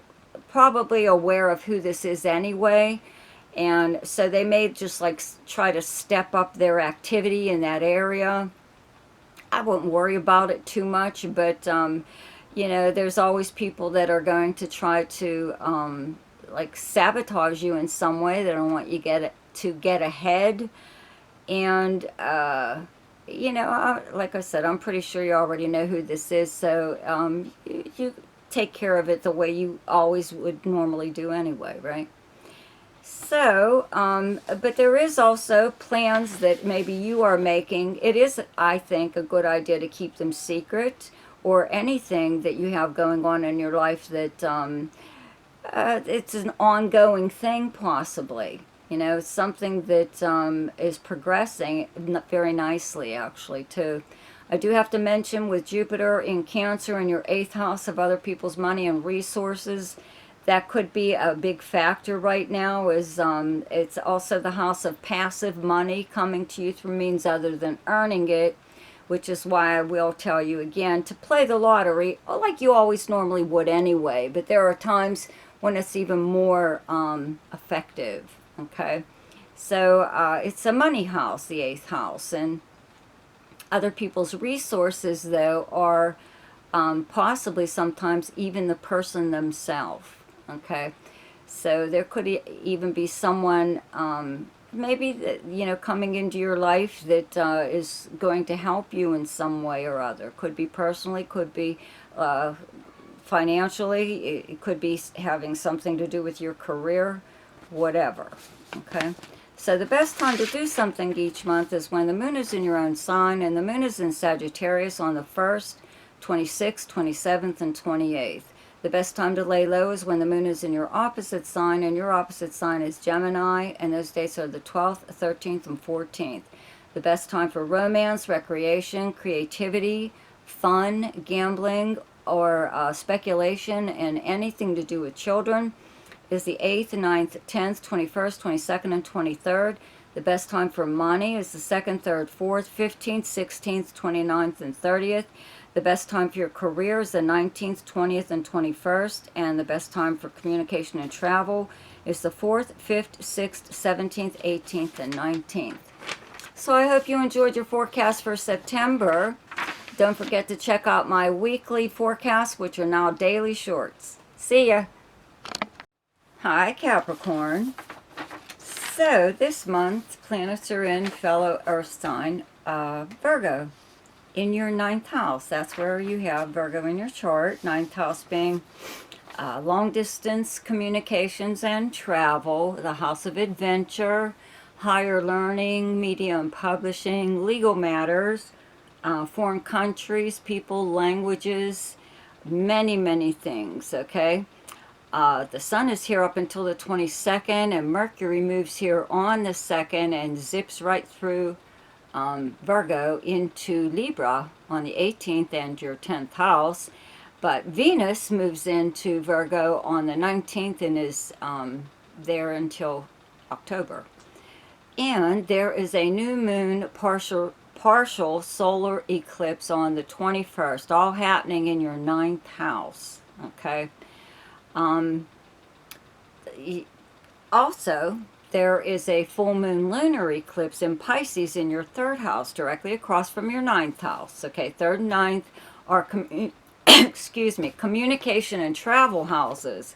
probably aware of who this is anyway, and so they may just like try to step up their activity in that area. I wouldn't worry about it too much, but you know, there's always people that are going to try to like sabotage you in some way. They don't want you to get ahead. And you know, like I said, I'm pretty sure you already know who this is, so you take care of it the way you always would normally do anyway, right? So, but there is also plans that maybe you are making. It is, I think, a good idea to keep them secret, or anything that you have going on in your life that it's an ongoing thing, possibly. You know, something that is progressing very nicely, actually, too. I do have to mention, with Jupiter in Cancer in your 8th house of other people's money and resources, that could be a big factor right now. Is it's also the house of passive money coming to you through means other than earning it, which is why I will tell you again to play the lottery like you always normally would anyway, but there are times when it's even more effective, okay? So it's a money house, the 8th house, and other people's resources, though, are possibly sometimes even the person themselves. Okay, so there could even be someone, maybe that, you know, coming into your life that is going to help you in some way or other. Could be personally, could be financially, it could be having something to do with your career, whatever. Okay, so the best time to do something each month is when the moon is in your own sign, and the moon is in Sagittarius on the 1st, 26th, 27th, and 28th. The best time to lay low is when the moon is in your opposite sign, and your opposite sign is Gemini, and those dates are the 12th, 13th, and 14th. The best time for romance, recreation, creativity, fun, gambling, or speculation, and anything to do with children is the 8th, 9th, 10th, 21st, 22nd, and 23rd. The best time for money is the 2nd, 3rd, 4th, 15th, 16th, 29th, and 30th. The best time for your career is the 19th, 20th, and 21st. And the best time for communication and travel is the 4th, 5th, 6th, 17th, 18th, and 19th. So I hope you enjoyed your forecast for September. Don't forget to check out my weekly forecasts, which are now daily shorts. See ya. Hi, Capricorn. So this month, planets are in fellow Earth sign, Virgo, in your ninth house. That's where you have Virgo in your chart. Ninth house being long distance communications and travel, the house of adventure, higher learning, media and publishing, legal matters, foreign countries, people, languages, many, many things, okay? The sun is here up until the 22nd, and Mercury moves here on the 2nd and zips right through Virgo into Libra on the 18th and your 10th house. But Venus moves into Virgo on the 19th and is there until October. And there is a new moon partial solar eclipse on the 21st, all happening in your ninth house, okay? Also, there is a full moon lunar eclipse in Pisces in your third house, directly across from your ninth house. Okay, third and ninth are excuse me, communication and travel houses,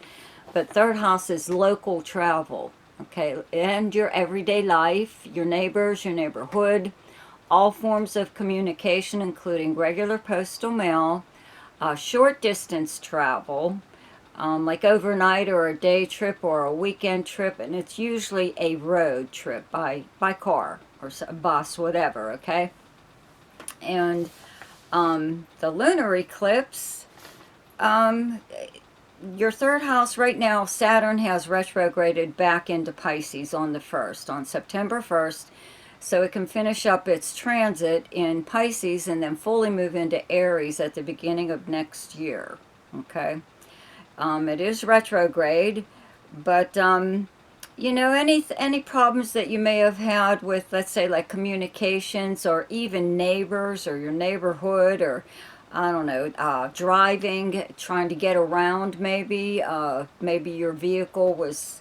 but third house is local travel. Okay, and your everyday life, your neighbors, your neighborhood, all forms of communication, including regular postal mail, short distance travel, like overnight or a day trip or a weekend trip, and it's usually a road trip by car or bus, whatever, okay? And the lunar eclipse, your third house right now, Saturn has retrograded back into Pisces on the 1st, on September 1st, so it can finish up its transit in Pisces and then fully move into Aries at the beginning of next year, okay? It is retrograde, but you know, any problems that you may have had with, let's say, like communications or even neighbors or your neighborhood, or I don't know, driving, trying to get around, maybe maybe your vehicle was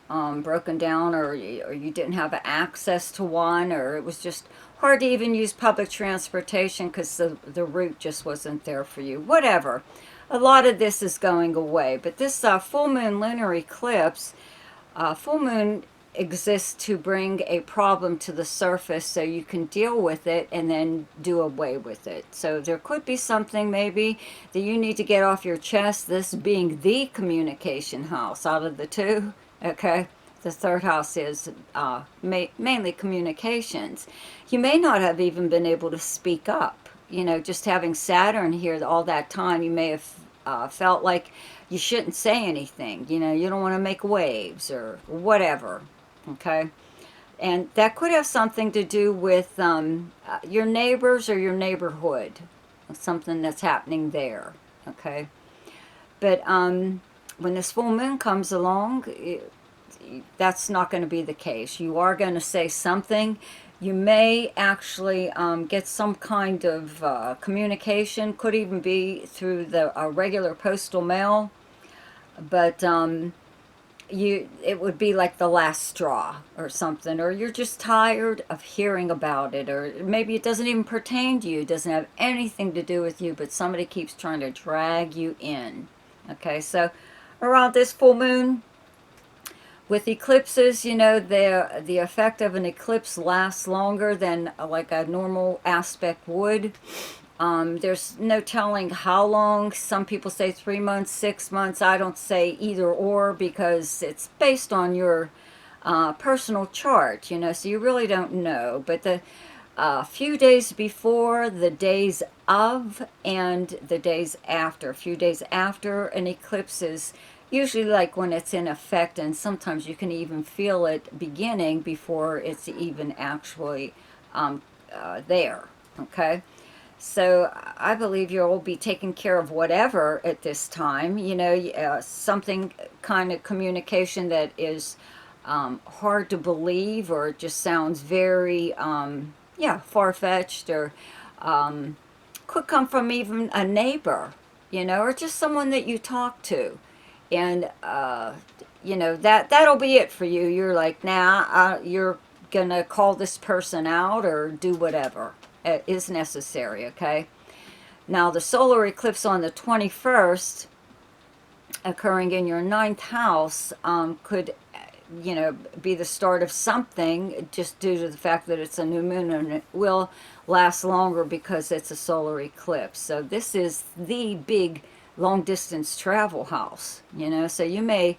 broken down, or you didn't have access to one, or it was just hard to even use public transportation because the route just wasn't there for you, whatever. A lot of this is going away, but this full moon lunar eclipse, full moon exists to bring a problem to the surface so you can deal with it and then do away with it. So there could be something maybe that you need to get off your chest, this being the communication house out of the two, okay? The third house is mainly communications. You may not have even been able to speak up. You know, just having Saturn here all that time, you may have felt like you shouldn't say anything. You know, you don't want to make waves or whatever, okay? And that could have something to do with your neighbors or your neighborhood, something that's happening there, okay? But when this full moon comes along, that's not going to be the case. You are going to say something. You may actually get some kind of communication, could even be through the regular postal mail, but it would be like the last straw or something, or you're just tired of hearing about it, or maybe it doesn't even pertain to you, it doesn't have anything to do with you, but somebody keeps trying to drag you in. Okay, so around this full moon, with eclipses, you know, the effect of an eclipse lasts longer than like a normal aspect would. There's no telling how long. Some people say 3 months, 6 months. I don't say either or because it's based on your personal chart, you know, so you really don't know. But the few days before, the days of, and the days after. A few days after an eclipse is usually like when it's in effect, and sometimes you can even feel it beginning before it's even actually there, okay? So I believe you'll be taking care of whatever at this time, you know, something kind of communication that is hard to believe, or it just sounds very, yeah, far-fetched, or could come from even a neighbor, you know, or just someone that you talk to. And, you know, that'll be it for you. You're like, nah, you're gonna call this person out or do whatever is necessary, okay? Now, the solar eclipse on the 21st, occurring in your ninth house, could, be the start of something, just due to the fact that it's a new moon, and it will last longer because it's a solar eclipse. So this is the big long distance travel house, so you may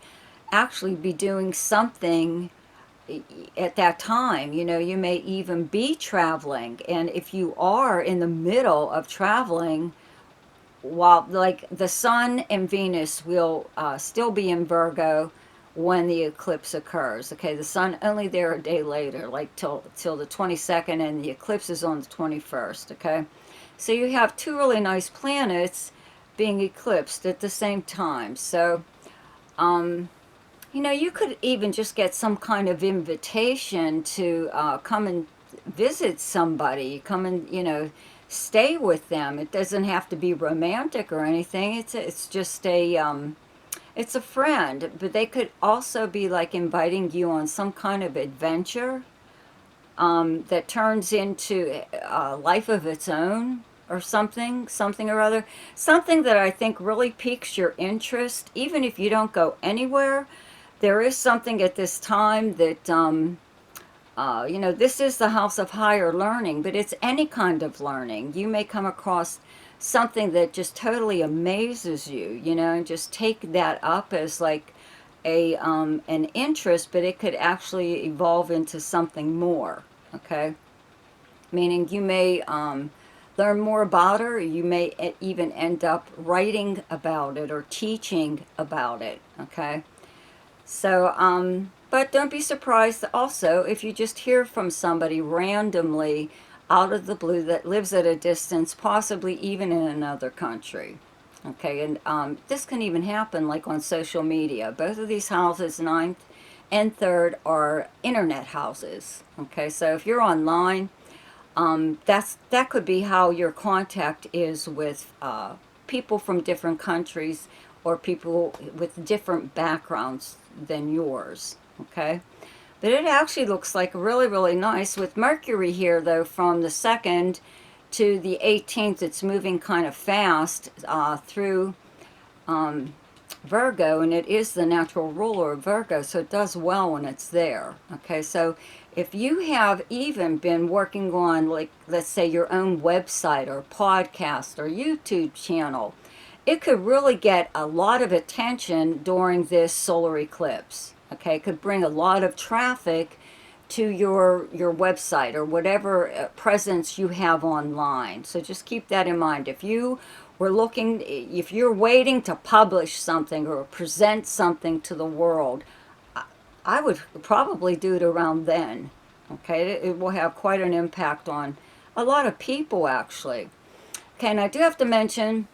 actually be doing something at that time. You may even be traveling, and if you are in the middle of traveling, while, like, the sun and Venus will still be in Virgo when the eclipse occurs. Okay, the sun only there a day later, like till the 22nd, and the eclipse is on the 21st. Okay, so you have two really nice planets being eclipsed at the same time. So you could even just get some kind of invitation to come and visit somebody, come and, stay with them. It doesn't have to be romantic or anything. It's just it's a friend, but they could also be like inviting you on some kind of adventure that turns into a life of its own, or something or other. Something that I think really piques your interest, even if you don't go anywhere. There is something at this time that, this is the house of higher learning, but it's any kind of learning. You may come across something that just totally amazes you, and just take that up as like an interest, but it could actually evolve into something more, okay? Meaning you may learn more about it, or you may even end up writing about it or teaching about it, okay? So, but don't be surprised also if you just hear from somebody randomly out of the blue that lives at a distance, possibly even in another country. Okay, and this can even happen like on social media. Both of these houses, ninth and third, are internet houses. Okay, so if you're online, that could be how your contact is with people from different countries, or people with different backgrounds than yours, okay? But it actually looks like really, really nice. With Mercury here, though, from the 2nd to the 18th, it's moving kind of fast through Virgo, and it is the natural ruler of Virgo, so it does well when it's there, okay? So if you have even been working on, like, let's say your own website or podcast or YouTube channel, it could really get a lot of attention during this solar eclipse. Okay, it could bring a lot of traffic to your website or whatever presence you have online. So just keep that in mind. If you're waiting to publish something or present something to the world, I would probably do it around then. Okay, it will have quite an impact on a lot of people, actually. Okay, and I do have to mention,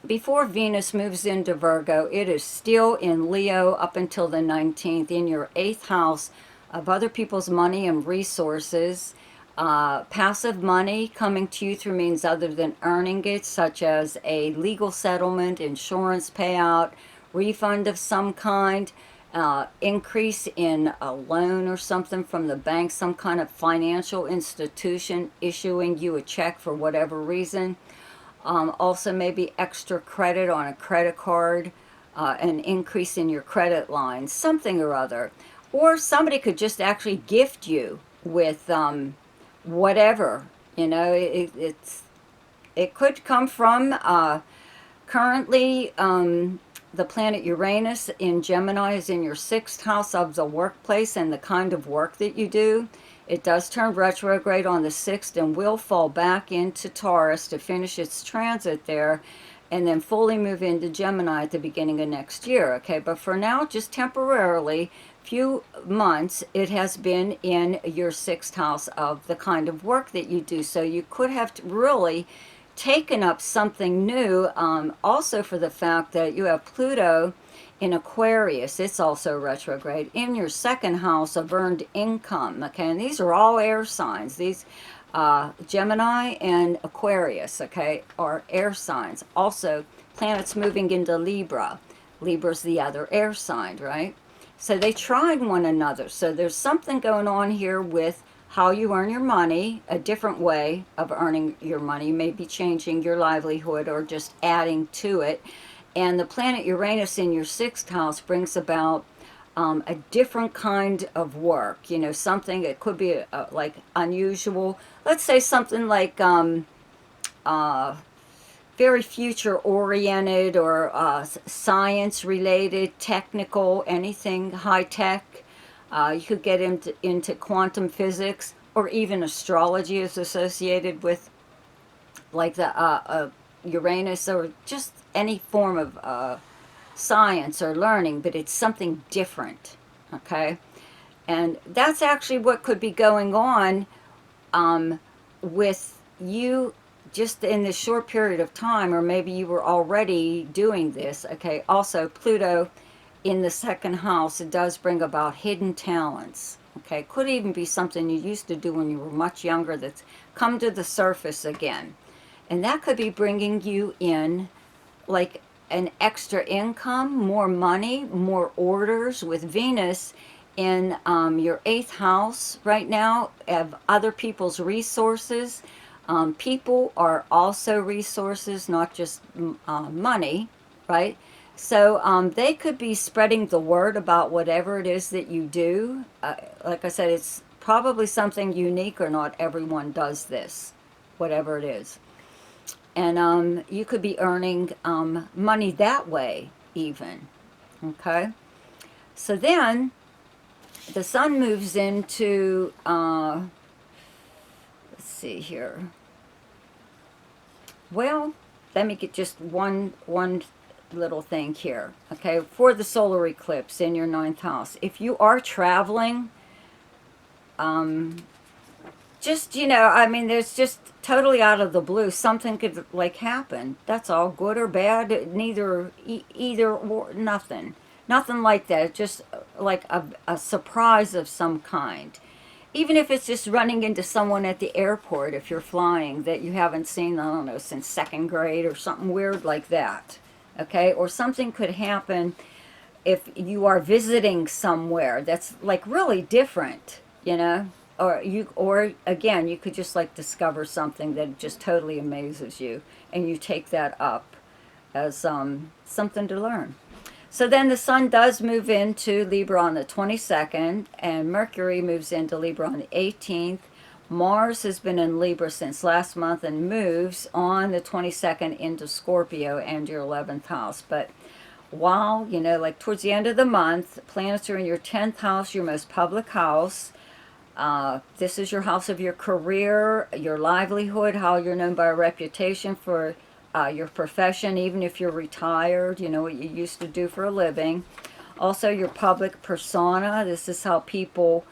before Venus moves into Virgo, it is still in Leo up until the 19th, in your 8th house of other people's money and resources. Passive money coming to you through means other than earning it, such as a legal settlement, insurance payout, refund of some kind, increase in a loan or something from the bank, some kind of financial institution issuing you a check for whatever reason. Also maybe extra credit on a credit card, an increase in your credit line, something or other. Or somebody could just actually gift you with whatever, it could come from currently the planet Uranus in Gemini is in your 6th house of the workplace and the kind of work that you do. It does turn retrograde on the 6th and will fall back into Taurus to finish its transit there, and then fully move into Gemini at the beginning of next year. Okay, but for now, just temporarily, few months, it has been in your 6th house of the kind of work that you do. So you could have really taken up something new, also for the fact that you have Pluto in Aquarius. It's also retrograde in your 2nd house of earned income. Okay, and these are all air signs. These Gemini and Aquarius, okay, are air signs. Also, planets moving into Libra. Libra's the other air sign, right? So they tried one another. So there's something going on here with how you earn your money, a different way of earning your money, maybe changing your livelihood or just adding to it. And the planet Uranus in your sixth house brings about a different kind of work. You know, something that could be like unusual. Let's say something like uh, very future oriented or science related, technical, anything high tech. You could get into quantum physics, or even astrology is associated with like the Uranus, or just any form of science or learning, but it's something different. Okay, and that's actually what could be going on with you just in this short period of time, or maybe you were already doing this. Okay, also Pluto in the second house, it does bring about hidden talents. Okay, could even be something you used to do when you were much younger that's come to the surface again. And that could be bringing you in like an extra income, more money, more orders with Venus in your eighth house right now of other people's resources. People are also resources, not just money, right? So they could be spreading the word about whatever it is that you do. Like I said, it's probably something unique, or not everyone does this, whatever it is. And you could be earning money that way even. Okay, so then the sun moves into let's see here. Well, let me get just one little thing here. Okay, for the solar eclipse in your ninth house, if you are traveling, just, you know, I mean, there's just totally out of the blue something could like happen. That's all, good or bad, neither either or, nothing like that. It's just like a surprise of some kind. Even if it's just running into someone at the airport, if you're flying, that you haven't seen, I don't know, since second grade, or something weird like that. Okay, or something could happen if you are visiting somewhere that's like really different, you know. Or again, you could just like discover something that just totally amazes you, and you take that up as something to learn. So then the sun does move into Libra on the 22nd, and Mercury moves into Libra on the 18th. Mars has been in Libra since last month and moves on the 22nd into Scorpio and your 11th house. But while, you know, like towards the end of the month, planets are in your 10th house, your most public house. This is your house of your career, your livelihood, how you're known by a reputation for your profession, even if you're retired, you know, what you used to do for a living. Also, your public persona. This is how people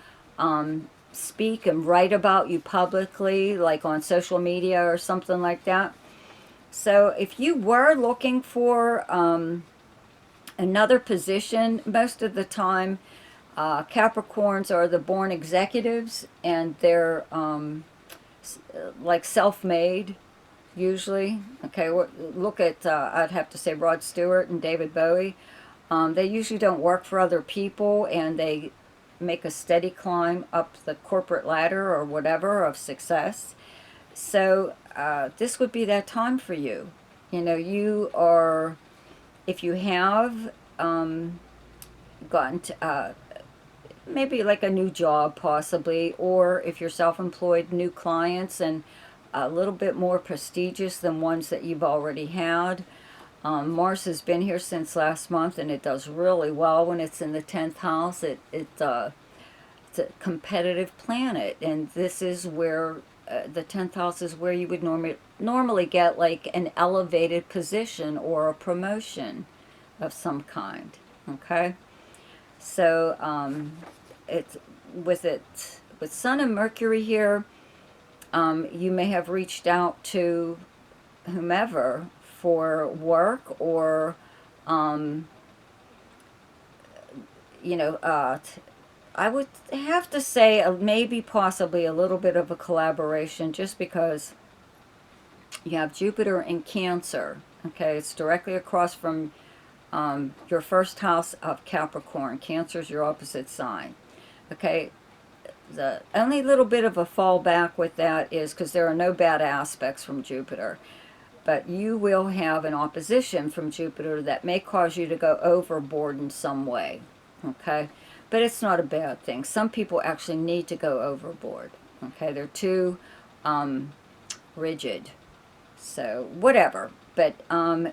speak and write about you publicly, like on social media or something like that. So if you were looking for another position, most of the time, Capricorns are the born executives, and they're like self-made usually. Okay, look at, I'd have to say Rod Stewart and David Bowie. They usually don't work for other people, and they make a steady climb up the corporate ladder or whatever of success. So this would be that time for you. You know, you are, if you have gotten to, maybe like a new job possibly, or if you're self-employed, new clients, and a little bit more prestigious than ones that you've already had. Mars has been here since last month, and it does really well when it's in the 10th house. It's a competitive planet, and this is where the 10th house is where you would normally get like an elevated position or a promotion of some kind. Okay, so it's with Sun and Mercury here. You may have reached out to whomever for work, or you know, I would have to say maybe possibly a little bit of a collaboration, just because you have Jupiter in Cancer. Okay, it's directly across from your first house of Capricorn. Cancer is your opposite sign. Okay, the only little bit of a fallback with that is because there are no bad aspects from Jupiter, but you will have an opposition from Jupiter that may cause you to go overboard in some way. Okay, but it's not a bad thing. Some people actually need to go overboard. Okay, they're too rigid. So whatever. But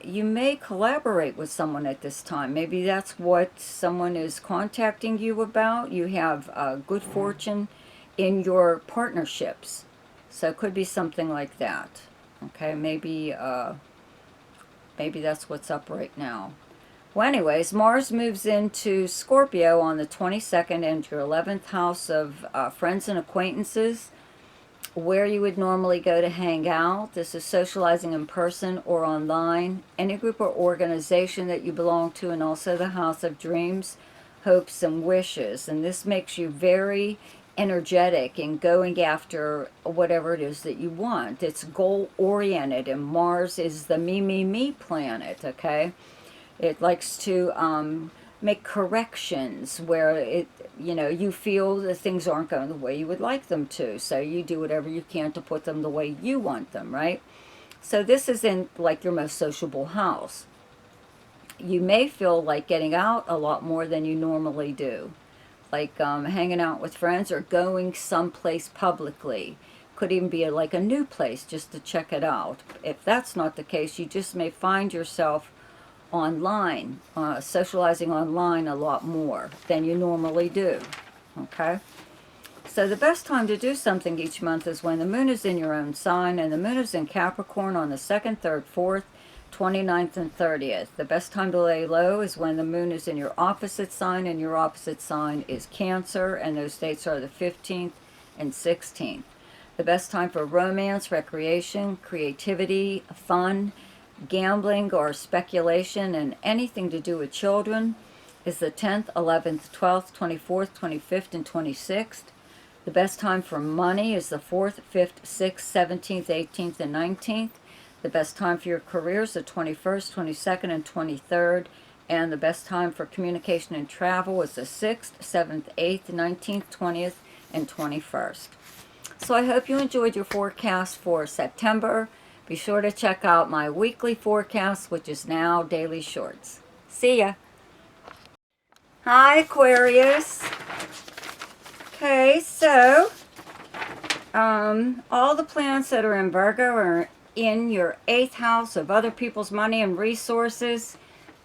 you may collaborate with someone at this time. Maybe that's what someone is contacting you about. You have good fortune in your partnerships. So it could be something like that. Okay, maybe that's what's up right now. Well, anyways, Mars moves into Scorpio on the 22nd and your 11th house of friends and acquaintances, where you would normally go to hang out. This is socializing in person or online, any group or organization that you belong to, and also the house of dreams, hopes, and wishes. And this makes you very energetic in going after whatever it is that you want. It's goal oriented, and Mars is the me planet. Okay, it likes to make corrections where you feel that things aren't going the way you would like them to. So you do whatever you can to put them the way you want them, right? So this is in like your most sociable house. You may feel like getting out a lot more than you normally do, like hanging out with friends or going someplace publicly. Could even be like a new place just to check it out. If that's not the case, you just may find yourself online, socializing online a lot more than you normally do. Okay, so the best time to do something each month is when the moon is in your own sign, and the moon is in Capricorn on the 2nd, 3rd, 4th, 29th, and 30th. The best time to lay low is when the moon is in your opposite sign, and your opposite sign is Cancer, and those dates are the 15th and 16th. The best time for romance, recreation, creativity, fun, gambling or speculation, and anything to do with children is the 10th, 11th, 12th, 24th, 25th, and 26th. The best time for money is the 4th, 5th, 6th, 17th, 18th, and 19th. The best time for your career is the 21st, 22nd, and 23rd. And the best time for communication and travel is the 6th, 7th, 8th, 19th, 20th, and 21st. So I hope you enjoyed your forecast for September. Be sure to check out my weekly forecast, which is now daily shorts. See ya. Hi, Aquarius. Okay, so all the planets that are in Virgo are in your 8th house of other people's money and resources.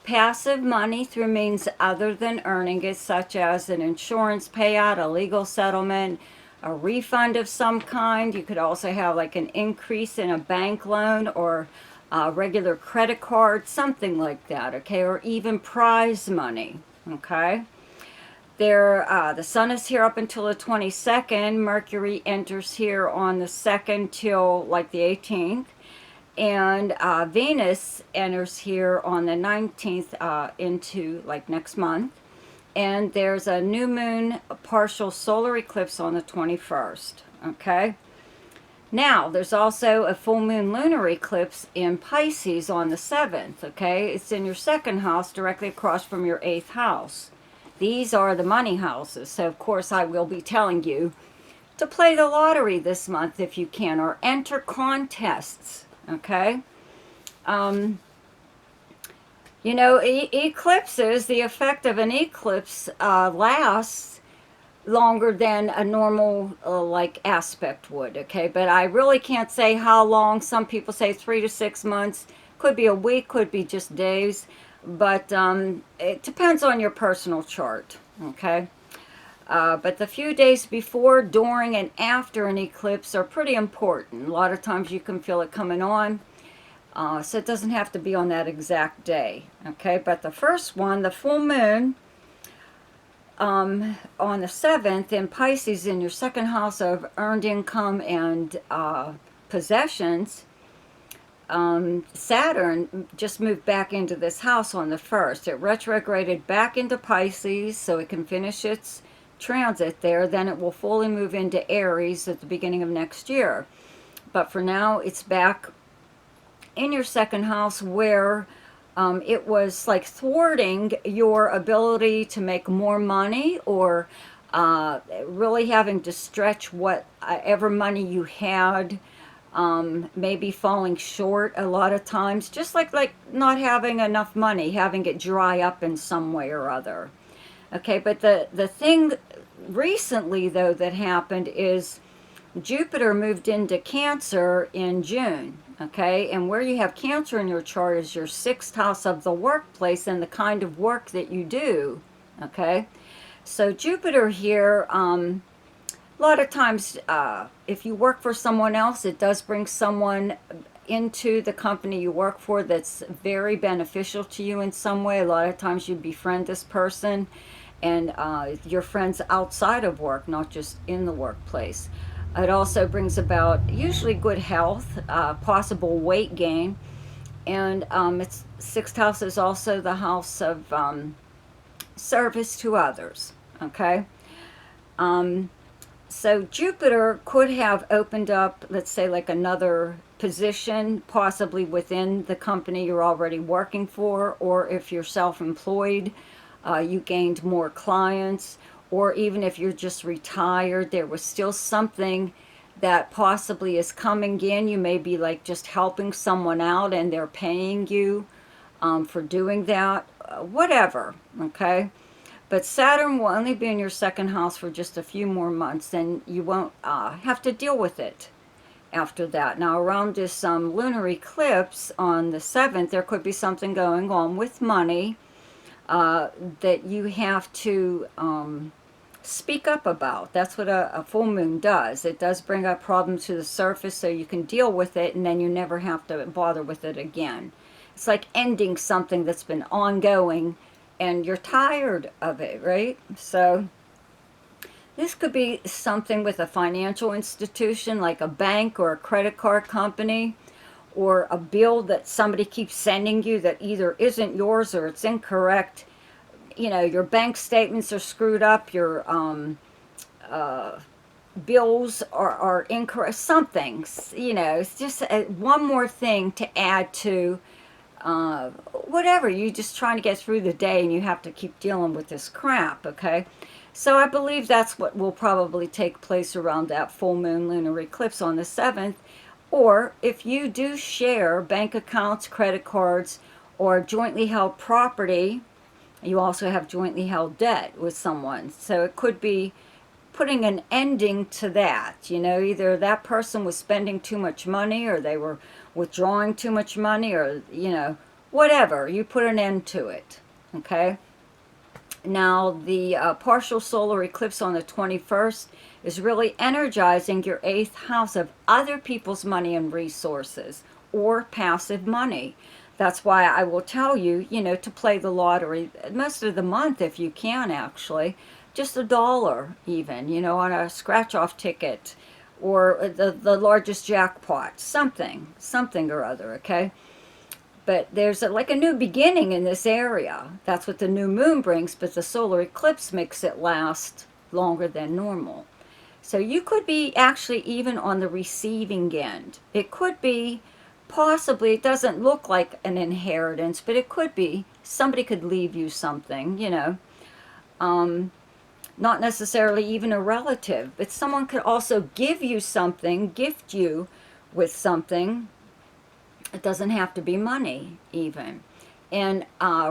Passive money through means other than earning it, such as an insurance payout, a legal settlement, a refund of some kind. You could also have like an increase in a bank loan or a regular credit card, something like that, okay? Or even prize money, okay? The sun is here up until the 22nd. Mercury enters here on the 2nd till like the 18th. And Venus enters here on the 19th into like next month. And there's a new moon, a partial solar eclipse on the 21st, okay? Now, there's also a full moon lunar eclipse in Pisces on the 7th, okay? It's in your 2nd house, directly across from your 8th house. These are the money houses, so of course I will be telling you to play the lottery this month if you can, or enter contests, okay? Eclipses, the effect of an eclipse lasts longer than a normal like aspect would, okay? But I really can't say how long. Some people say 3 to 6 months. Could be a week, could be just days. But it depends on your personal chart, okay? But the few days before, during, and after an eclipse are pretty important. A lot of times you can feel it coming on. So it doesn't have to be on that exact day, okay? But the first one, the full moon, on the 7th in Pisces in your 2nd house of earned income and possessions, Saturn just moved back into this house on the 1st. It retrograded back into Pisces so it can finish its transit there. Then it will fully move into Aries at the beginning of next year. But for now, it's back in your 2nd house where It was like thwarting your ability to make more money, or really having to stretch whatever money you had, maybe falling short a lot of times, just like not having enough money, having it dry up in some way or other. Okay, but the thing recently though that happened is Jupiter moved into Cancer in June. Okay, and where you have Cancer in your chart is your sixth house of the workplace and the kind of work that you do. Okay, so Jupiter here, a lot of times, if you work for someone else, it does bring someone into the company you work for that's very beneficial to you in some way. A lot of times you befriend this person, and your friends outside of work, not just in the workplace. It also brings about usually good health, possible weight gain, and its sixth house is also the house of service to others. Okay. So Jupiter could have opened up, let's say, like another position, possibly within the company you're already working for, or if you're self-employed, you gained more clients, or even if you're just retired, there was still something that possibly is coming in. You may be like just helping someone out and they're paying you for doing that, whatever, okay? But Saturn will only be in your second house for just a few more months, and you won't have to deal with it after that. Now, around this lunar eclipse on the 7th, there could be something going on with money that you have to speak up about. That's what a full moon does. It does bring up problems to the surface so you can deal with it, and then you never have to bother with it again. It's like ending something that's been ongoing and you're tired of it, right? So this could be something with a financial institution like a bank or a credit card company, or a bill that somebody keeps sending you that either isn't yours or it's incorrect. You know, your bank statements are screwed up, your bills are incorrect, something. You know, it's just one more thing to add to whatever, you just trying to get through the day and you have to keep dealing with this crap, okay? So I believe that's what will probably take place around that full moon lunar eclipse on the 7th. Or if you do share bank accounts, credit cards, or jointly held property, you also have jointly held debt with someone. So it could be putting an ending to that. You know, either that person was spending too much money, or they were withdrawing too much money, or, you know, whatever. You put an end to it, okay? Now, the partial solar eclipse on the 21st is really energizing your 8th house of other people's money and resources, or passive money. That's why I will tell you, you know, to play the lottery most of the month if you can, actually. Just $1 even, you know, on a scratch-off ticket, or the largest jackpot, something or other, okay? But there's like a new beginning in this area. That's what the new moon brings, but the solar eclipse makes it last longer than normal. So you could be actually even on the receiving end. It could be possibly, it doesn't look like an inheritance, but it could be. Somebody could leave you something, you know. Not necessarily even a relative, but someone could also give you something, gift you with something. It doesn't have to be money even. And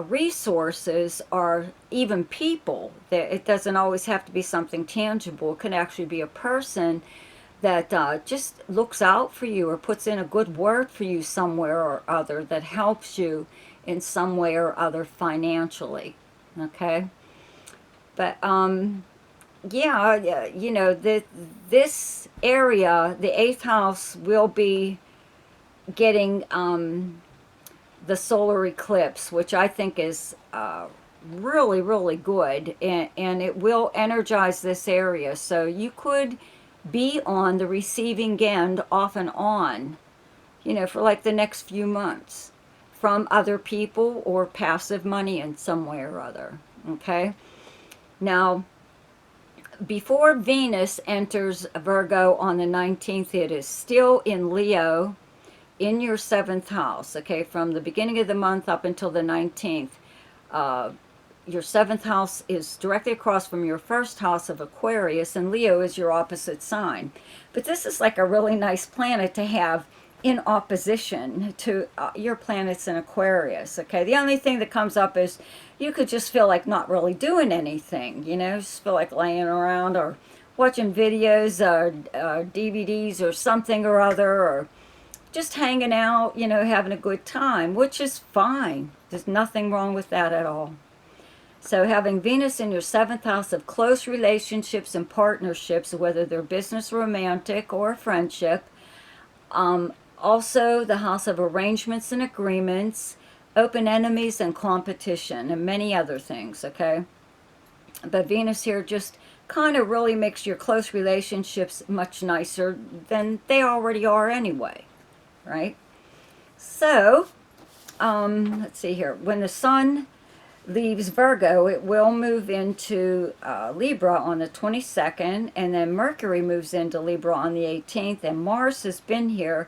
resources are even people. It doesn't always have to be something tangible. It can actually be a person that just looks out for you or puts in a good word for you somewhere or other, that helps you in some way or other financially, okay? But yeah, you know, this area, the 8th house, will be getting the solar eclipse, which I think is really, really good, and it will energize this area. So you could be on the receiving end off and on, you know, for like the next few months, from other people or passive money in some way or other, okay? Now, before Venus enters Virgo on the 19th, it is still in Leo in your 7th house, okay, from the beginning of the month up until the 19th. Your 7th house is directly across from your 1st house of Aquarius, and Leo is your opposite sign. But this is like a really nice planet to have in opposition to your planets in Aquarius, okay? The only thing that comes up is you could just feel like not really doing anything, you know, just feel like laying around or watching videos or DVDs or something or other, or just hanging out, you know, having a good time, which is fine. There's nothing wrong with that at all. So having Venus in your 7th house of close relationships and partnerships, whether they're business, romantic, or friendship. Also the house of arrangements and agreements, open enemies and competition, and many other things, okay? But Venus here just kind of really makes your close relationships much nicer than they already are anyway, right? So, let's see here. When the sun leaves Virgo, it will move into Libra on the 22nd, and then Mercury moves into Libra on the 18th, and Mars has been here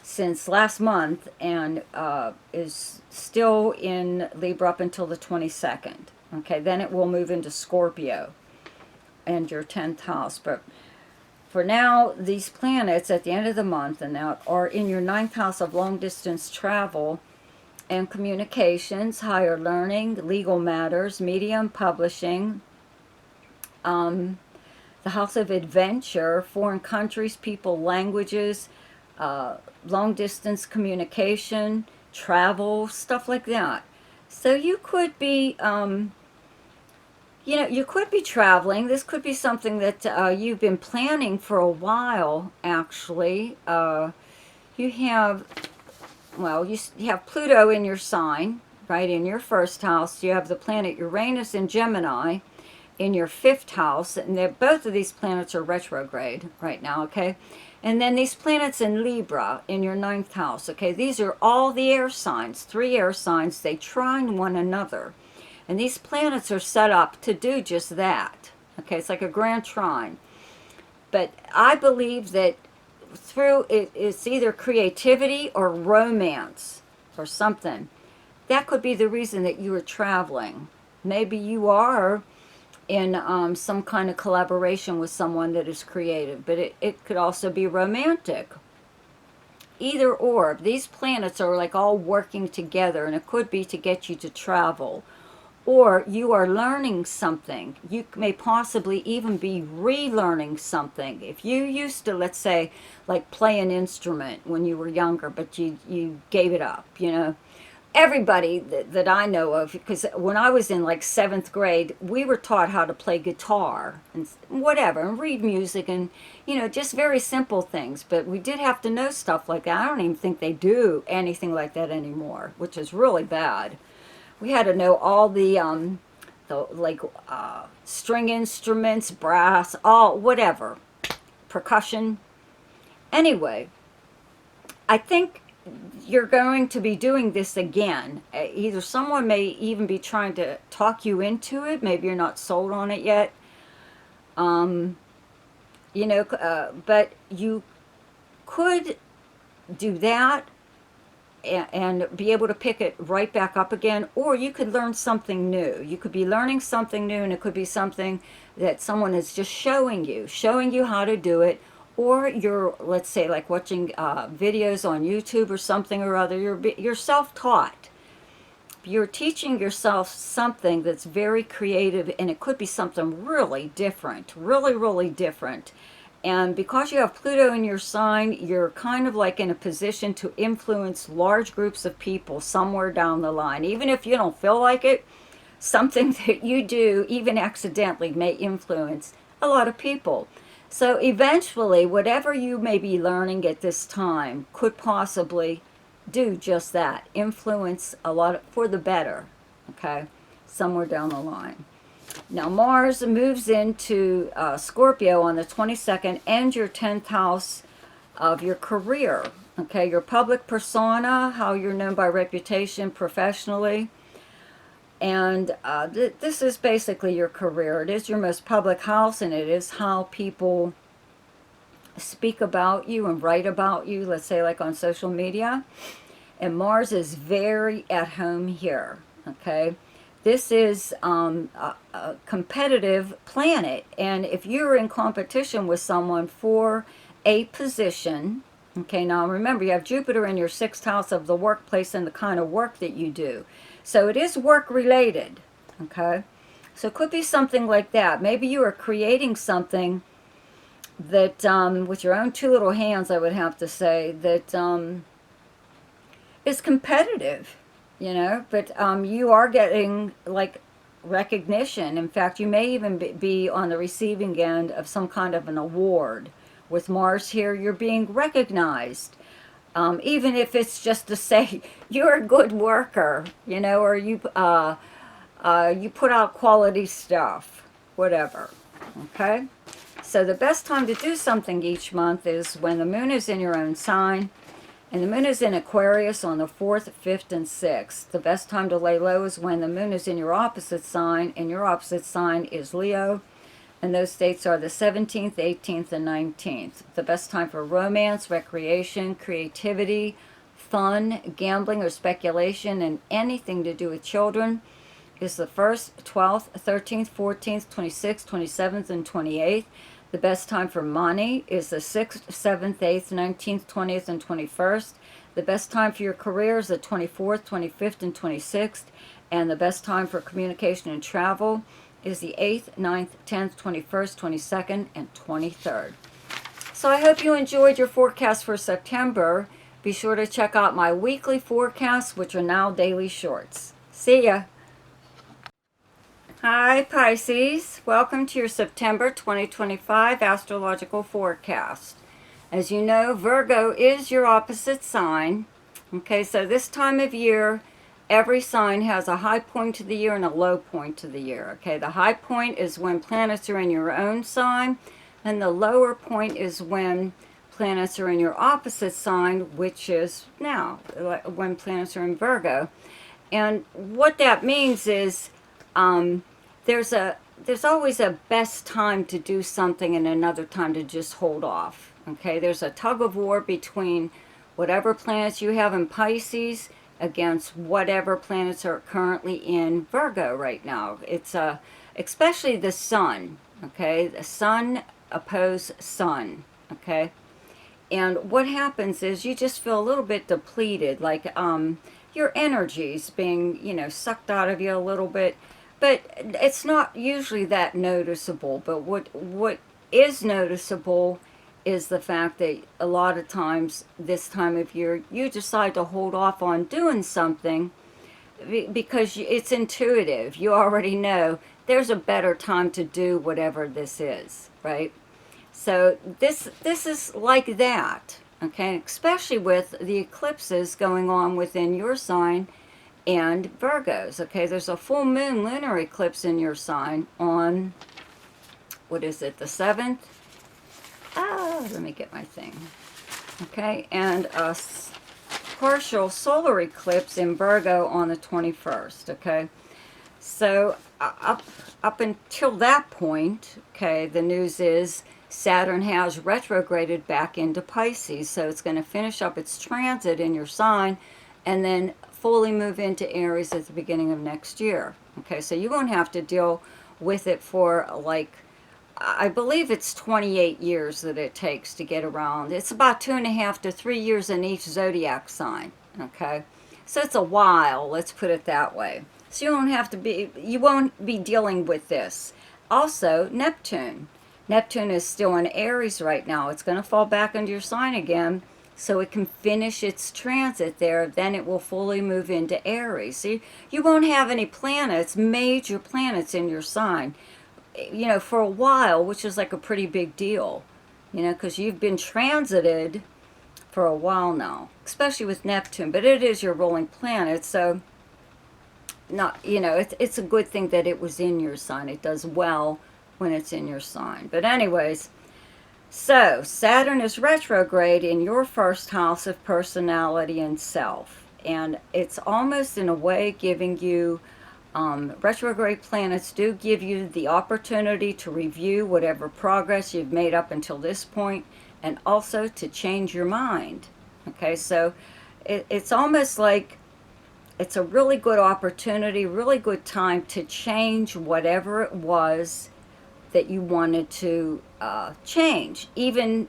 since last month and is still in Libra up until the 22nd. Okay, then it will move into Scorpio and your 10th house. But for now, these planets at the end of the month and now are in your 9th house of long distance travel and communications, higher learning, legal matters, media and publishing, the house of adventure, foreign countries, people, languages, long distance communication, travel, stuff like that. So you could be, you know, you could be traveling. This could be something that you've been planning for a while, actually. You have... Well, you have Pluto in your sign, right, in your 1st house. You have the planet Uranus in Gemini in your 5th house. And both of these planets are retrograde right now, okay? And then these planets in Libra in your 9th house, okay? These are all the air signs, 3 air signs. They trine one another. And these planets are set up to do just that, okay? It's like a grand trine. But I believe that through it's either creativity or romance or something. That could be the reason that you are traveling. Maybe you are in some kind of collaboration with someone that is creative, but it could also be romantic. Either or. These planets are like all working together, and it could be to get you to travel. Or you are learning something. You may possibly even be relearning something. If you used to, let's say, like play an instrument when you were younger, but you gave it up, you know. Everybody that I know of, because when I was in like 7th grade, we were taught how to play guitar and whatever, and read music and, you know, just very simple things. But we did have to know stuff like that. I don't even think they do anything like that anymore, which is really bad. We had to know all the string instruments, brass, all whatever, percussion. Anyway, I think you're going to be doing this again. Either someone may even be trying to talk you into it. Maybe you're not sold on it yet. You know, but you could do that and be able to pick it right back up again, or you could learn something new. You could be learning something new, and it could be something that someone is just showing you how to do it, or you're, let's say, like watching videos on YouTube or something or other. You're self-taught. You're teaching yourself something that's very creative, and it could be something really different, really different. And because you have Pluto in your sign, you're kind of like in a position to influence large groups of people somewhere down the line. Even if you don't feel like it, something that you do, even accidentally, may influence a lot of people. So eventually, whatever you may be learning at this time could possibly do just that. Influence a lot for the better, okay, somewhere down the line. Now, Mars moves into Scorpio on the 22nd and your 10th house of your career. Okay, your public persona, how you're known by reputation professionally. And this is basically your career. It is your most public house, and it is how people speak about you and write about you, let's say like on social media. And Mars is very at home here, okay? This is a competitive planet. And if you're in competition with someone for a position, okay, now remember you have Jupiter in your sixth house of the workplace and the kind of work that you do. So it is work related, okay? So it could be something like that. Maybe you are creating something that, with your own two little hands, I would have to say, that is competitive, you know, but you are getting like recognition. In fact, you may even be on the receiving end of some kind of an award. With Mars here, you're being recognized. Even if it's just to say you're a good worker, you know, or you put out quality stuff, whatever. Okay? So the best time to do something each month is when the moon is in your own sign, and the moon is in Aquarius on the 4th, 5th, and 6th. The best time to lay low is when the moon is in your opposite sign, and your opposite sign is Leo. And those dates are the 17th, 18th, and 19th. The best time for romance, recreation, creativity, fun, gambling, or speculation, and anything to do with children is the 1st, 12th, 13th, 14th, 26th, 27th, and 28th. The best time for money is the 6th, 7th, 8th, 19th, 20th, and 21st. The best time for your career is the 24th, 25th, and 26th. And the best time for communication and travel is the 8th, 9th, 10th, 21st, 22nd, and 23rd. So I hope you enjoyed your forecast for September. Be sure to check out my weekly forecasts, which are now daily shorts. See ya! Hi Pisces, welcome to your September 2025 astrological forecast. As you know, Virgo is your opposite sign. Okay, so this time of year, every sign has a high point to the year and a low point to the year. Okay, the high point is when planets are in your own sign, and the lower point is when planets are in your opposite sign, which is now, when planets are in Virgo. And what that means is there's always a best time to do something and another time to just hold off. Okay, there's a tug of war between whatever planets you have in Pisces against whatever planets are currently in Virgo right now. It's especially the sun. Okay, the sun oppose sun. Okay, and what happens is you just feel a little bit depleted, like your energy's being, you know, sucked out of you a little bit. But it's not usually that noticeable. But what is noticeable is the fact that a lot of times this time of year you decide to hold off on doing something because it's intuitive. You already know there's a better time to do whatever this is, right? So this is like that, okay? Especially with the eclipses going on within your sign and Virgos. Okay, there's a full moon lunar eclipse in your sign on, what is it, the 7th? Let me get my thing. Okay, and a partial solar eclipse in Virgo on the 21st. Okay, so up until that point, okay, the news is Saturn has retrograded back into Pisces, so it's going to finish up its transit in your sign and then fully move into Aries at the beginning of next year. Okay, so you won't have to deal with it for, like, I believe it's 28 years that it takes to get around. It's about 2.5 to 3 years in each zodiac sign. Okay, so it's a while, let's put it that way. So you won't be dealing with this. Also, Neptune is still in Aries right now. It's going to fall back into your sign again, so it can finish its transit there. Then it will fully move into Aries. So you won't have any planets, major planets in your sign, you know, for a while, which is like a pretty big deal, you know, because you've been transited for a while now, especially with Neptune. But it is your ruling planet, so not, you know, it's a good thing that it was in your sign. It does well when it's in your sign. But anyways, so Saturn is retrograde in your first house of personality and self, and it's almost in a way giving you, retrograde planets do give you the opportunity to review whatever progress you've made up until this point. and also to change your mind. Okay, so it's almost like it's a really good opportunity, really good time to change whatever it was that you wanted to change, even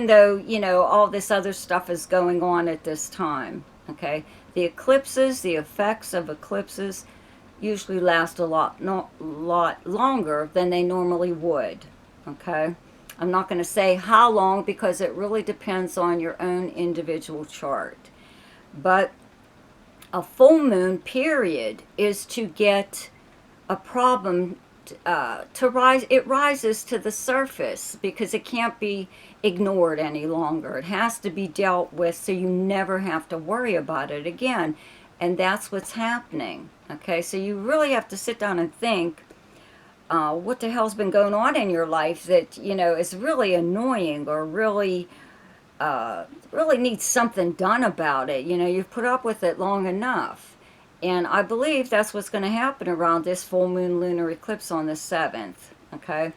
though, you know, all this other stuff is going on at this time. Okay, the eclipses, the effects of eclipses usually last a lot longer than they normally would. Okay, I'm not going to say how long because it really depends on your own individual chart. But a full moon period is to get a problem to rise. It rises to the surface because it can't be ignored any longer. It has to be dealt with so you never have to worry about it again. And that's what's happening. Okay, so you really have to sit down and think, what the hell's been going on in your life that, you know, is really annoying, or really needs something done about it. You know, you've put up with it long enough. And I believe that's what's going to happen around this full moon lunar eclipse on the 7th. Okay,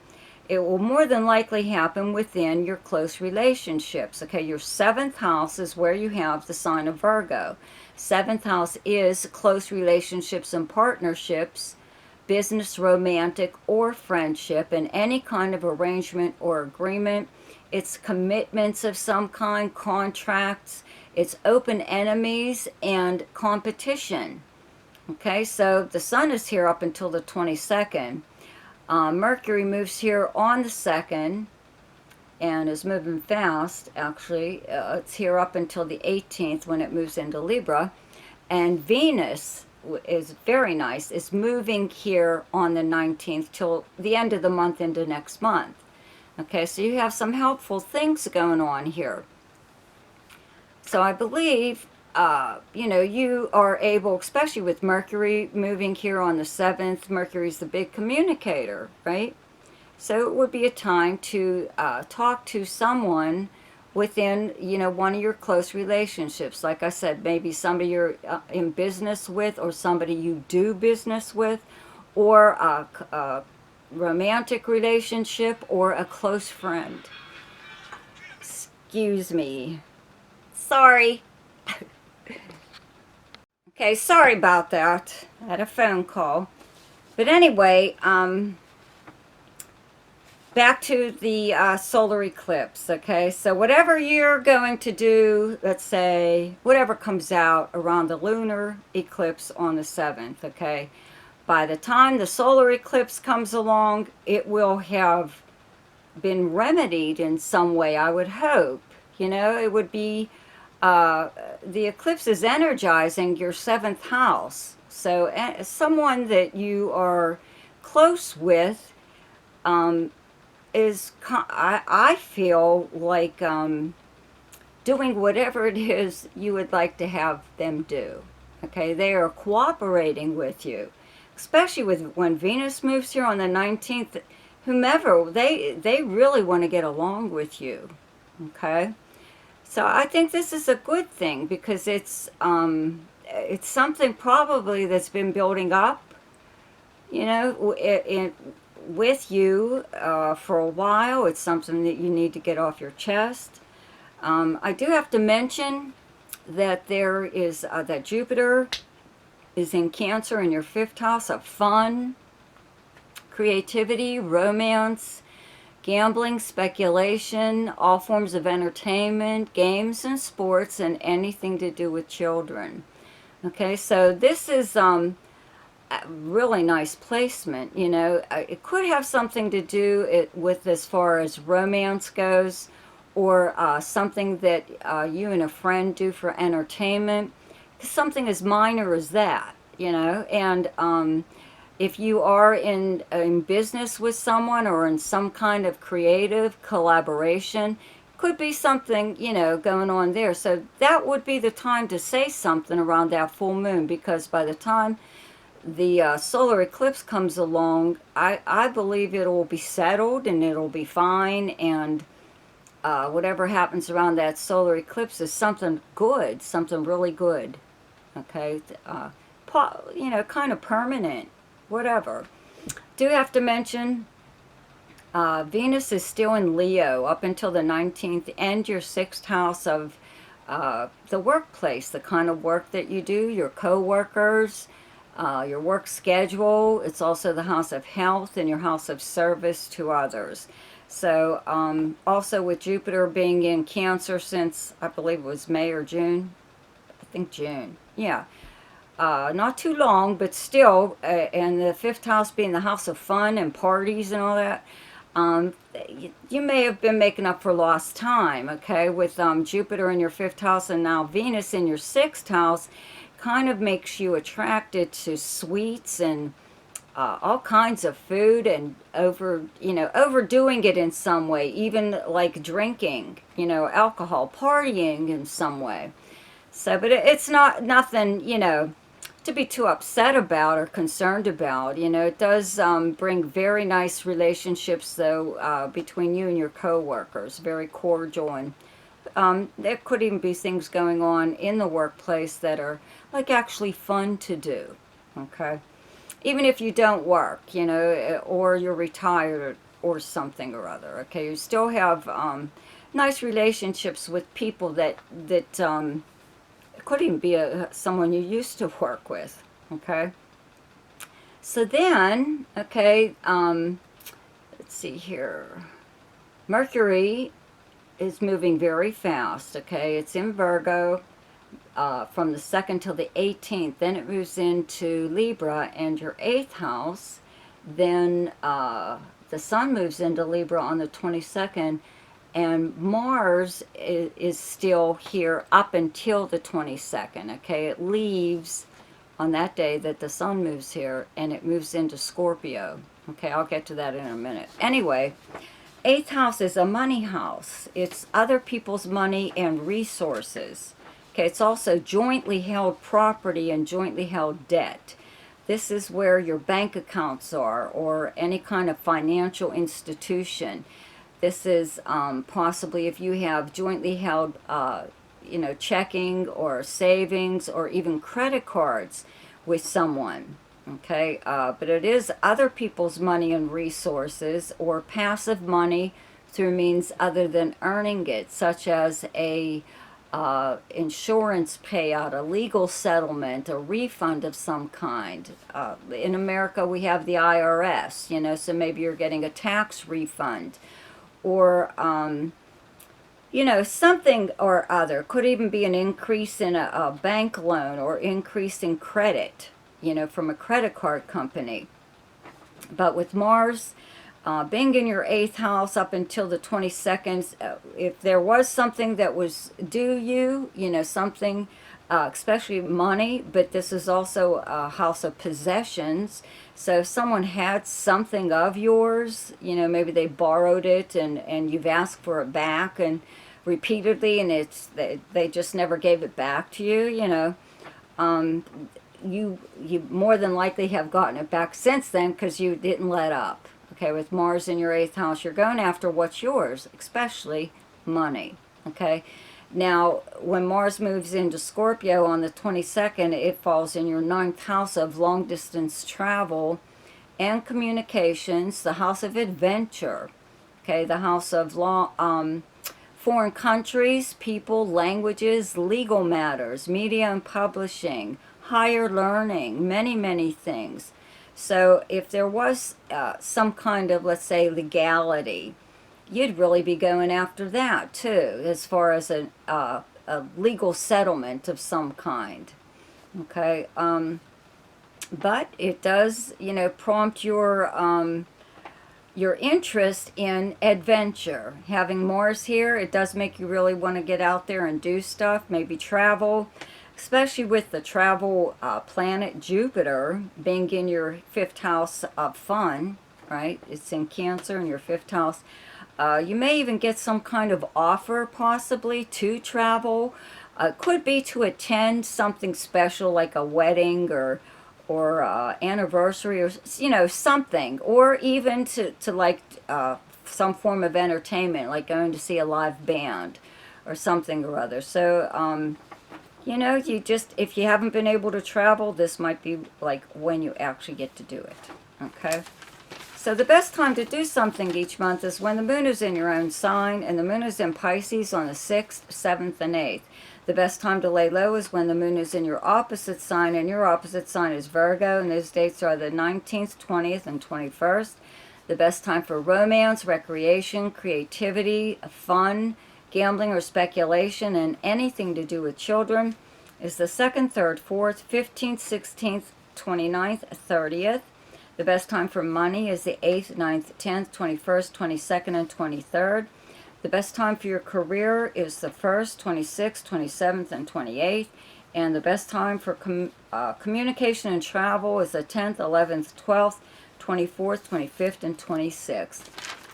it will more than likely happen within your close relationships. Okay, your 7th house is where you have the sign of Virgo. 7th house is close relationships and partnerships, business, romantic, or friendship, and any kind of arrangement or agreement. It's commitments of some kind, contracts. It's open enemies and competition. Okay, so the sun is here up until the 22nd. Mercury moves here on the 2nd and is moving fast, actually. It's here up until the 18th when it moves into Libra. And Venus is very nice. It's moving here on the 19th till the end of the month into next month. Okay, so you have some helpful things going on here. So I believe, you know, you are able, especially with Mercury moving here on the 7th, Mercury's the big communicator, right? So it would be a time to talk to someone within, you know, one of your close relationships. Like I said, maybe somebody you're in business with, or somebody you do business with, or a romantic relationship, or a close friend. Excuse me. Sorry. Okay, sorry about that. I had a phone call. But anyway, back to the solar eclipse, okay? So whatever you're going to do, let's say, whatever comes out around the lunar eclipse on the 7th, okay? By the time the solar eclipse comes along, it will have been remedied in some way, I would hope. You know, it would be, the eclipse is energizing your 7th house. So someone that you are close with is, I feel like doing whatever it is you would like to have them do. Okay, they are cooperating with you, especially with when Venus moves here on the 19th. Whomever, they really want to get along with you. Okay, so I think this is a good thing because it's something probably that's been building up, you know, with you for a while. It's something that you need to get off your chest. I do have to mention that there is that Jupiter is in Cancer in your 5th house of fun, creativity, romance, gambling, speculation, all forms of entertainment, games and sports, and anything to do with children. Okay, so this is a really nice placement. You know, it could have something to do with as far as romance goes, or something that you and a friend do for entertainment. Something as minor as that, you know. And if you are in business with someone, or in some kind of creative collaboration, could be something, you know, going on there. So that would be the time to say something around that full moon, because by the time the solar eclipse comes along, I believe it will be settled and it'll be fine. And whatever happens around that solar eclipse is something good, something really good. Okay, you know, kind of permanent, whatever. Do have to mention Venus is still in Leo up until the 19th, and your 6th house of the workplace, the kind of work that you do, your co-workers, your work schedule. It's also the house of health and your house of service to others. So also with Jupiter being in Cancer since, I believe it was May or June. I think June. Yeah. Not too long, but still, and the 5th house being the house of fun and parties and all that, you may have been making up for lost time, okay, with Jupiter in your 5th house and now Venus in your 6th house, kind of makes you attracted to sweets and all kinds of food, and overdoing it in some way, even like drinking, alcohol, partying in some way. So, but it's not nothing, to be too upset about or concerned about. It does bring very nice relationships, though, between you and your co-workers, very cordial, and there could even be things going on in the workplace that are like actually fun to do, okay? Even if you don't work, or you're retired or something or other, okay? You still have nice relationships with people that could even be someone you used to work with, okay? So then, okay, let's see here. Mercury is moving very fast, okay? It's in Virgo from the 2nd till the 18th. Then it moves into Libra and your 8th house. Then the Sun moves into Libra on the 22nd. And Mars is still here up until the 22nd, okay? It leaves on that day that the Sun moves here, and it moves into Scorpio. Okay, I'll get to that in a minute. Anyway, 8th house is a money house. It's other people's money and resources. Okay, it's also jointly held property and jointly held debt. This is where your bank accounts are, or any kind of financial institution. This is possibly if you have jointly held, checking or savings or even credit cards with someone, okay? But it is other people's money and resources, or passive money through means other than earning it, such as a insurance payout, a legal settlement, a refund of some kind. In America, we have the IRS, so maybe you're getting a tax refund, or something or other. Could even be an increase in a bank loan, or increase in credit, from a credit card company. But with Mars being in your 8th house up until the 22nd, if there was something that was due you, something, especially money, but this is also a house of possessions. So if someone had something of yours, maybe they borrowed it and you've asked for it back and repeatedly, and they just never gave it back to you, you more than likely have gotten it back since then because you didn't let up. Okay, with Mars in your 8th house, you're going after what's yours, especially money. Okay, now when Mars moves into Scorpio on the 22nd, it falls in your 9th house of long distance travel and communications, the house of adventure. Okay, the house of foreign countries, people, languages, legal matters, media and publishing, higher learning, many, many things. So if there was some kind of, let's say, legality, you'd really be going after that too, as far as a legal settlement of some kind. Okay, but it does, prompt your interest in adventure. Having Mars here, it does make you really want to get out there and do stuff, maybe travel. Especially with the travel planet Jupiter being in your 5th house of fun, right? It's in Cancer in your 5th house. You may even get some kind of offer possibly to travel. Could be to attend something special like a wedding or anniversary, or something, or even to like some form of entertainment, like going to see a live band or something or other. So you just, if you haven't been able to travel, this might be like when you actually get to do it. Okay, So the best time to do something each month is when the moon is in your own sign, and the moon is in Pisces on the 6th, 7th, and 8th. The best time to lay low is when the moon is in your opposite sign, and your opposite sign is Virgo, and those dates are the 19th, 20th, and 21st. The best time for romance, recreation, creativity, fun, gambling or speculation, and anything to do with children is the 2nd, 3rd, 4th, 15th, 16th, 29th, 30th. The best time for money is the 8th, 9th, 10th, 21st, 22nd, and 23rd. The best time for your career is the 1st, 26th, 27th, and 28th. And the best time for communication and travel is the 10th, 11th, 12th, 24th, 25th, and 26th.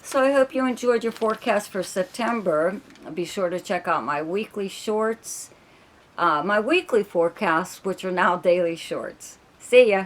So I hope you enjoyed your forecast for September. Be sure to check out my weekly shorts, my weekly forecasts, which are now daily shorts. See ya!